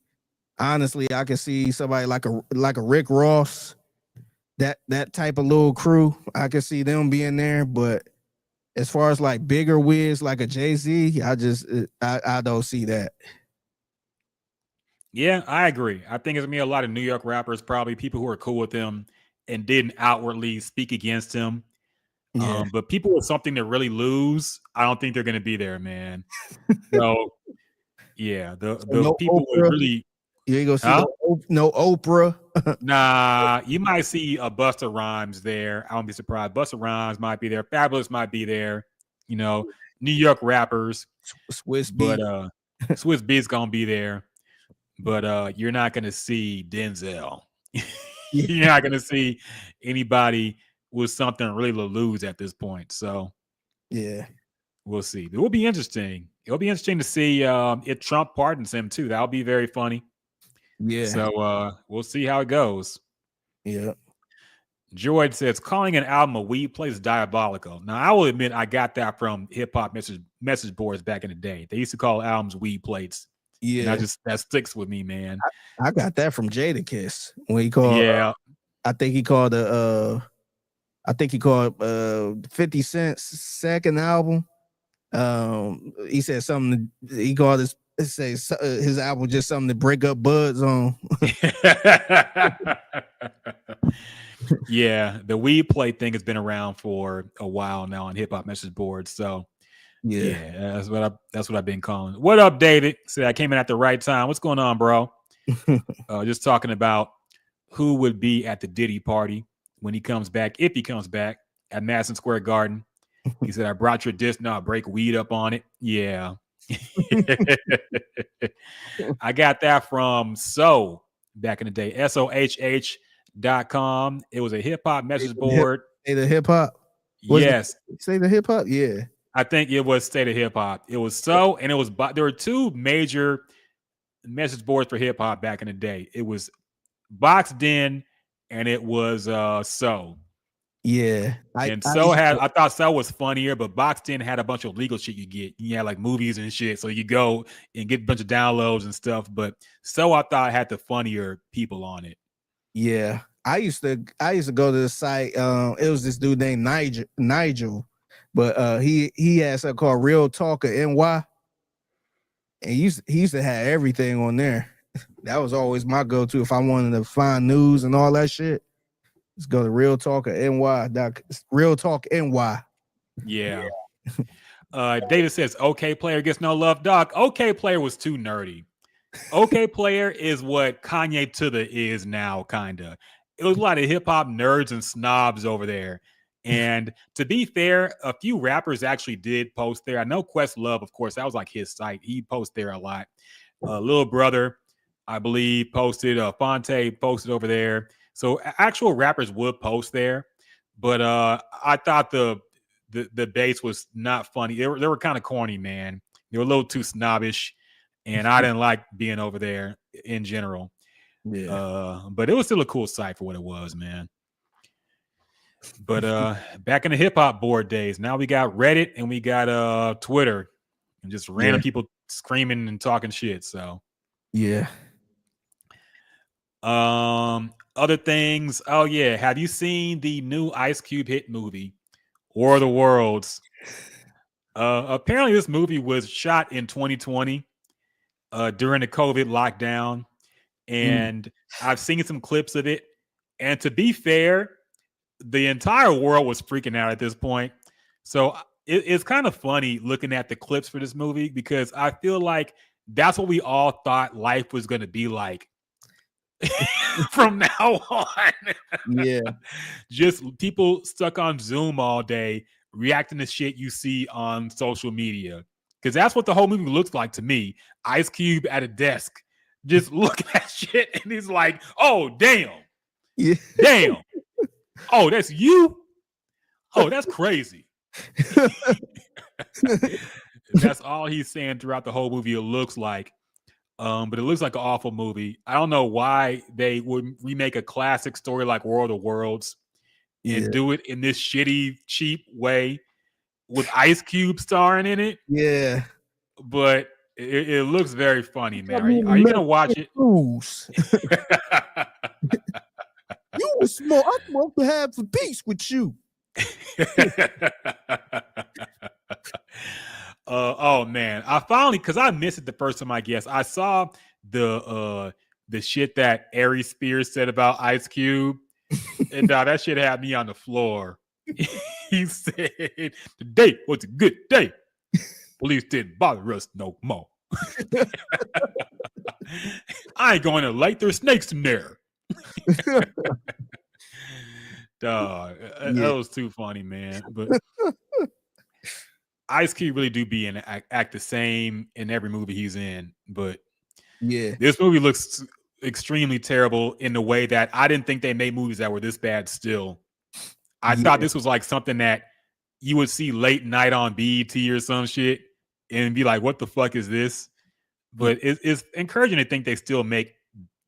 S6: honestly, I could see somebody like a Rick Ross. That type of little crew, I could see them being there. But as far as like bigger wigs like a Jay-Z, I don't see that.
S8: Yeah, I agree. I think it's gonna be a lot of New York rappers, probably people who are cool with him and didn't outwardly speak against him.
S6: Yeah.
S8: But people with something to really lose, I don't think they're gonna be there, man. So yeah, the
S6: no
S8: people
S6: Oprah.
S8: would really.
S6: You ain't gonna see no Oprah.
S8: Nah, you might see a Busta Rhymes there. I won't be surprised. Busta Rhymes might be there. Fabulous might be there. You know, New York rappers.
S6: Swiss Beats.
S8: But Swiss Beats gonna be there. But you're not gonna see Denzel. You're not gonna see anybody with something really to lose at this point. So
S6: yeah,
S8: we'll see. It will be interesting. It'll be interesting to see if Trump pardons him too. That'll be very funny.
S6: Yeah.
S8: So we'll see how it goes.
S6: Yeah.
S8: George says calling an album a weed play is diabolical. Now I will admit I got that from hip hop message boards back in the day. They used to call albums weed plates.
S6: Yeah.
S8: And that sticks with me, man.
S6: I got that from Jadakiss when he called.
S8: Yeah.
S6: I think he called 50 Cent's second album. He said something. He called his album just something to break up buds on.
S8: Yeah, the weed play thing has been around for a while now on hip hop message boards. So yeah, that's what I've been calling. What up, David? Say I came in at the right time. What's going on, bro? Just talking about who would be at the Diddy party when he comes back, if he comes back at Madison Square Garden. He said, I brought your disc. Now break weed up on it. Yeah. I got that from So back in the day. SOHH.com. It was a hip hop message board.
S6: Say the hip hop.
S8: Yes.
S6: Say the hip hop. Yeah.
S8: I think it was State of Hip Hop. It was So, and it was, there were two major message boards for hip hop back in the day. It was Boxed In and it was So.
S6: Yeah.
S8: I thought So was funnier, but Boxed In had a bunch of legal shit you get. You had like movies and shit. So you go and get a bunch of downloads and stuff. But So I thought had the funnier people on it.
S6: Yeah. I used to go to the site. It was this dude named Nigel. But he had something called Real Talker NY. And he used to have everything on there. That was always my go-to if I wanted to find news and all that shit. Let's go to Real Talker NY. Real Talk NY.
S8: Yeah. David says, OK Player gets no love. Doc, OK Player was too nerdy. OK Player is what Kanye to the is now, kind of. It was a lot of hip-hop nerds and snobs over there. And to be fair, a few rappers actually did post there. I know Questlove, of course, that was like his site. He posts there a lot. Little Brother, I believe, posted. Fonte posted over there. So actual rappers would post there. But I thought the base was not funny. They were kind of corny, man. They were a little too snobbish, and I didn't like being over there in general.
S6: Yeah.
S8: But it was still a cool site for what it was, man. But back in the hip hop board days, now we got Reddit and we got Twitter and just random people screaming and talking shit. So
S6: yeah.
S8: Other things. Oh yeah, have you seen the new Ice Cube hit movie, War of the Worlds? Apparently this movie was shot in 2020 during the COVID lockdown, and I've seen some clips of it. And to be fair, the entire world was freaking out at this point. So it's kind of funny looking at the clips for this movie because I feel like that's what we all thought life was going to be like from now on.
S6: Yeah.
S8: Just people stuck on Zoom all day reacting to shit you see on social media. Because that's what the whole movie looks like to me. Ice Cube at a desk just looking at shit and he's like, oh, damn.
S6: Yeah.
S8: Damn. Oh, that's you? Oh, that's crazy. That's all he's saying throughout the whole movie. It looks like. But it looks like an awful movie. I don't know why they would remake a classic story like War of the Worlds and do it in this shitty, cheap way with Ice Cube starring in it.
S6: Yeah.
S8: But it looks very funny, man. Are you going to watch it?
S6: You were smart. I want to have a peace with you.
S8: Oh man, I finally, because I missed it the first time, I guess I saw the shit that Ari Spears said about Ice Cube, and that shit had me on the floor. He said, "Today was a good day. Police didn't bother us no more. I ain't going to light their snakes in there." That was too funny, man. But Ice Cube really do be and act the same in every movie he's in. But
S6: yeah,
S8: this movie looks extremely terrible in the way that I didn't think they made movies that were this bad still. I thought this was like something that you would see late night on BET or some shit and be like, what the fuck is this? But it's encouraging to think they still make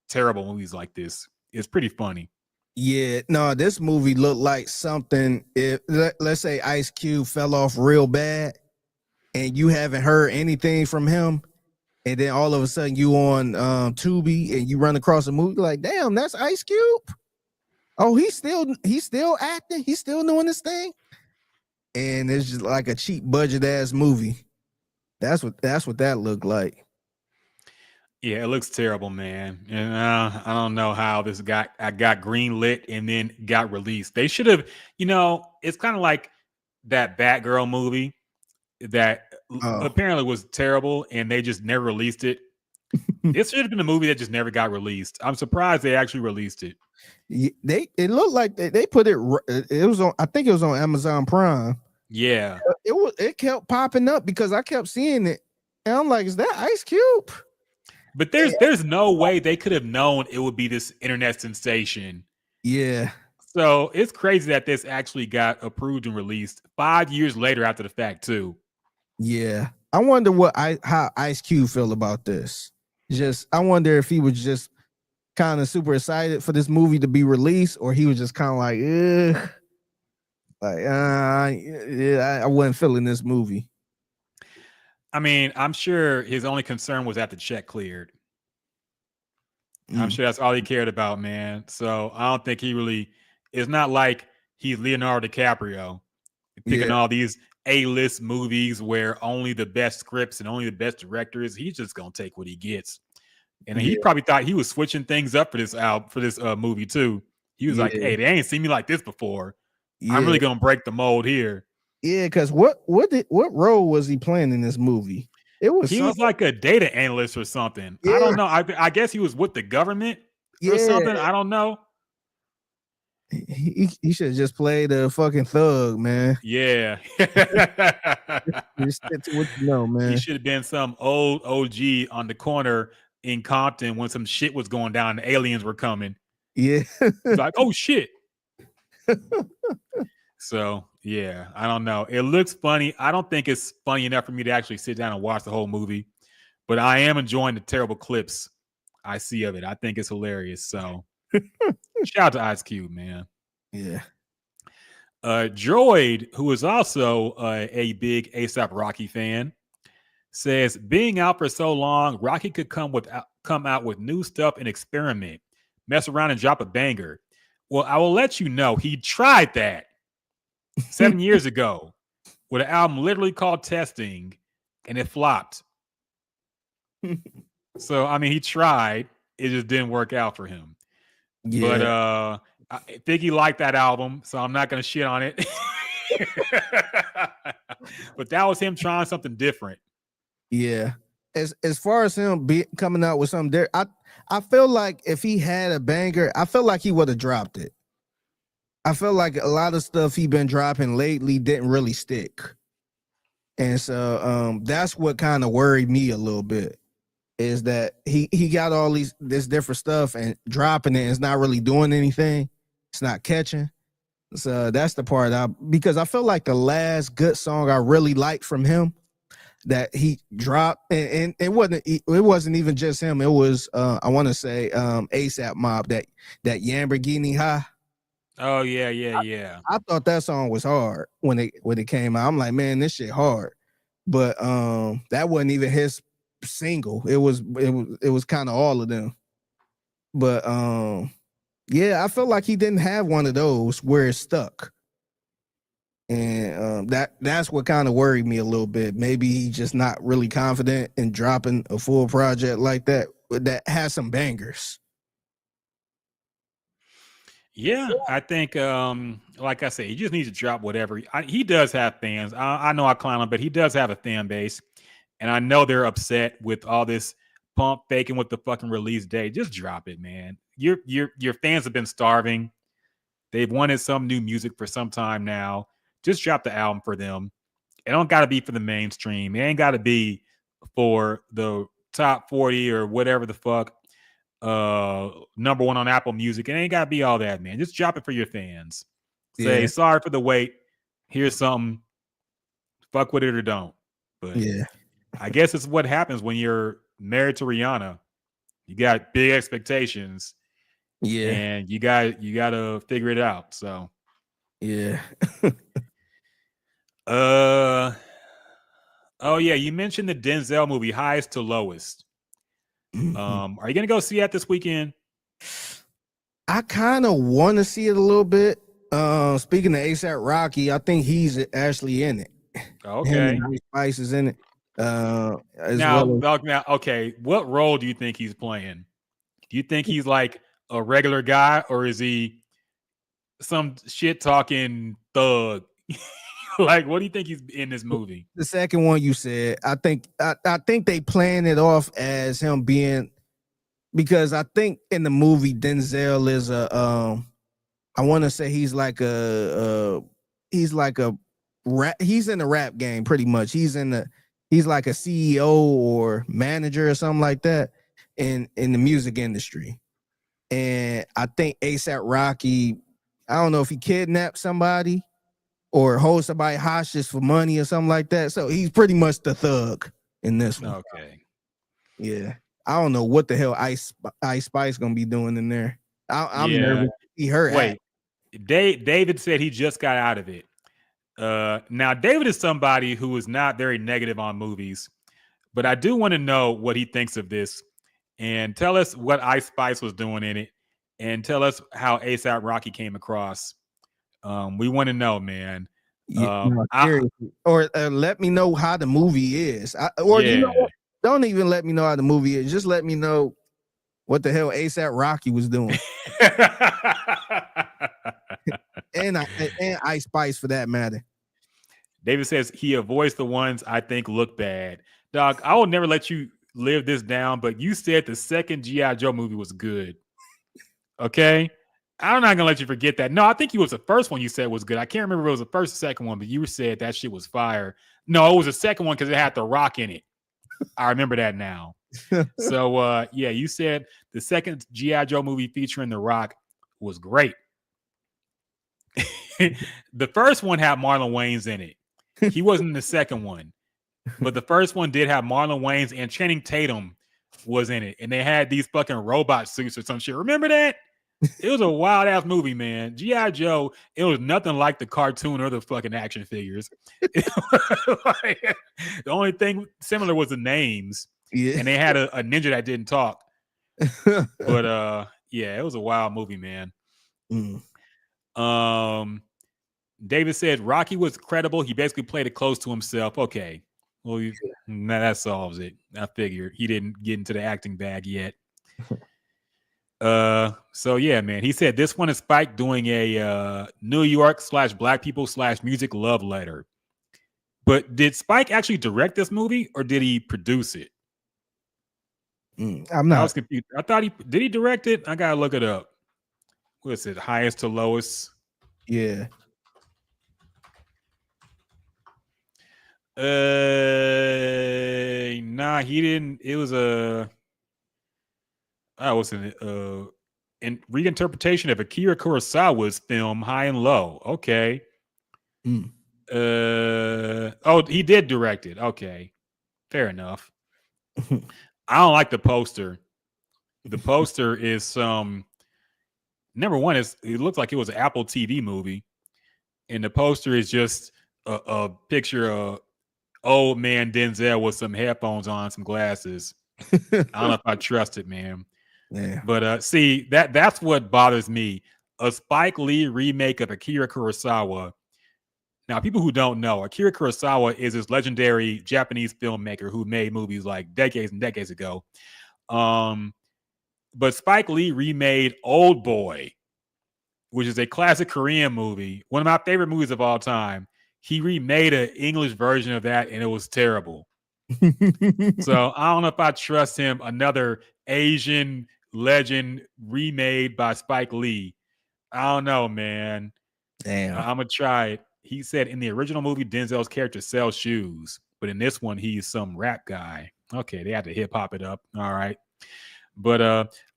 S8: terrible movies like this. It's pretty funny.
S6: Yeah, no, this movie looked like something. If let's say Ice Cube fell off real bad, and you haven't heard anything from him, and then all of a sudden you on Tubi and you run across a movie like, damn, that's Ice Cube. Oh, he's still acting. He's still doing this thing, and it's just like a cheap budget ass movie. That's what that looked like.
S8: Yeah, it looks terrible, man. And I don't know how this got green lit and then got released. They should have, it's kind of like that Batgirl movie that apparently was terrible and they just never released it. This should have been a movie that just never got released. I'm surprised they actually released it.
S6: It looked like they put it. It was on. I think it was on Amazon Prime.
S8: Yeah,
S6: it kept popping up because I kept seeing it, and I'm like, is that Ice Cube?
S8: But there's no way they could have known it would be this internet sensation.
S6: Yeah.
S8: So it's crazy that this actually got approved and released 5 years later after the fact too.
S6: Yeah. I wonder how Ice Cube feel about this. I wonder if he was just kind of super excited for this movie to be released, or he was just kind of like, ugh. Like, I wasn't feeling this movie.
S8: I mean, I'm sure his only concern was that the check cleared. I'm sure that's all he cared about, man. So I don't think it's not like he's Leonardo DiCaprio picking all these A-list movies where only the best scripts and only the best directors. He's just going to take what he gets. And he probably thought he was switching things up for this movie too. He was like, hey, they ain't seen me like this before. I'm really going to break the mold here.
S6: Yeah, because what role was he playing in this movie? He was
S8: like a data analyst or something. Yeah. I don't know. I guess he was with the government or something. I don't know.
S6: He should have just played a fucking thug, man.
S8: Yeah.
S6: Just stick to what you know,
S8: He
S6: man.
S8: should have been some old OG on the corner in Compton when some shit was going down. The aliens were coming.
S6: Yeah.
S8: It's like, oh shit. So yeah, I don't know. It looks funny. I don't think it's funny enough for me to actually sit down and watch the whole movie, but I am enjoying the terrible clips I see of it. I think it's hilarious. So shout out to Ice Cube, man.
S6: Yeah.
S8: Droid, who is also a big ASAP Rocky fan, says being out for so long, Rocky could come out with new stuff and experiment, mess around and drop a banger. Well, I will let you know he tried that 7 years ago with an album literally called Testing, and it flopped. So I mean, he tried, it just didn't work out for him.
S6: Yeah.
S8: But Figgy liked that album, so I'm not gonna shit on it. But that was him trying something different.
S6: Yeah. As far as him coming out with something there, I feel like if he had a banger, I feel like he would have dropped it. I feel like a lot of stuff he been dropping lately didn't really stick. And so that's what kind of worried me a little bit, is that he got all this different stuff and dropping it and it's not really doing anything. It's not catching. So that's the part because I feel like the last good song I really liked from him that he dropped, and it wasn't even just him. It was I want to say ASAP Mob, that Lamborghini High.
S8: Oh yeah.
S6: I thought that song was hard when it came out. I'm like, man, this shit hard. But that wasn't even his single. It was kind of all of them. But yeah, I felt like he didn't have one of those where it stuck. And that's what kind of worried me a little bit. Maybe he's just not really confident in dropping a full project like that has some bangers.
S8: Yeah, I think, like I said, he just needs to drop whatever. He does have fans. I know I clown him, but he does have a fan base, and I know they're upset with all this pump faking with the fucking release date. Just drop it, man. Your fans have been starving. They've wanted some new music for some time now. Just drop the album for them. It don't got to be for the mainstream. It ain't got to be for the top 40 or whatever the fuck. Number one on Apple Music. It ain't gotta be all that, man. Just drop it for your fans. Say sorry for the wait. Here's something. Fuck with it or don't. But
S6: yeah,
S8: I guess it's what happens when you're married to Rihanna. You got big expectations.
S6: Yeah,
S8: And you gotta figure it out. So
S6: yeah.
S8: oh yeah, you mentioned the Denzel movie, Highest to Lowest. Are you gonna go see that this weekend?
S6: I kind of want to see it a little bit. Speaking of ASAP Rocky, I think he's actually in it.
S8: Okay.
S6: Ice Spice is in it.
S8: Okay. What role do you think he's playing? Do you think he's like a regular guy, or is he some shit talking thug? Like, what do you think he's in this movie?
S6: The second one you said, I think they plan it off as him being, because I think in the movie Denzel is I want to say he's like a rap, he's in the rap game pretty much. He's like a CEO or manager or something like that in the music industry. And I think ASAP Rocky, I don't know if he kidnapped somebody or hold somebody hostage for money or something like that. So he's pretty much the thug in this one.
S8: Okay.
S6: Yeah. I don't know what the hell Ice Spice gonna be doing in there. I'm nervous to see her.
S8: Wait, David said he just got out of it. Now David is somebody who is not very negative on movies, but I do want to know what he thinks of this, and tell us what Ice Spice was doing in it, and tell us how ASAP Rocky came across. We want to know, man.
S6: Or let me know how the movie is. You know what? Don't even let me know how the movie is. Just let me know what the hell ASAP Rocky was doing. and Ice Spice for that matter.
S8: David says he avoids the ones I think look bad. Dog, I will never let you live this down, but you said the second G.I. Joe movie was good. Okay? I'm not gonna let you forget that. No, I think it was the first one you said was good. I can't remember if it was the first or second one, but you said that shit was fire. No, it was the second one because it had The Rock in it. I remember that now. So yeah, you said the second G.I. Joe movie featuring The Rock was great. The first one had Marlon Wayans in it. He wasn't in the second one, but the first one did have Marlon Wayans, and Channing Tatum was in it, and they had these fucking robot suits or some shit. Remember that? It was a wild ass movie, man. G.I. Joe, it was nothing like the cartoon or the fucking action figures. The only thing similar was the names.
S6: Yeah.
S8: And they had a ninja that didn't talk. But yeah, it was a wild movie, man. David said Rocky was credible. He basically played it close to himself. Okay. Well, that solves it. I figured he didn't get into the acting bag yet. So yeah, man. He said this one is Spike doing a New York / black people / music love letter. But did Spike actually direct this movie or did he produce it?
S6: I'm not.
S8: I was confused. I thought did he direct it? I gotta look it up. What is it? Highest to lowest?
S6: Yeah.
S8: Nah, he didn't. It was what's in reinterpretation of Akira Kurosawa's film High and Low. Okay. Oh, he did direct it. Okay. Fair enough. I don't like the poster. The poster is number one is it looks like it was an Apple TV movie, and the poster is just a picture of old man Denzel with some headphones on, some glasses. I don't know if I trust it, man.
S6: Yeah.
S8: But see, that's what bothers me. A Spike Lee remake of Akira Kurosawa. Now, people who don't know, Akira Kurosawa is this legendary Japanese filmmaker who made movies like decades and decades ago. But Spike Lee remade Old Boy, which is a classic Korean movie, one of my favorite movies of all time. He remade an English version of that, and it was terrible. So I don't know if I trust him. Another Asian legend remade by Spike Lee. I don't know, man.
S6: Damn.
S8: I'm going to try it. He said in the original movie, Denzel's character sells shoes, but in this one, he's some rap guy. Okay, they had to hip hop it up. All right. But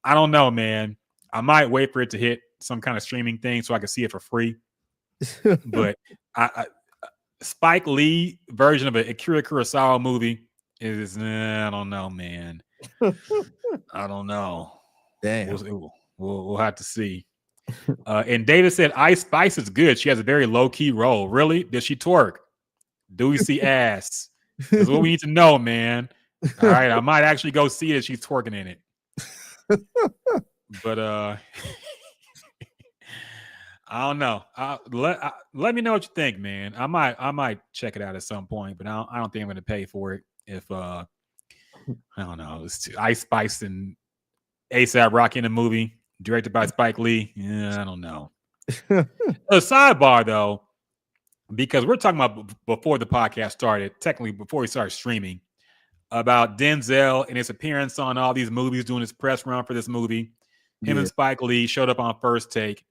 S8: I don't know, man. I might wait for it to hit some kind of streaming thing so I can see it for free. But Spike Lee version of an Akira Kurosawa movie is, I don't know, man. I don't know.
S6: Damn.
S8: We'll have to see. And David said Ice Spice is good. She has a very low-key role. Really? Does she twerk? Do we see ass? That's what we need to know, man. All right, I might actually go see it if she's twerking in it. But I don't know. Let me know what you think, man. I might check it out at some point, but I don't think I'm going to pay for it if I don't know. It's Ice Spice and ASAP Rocky in a movie directed by Spike Lee. Yeah, I don't know. A sidebar though, because we're talking about before the podcast started, technically before we started streaming, about Denzel and his appearance on all these movies, doing his press run for this movie. Him and Spike Lee showed up on First Take,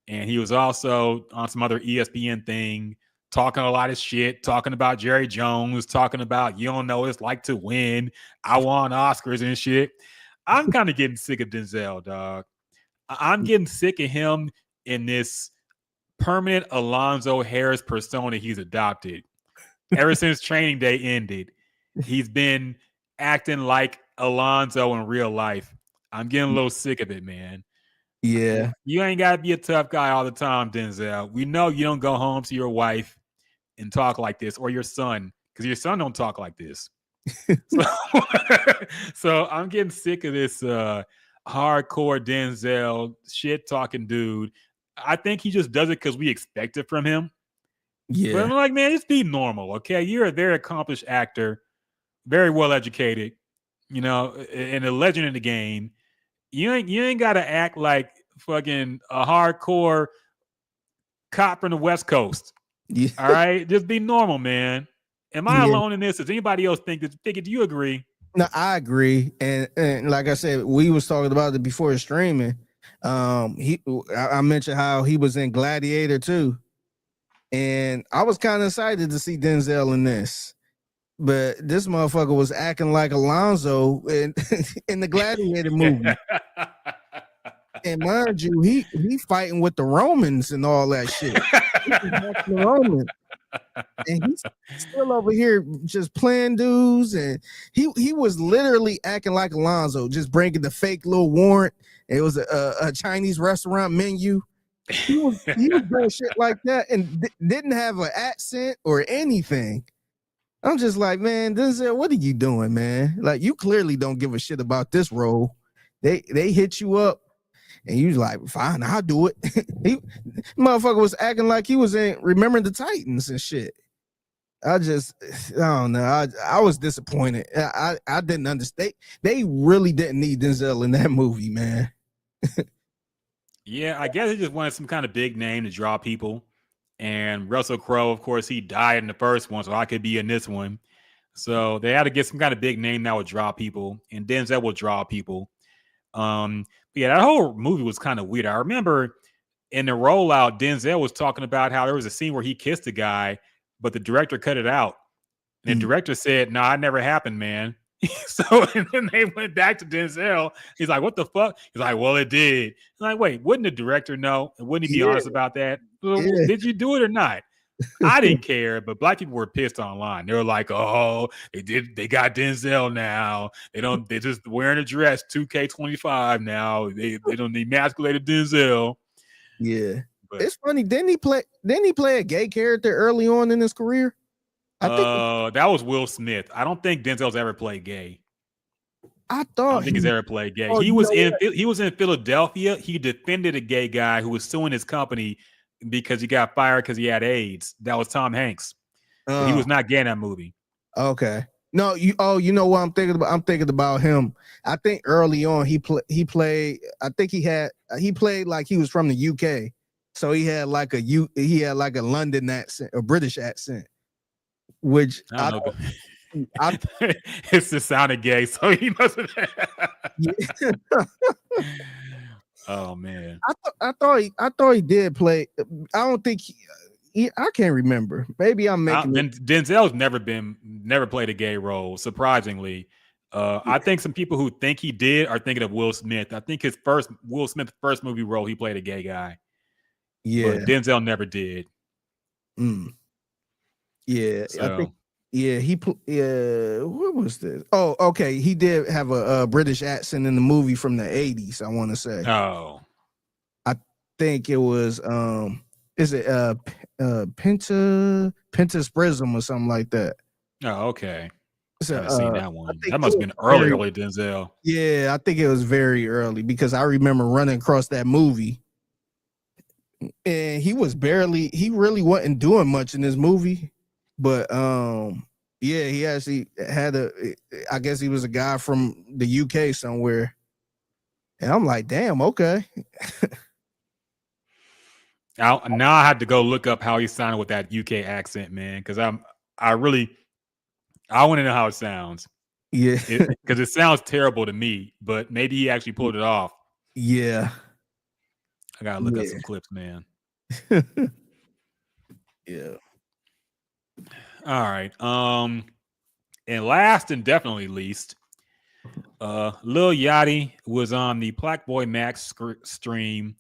S8: and he was also on some other ESPN thing, talking a lot of shit, talking about Jerry Jones, talking about you don't know what it's like to win. I won Oscars and shit. I'm kind of getting sick of Denzel, dog. I'm getting sick of him in this permanent Alonzo Harris persona he's adopted. Ever since Training Day ended, he's been acting like Alonzo in real life. I'm getting a little sick of it, man.
S6: Yeah.
S8: You ain't got to be a tough guy all the time, Denzel. We know you don't go home to your wife and talk like this, or your son, because your son don't talk like this. So I'm getting sick of this hardcore Denzel shit-talking dude. I think he just does it because we expect it from him.
S6: Yeah.
S8: But I'm like, man, just be normal, okay? You're a very accomplished actor, very well educated, and a legend in the game. You ain't got to act like fucking a hardcore cop from the West Coast.
S6: Yeah.
S8: All right? Just be normal, man. Am I alone in this? Does anybody else think this? Figgy, do you agree?
S6: No, I agree. And like I said, we was talking about it before streaming. I mentioned how he was in Gladiator too, and I was kind of excited to see Denzel in this. But this motherfucker was acting like Alonzo in in the Gladiator movie. And mind you, he fighting with the Romans and all that shit. This is back to the Romans. And he's still over here just playing dudes. And he was literally acting like Alonzo, just bringing the fake little warrant. It was a Chinese restaurant menu. He was doing shit like that and didn't have an accent or anything. I'm just like, man, Denzel, what are you doing, man? Like, you clearly don't give a shit about this role. They hit you up, and you was like, fine, I'll do it. Motherfucker was acting like he was in Remembering the Titans and shit. I don't know. I was disappointed. I didn't understand. They really didn't need Denzel in that movie, man.
S8: Yeah, I guess they just wanted some kind of big name to draw people. And Russell Crowe, of course, he died in the first one, so I could be in this one. So they had to get some kind of big name that would draw people, and Denzel will draw people. Yeah, that whole movie was kind of weird. I remember in the rollout, Denzel was talking about how there was a scene where he kissed a guy, but the director cut it out. And the director said, "Nah, it never happened, man." So and then they went back to Denzel. He's like, "What the fuck?" He's like, "Well, it did." I'm like, wait, wouldn't the director know? And wouldn't he be honest about that? Well, did you do it or not? I didn't care, but black people were pissed online. They were like, "Oh, they got Denzel now. They're just wearing a dress, 2K25 now. They don't emasculated Denzel."
S6: Yeah. But it's funny. Didn't he play a gay character early on in his career?
S8: I think that was Will Smith. I don't think Denzel's ever played gay.
S6: I
S8: don't think he's ever played gay. He was in Philadelphia. He defended a gay guy who was suing his company because he got fired because he had AIDS. That was Tom Hanks. He was not gay in that movie.
S6: Okay. No, you know what I'm thinking about? I'm thinking about him. I think early on he played. I think he played like he was from the UK. So he had like a London accent, a British accent. Which
S8: I don't know. It's the sounded gay, so he must have. Oh man,
S6: I thought he did play. I don't think I can't remember. Maybe I'm making.
S8: Denzel's never played a gay role. Surprisingly, I think some people who think he did are thinking of Will Smith. I think Will Smith's first movie role, he played a gay guy.
S6: Yeah,
S8: but Denzel never did.
S6: Yeah,
S8: so.
S6: I think. Yeah, what was this? Oh, okay. He did have a British accent in the movie from the 80s, I want to say.
S8: Oh.
S6: I think it was is it Penta's Prism or something like that.
S8: Oh, okay.
S6: So,
S8: I haven't seen that one. That must have been early Denzel.
S6: Yeah, I think it was very early because I remember running across that movie. And he really wasn't doing much in this movie. But yeah, he actually had I guess he was a guy from the UK somewhere. And I'm like, damn, okay.
S8: Now I had to go look up how he sounded with that UK accent, man, because I want to know how it sounds.
S6: Yeah.
S8: Because it sounds terrible to me, but maybe he actually pulled it off.
S6: Yeah.
S8: I gotta look up some clips, man.
S6: Yeah.
S8: All right. And last and definitely least, Lil Yachty was on the Plaque Max stream,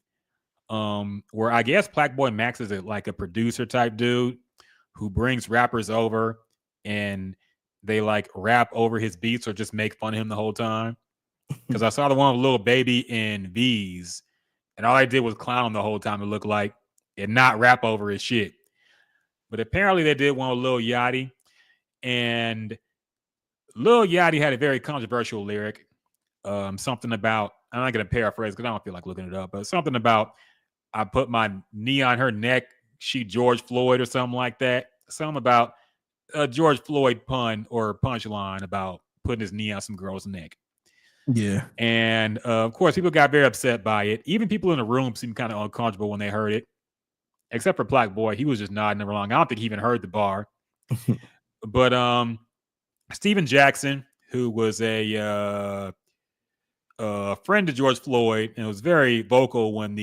S8: where I guess Plaque Max is like a producer type dude who brings rappers over and they like rap over his beats or just make fun of him the whole time. Because I saw the one with Lil Baby and V's, and all I did was clown him the whole time. It looked like, and not rap over his shit. But apparently they did one with Lil Yachty, and Lil Yachty had a very controversial lyric. Something about, I'm not going to paraphrase because I don't feel like looking it up, but something about, I put my knee on her neck, she George Floyd or something like that. Something about a George Floyd pun or punchline about putting his knee on some girl's neck.
S6: Yeah.
S8: And of course, people got very upset by it. Even people in the room seemed kind of uncomfortable when they heard it. Except for Plaque Boy, he was just nodding along. I don't think he even heard the bar. But Steven Jackson, who was a a friend of George Floyd, and was very vocal when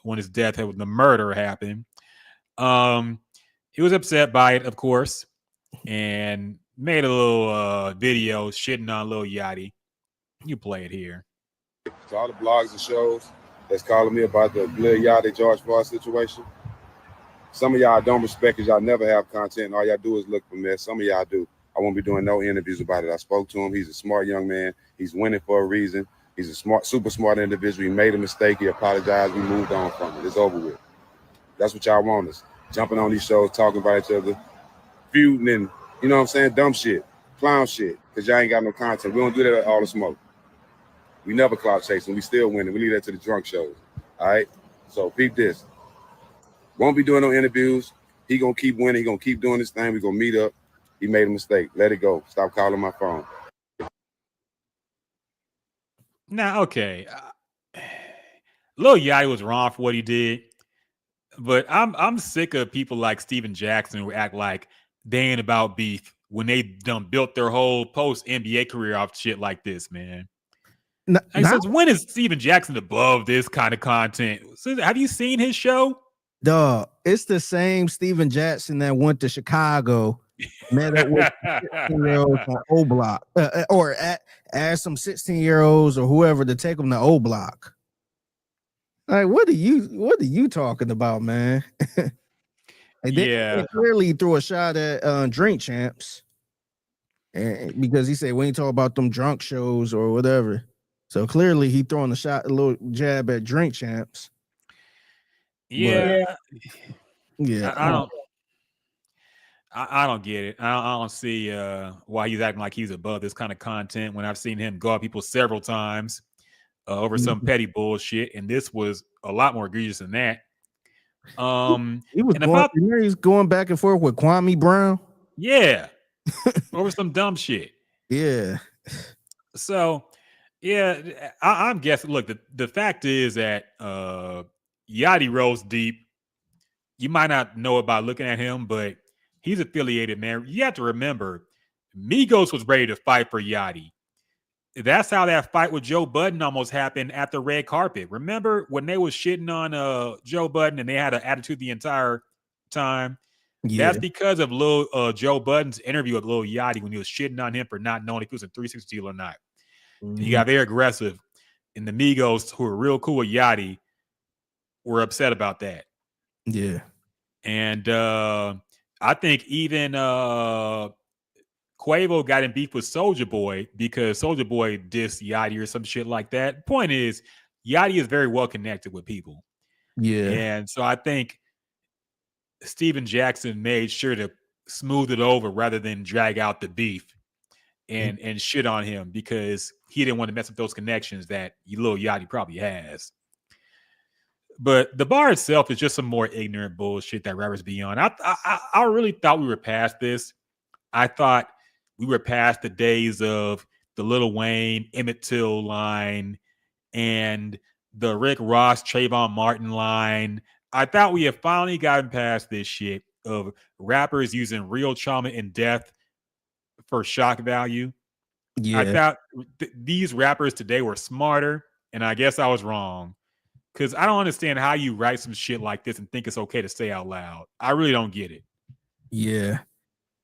S8: when his death, the murder happened. He was upset by it, of course, and made a little video shitting on Lil Yachty. You play it here.
S9: To all the blogs and shows that's calling me about the Lil Yachty George Floyd situation. Some of y'all don't respect because y'all never have content. All y'all do is look for mess. Some of y'all do. I won't be doing no interviews about it. I spoke to him. He's a smart young man. He's winning for a reason. He's a smart, super smart individual. He made a mistake. He apologized. We moved on from it. It's over with. That's what y'all want us. Jumping on these shows, talking about each other, feuding and, you know what I'm saying, dumb shit, clown shit, because y'all ain't got no content. We don't do that at all the smoke. We never clout chasing. We still winning. We leave that to the drunk shows. All right? So peep this. Won't be doing no interviews. He gonna keep winning. He gonna keep doing his thing. We gonna meet up. He made a mistake. Let it go. Stop calling my phone.
S8: Now, okay, Lil Yachty was wrong for what he did, but I'm sick of people like Steven Jackson who act like they ain't about beef when they done built their whole post NBA career off shit like this, man. Since when is Steven Jackson above this kind of content? Have you seen his show?
S6: Dog, it's the same Steven Jackson that went to Chicago, met up with 16-year-olds on O Block, or asked some 16-year-olds or whoever to take them to O Block. Like, what are you talking about, man? They clearly threw a shot at Drink Champs, and because he said we ain't talk about them drunk shows or whatever. So clearly he throwing a little jab at Drink Champs.
S8: Yeah.
S6: Yeah.
S8: I don't get it. I don't see why he's acting like he's above this kind of content when I've seen him go at people several times over some petty bullshit, and this was a lot more egregious than that.
S6: He's going back and forth with Kwame Brown.
S8: Yeah. Over some dumb shit.
S6: Yeah.
S8: So, yeah, I'm guessing. Look, the fact is that Yachty rolls deep. You might not know about looking at him, but he's affiliated, man. You have to remember, Migos was ready to fight for Yachty. That's how that fight with Joe Budden almost happened at the red carpet. Remember when they was shitting on Joe Budden and they had an attitude the entire time? Yeah. That's because of Joe Budden's interview with Lil Yachty when he was shitting on him for not knowing if he was a 360 deal or not. Mm-hmm. He got very aggressive, and the Migos, who were real cool with Yachty, were upset about that.
S6: Yeah.
S8: And I think even Quavo got in beef with Soulja Boy because Soulja Boy dissed Yachty or some shit like that. Point is, Yachty is very well connected with people.
S6: Yeah.
S8: And so I think Steven Jackson made sure to smooth it over rather than drag out the beef and shit on him because he didn't want to mess up those connections that Lil Yachty probably has. But the bar itself is just some more ignorant bullshit that rappers be on. I really thought we were past this. I thought we were past the days of the Lil Wayne, Emmett Till line and the Rick Ross, Trayvon Martin line. I thought we had finally gotten past this shit of rappers using real trauma and death for shock value.
S6: Yeah.
S8: I thought these rappers today were smarter, and I guess I was wrong. Because I don't understand how you write some shit like this and think it's okay to say out loud. I really don't get it.
S6: Yeah.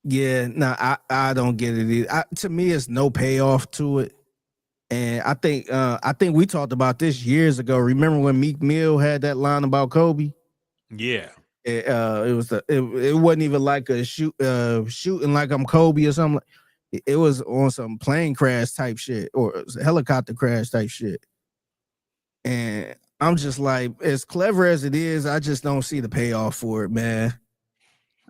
S6: Yeah, no, I don't get it either. To me, it's no payoff to it. And I think we talked about this years ago. Remember when Meek Mill had that line about Kobe?
S8: Yeah.
S6: It wasn't even like a shooting like I'm Kobe or something. It was on some plane crash type shit or helicopter crash type shit. And I'm just like, as clever as it is, I just don't see the payoff for it, man.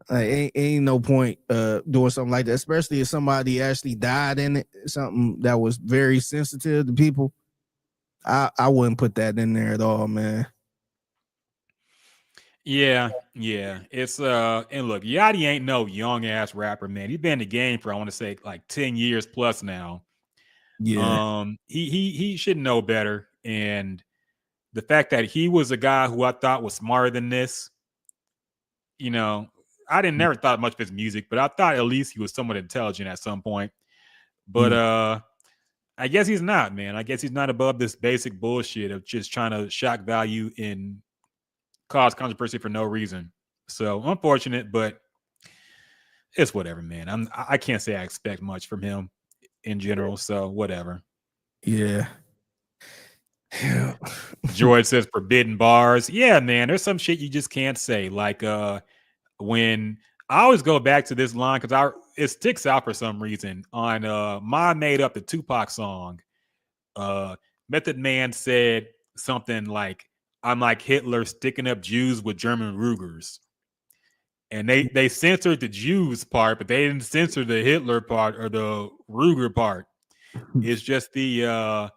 S6: Like, ain't no point doing something like that, especially if somebody actually died in it, something that was very sensitive to people. I wouldn't put that in there at all, man.
S8: Yeah. It's and look, Yachty ain't no young ass rapper, man. He's been in the game for I want to say like 10 years plus now.
S6: Yeah.
S8: He should know better. And the fact that he was a guy who I thought was smarter than this, you know, I never thought much of his music, but I thought at least he was somewhat intelligent at some point. But I guess he's not, man. I guess he's not above this basic bullshit of just trying to shock value and cause controversy for no reason. So unfortunate, but it's whatever, man. I can't say I expect much from him in general. So whatever.
S6: Yeah. Yeah.
S8: George says forbidden bars. Yeah, man. There's some shit you just can't say. Like when I always go back to this line because it sticks out for some reason on "Ma Made Up," the Tupac song. Method Man said something like, "I'm like Hitler sticking up Jews with German Rugers," and they censored the Jews part, but they didn't censor the Hitler part or the Ruger part. It's just the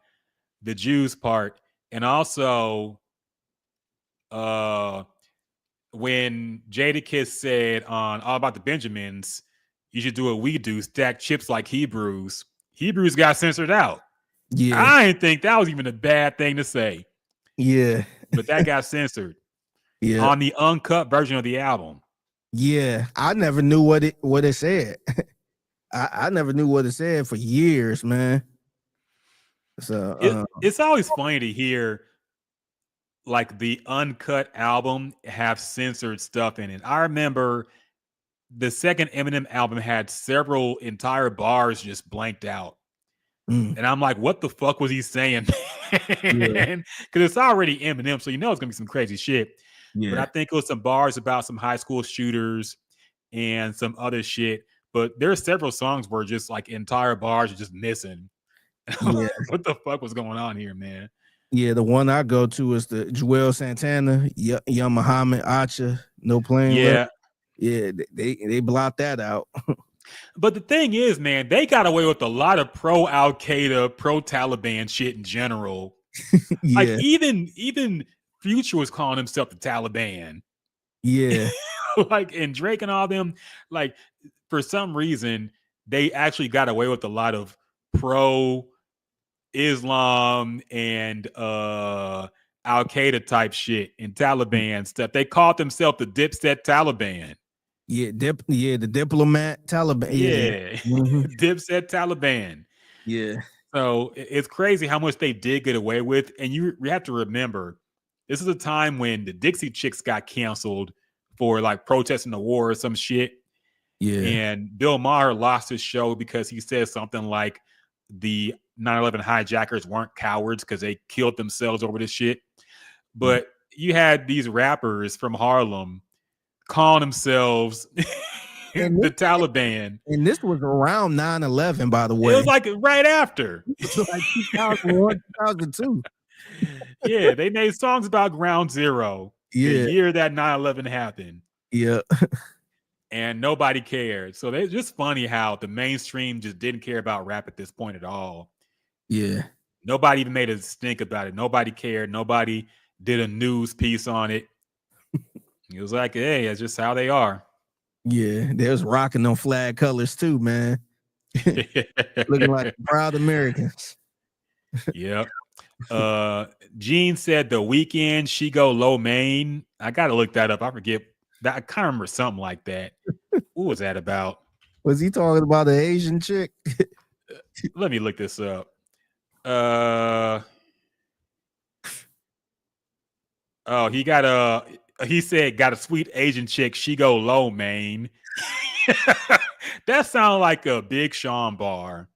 S8: Jews part, and also when Jadakiss said on All About the Benjamins, you should do what we do, stack chips like Hebrews. Hebrews got censored out.
S6: Yeah.
S8: I didn't think that was even a bad thing to say.
S6: Yeah.
S8: But that got censored.
S6: Yeah.
S8: On the uncut version of the album.
S6: Yeah. I never knew what it said. I never knew what it said for years, man. So
S8: it's always funny to hear like the uncut album have censored stuff in it. I remember the second Eminem album had several entire bars just blanked out. And I'm like, what the fuck was he saying? Because it's already Eminem, so you know it's gonna be some crazy shit. Yeah. But I think it was some bars about some high school shooters and some other shit. But there's several songs where just like entire bars are just missing. Yeah. What the fuck was going on here, man?
S6: Yeah, the one I go to is the Joel Santana, Young Muhammad, Acha, No Playing.
S8: Yeah.
S6: Yeah, they blocked that out.
S8: But the thing is, man, they got away with a lot of pro Al Qaeda, pro Taliban shit in general. Yeah. Like even Future was calling himself the Taliban.
S6: Yeah.
S8: Like, and Drake and all them, like, for some reason, they actually got away with a lot of pro Islam and Al Qaeda type shit and Taliban stuff. They called themselves the Dipset Taliban.
S6: Yeah, the diplomat Taliban.
S8: Yeah, Dipset Taliban.
S6: Yeah.
S8: So it's crazy how much they did get away with, and you have to remember, this is a time when the Dixie Chicks got canceled for like protesting the war or some shit.
S6: Yeah,
S8: and Bill Maher lost his show because he said something like the 9/11 hijackers weren't cowards because they killed themselves over this shit. But you had these rappers from Harlem calling themselves the Taliban.
S6: And this was around 9/11, by the way.
S8: It was like right after.
S6: It was like 2001, 2002.
S8: Yeah, they made songs about Ground Zero.
S6: Yeah.
S8: The year that 9/11 happened.
S6: Yeah.
S8: And nobody cared. So it's just funny how the mainstream just didn't care about rap at this point at all.
S6: Yeah.
S8: Nobody even made a stink about it. Nobody cared. Nobody did a news piece on it. It was like, hey, that's just how they are.
S6: Yeah, they was rocking them flag colors too, man. Looking like proud Americans.
S8: Yep. Gene said The Weeknd, She Go Low Main. I gotta look that up. I forget that. I can't remember something like that. What was that about?
S6: Was he talking about the Asian chick?
S8: Let me look this up. He said got a sweet Asian chick, she go low, man. That sounds like a Big Sean bar.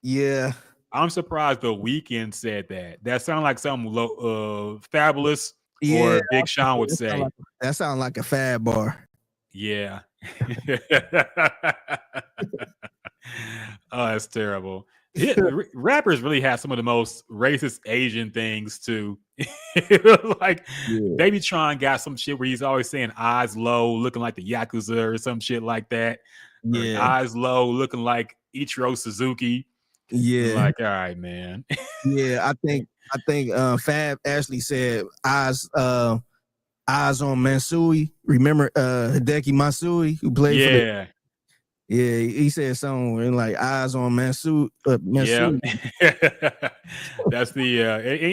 S6: Yeah.
S8: I'm surprised The Weeknd said that. That sounds like something Fabulous or Big Sean would say.
S6: That sounds like a fad bar.
S8: Yeah. Oh, that's terrible. Rappers really have some of the most racist Asian things too. Like Baby Tron got some shit where he's always saying eyes low, looking like the Yakuza or some shit like that. Yeah, or eyes low, looking like Ichiro Suzuki.
S6: Yeah,
S8: like all right, man.
S6: Yeah, I think Fab actually said eyes on Mansui. Remember Hideki Matsui who played for the. Yeah, he said something like eyes on Mansui.
S8: Yeah. That's the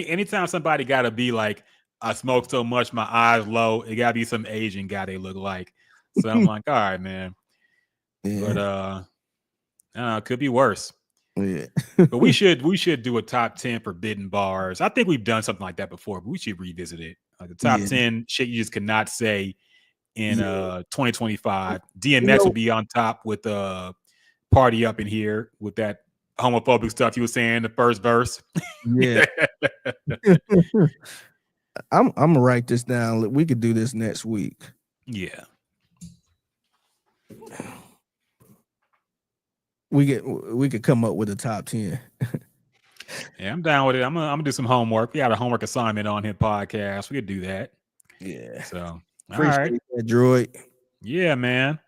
S8: anytime somebody gotta be like, I smoke so much, my eyes low, it gotta be some Asian guy they look like. So I'm like, all right, man. Yeah. But it could be worse.
S6: Yeah.
S8: But we should do a top 10 forbidden bars. I think we've done something like that before, but we should revisit it. Like the top
S6: Yeah.
S8: 10 shit you just cannot say in
S6: Yeah.
S8: 2025.
S6: You
S8: DMX
S6: know,
S8: will be on top with Party Up in Here with that homophobic stuff you were saying in the first verse.
S6: yeah. I'm gonna write this down. We could do this next week.
S8: Yeah.
S6: We could come up with a top 10.
S8: Yeah, I'm down with it. I'm gonna do some homework. We got a homework assignment on his podcast. We could do that.
S6: Yeah.
S8: So all
S6: Appreciate
S8: right.
S6: that, Droid.
S8: Yeah, man.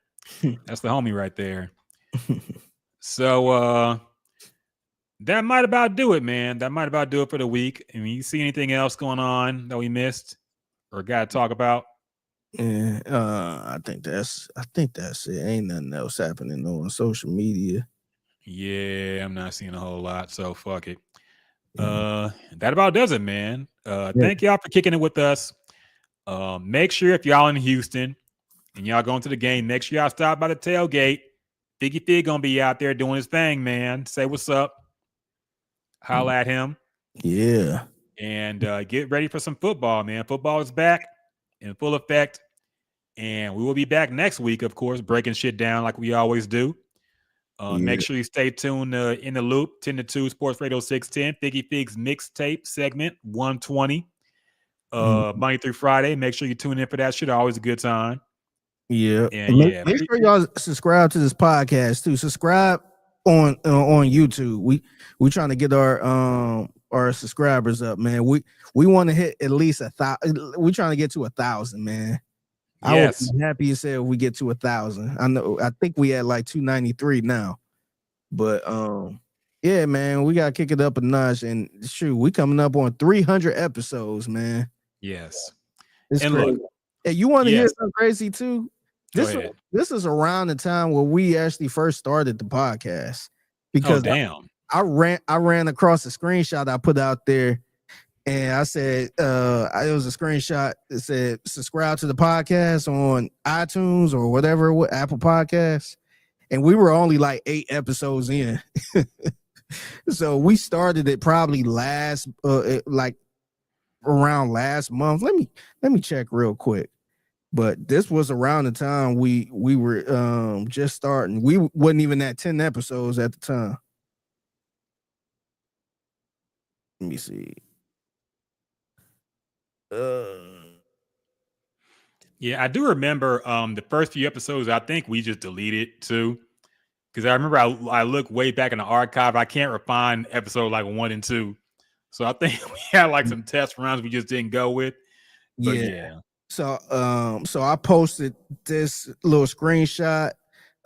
S8: That's the homie right there. So that might about do it, man. That might about do it for the week. I mean, you see anything else going on that we missed or got to talk about?
S6: Yeah, I think that's it. Ain't nothing else happening on social media.
S8: Yeah, I'm not seeing a whole lot, so fuck it. That about does it, man. Thank y'all for kicking it with us. Make sure if y'all in Houston and y'all going to the game, make sure y'all stop by the tailgate. Figgy Fig gonna be out there doing his thing, man. Say what's up. Holla at him.
S6: Yeah.
S8: And get ready for some football, man. Football is back in full effect. And we will be back next week, of course, breaking shit down like we always do. Make sure you stay tuned in the loop, 10 to 2, Sports Radio 610, Figgy Fig's mixtape segment, 120. Monday through Friday. Make sure you tune in for that shit. Always a good time.
S6: Yeah.
S8: And
S6: Make sure y'all subscribe to this podcast too. Subscribe on YouTube. We trying to get our subscribers up, man. We want to hit at least 1,000. We trying to get to 1,000, man.
S8: Yes.
S6: I would be happy to say if we get to 1,000. I think we at like 293 now. But yeah, man, we gotta kick it up a notch. And shoot, we coming up on 300 episodes, man.
S8: Yes.
S6: It's
S8: and
S6: crazy.
S8: look,
S6: Hey, you want to hear something crazy too? This is around the time where we actually first started the podcast. Because
S8: damn.
S6: I ran across a screenshot I put out there, and I said it was a screenshot that said subscribe to the podcast on iTunes or whatever, Apple Podcasts. And we were only like 8 episodes in. So we started it probably like around last month. Let me check real quick. But this was around the time we were just starting. We wasn't even at 10 episodes at the time. Let me see.
S8: Yeah, I do remember the first few episodes. I think we just deleted too, because I remember I looked way back in the archive. I can't find episode like 1 and 2, so I think we had like some test rounds we just didn't go with. But yeah.
S6: So I posted this little screenshot.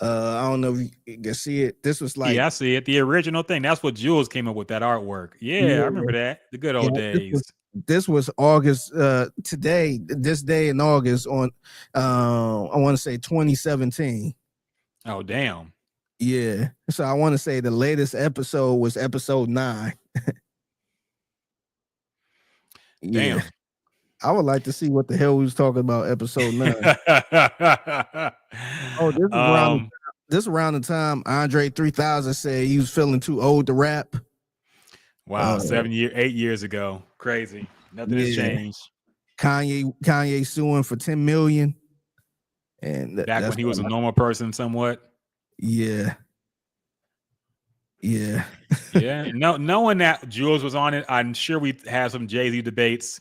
S6: I don't know if you can see it. This was like,
S8: I see it. The original thing. That's what Jules came up with, that artwork. Yeah, I remember that. The good old days.
S6: This was August. This day in August on, I want to say 2017.
S8: Oh damn.
S6: Yeah. So I want to say the latest episode was episode 9.
S8: Damn.
S6: I would like to see what the hell we was talking about episode 9. This around the time Andre 3000 said he was feeling too old to rap.
S8: Wow, 8 years ago. Crazy. Nothing has changed.
S6: Kanye suing for 10 million. And
S8: back when he was a normal person somewhat.
S6: Yeah. Yeah.
S8: Yeah. No, knowing that Jules was on it, I'm sure we had some Jay-Z debates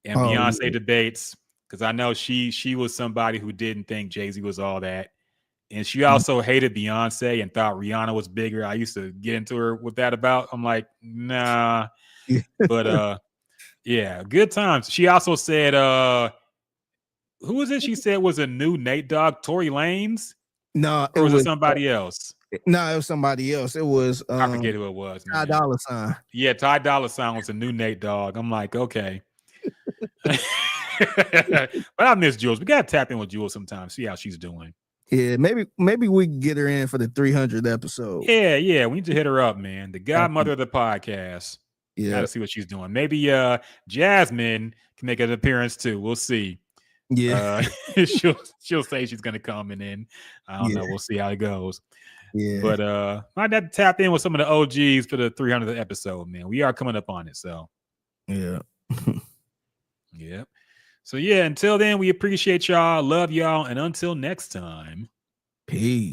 S8: and Beyonce debates, because I know she was somebody who didn't think Jay-Z was all that. And she also hated Beyonce and thought Rihanna was bigger. I used to get into her with that about. I'm like, nah. But yeah, good times. She also said, who was it she said was a new Nate Dogg, Tory Lanez?
S6: No,
S8: or was it somebody else?
S6: No, it was somebody else. It was
S8: I forget who it was.
S6: Ty Dolla $ign.
S8: Yeah, Ty Dolla $ign was a new Nate Dogg. I'm like, okay. But I miss Jules. We gotta tap in with Jules sometime, see how she's doing.
S6: Yeah, maybe we can get her in for the 300th episode.
S8: Yeah, we need to hit her up, man. The godmother of the podcast.
S6: Yeah,
S8: gotta see what she's doing. Maybe Jasmine can make an appearance too. We'll see.
S6: Yeah,
S8: she'll say she's gonna come, and then I don't know. We'll see how it goes.
S6: Yeah.
S8: But might have to tap in with some of the OGs for the 300th episode, man. We are coming up on it, so
S6: Yeah.
S8: yeah. So yeah, until then, we appreciate y'all, love y'all, and until next time,
S6: Peace.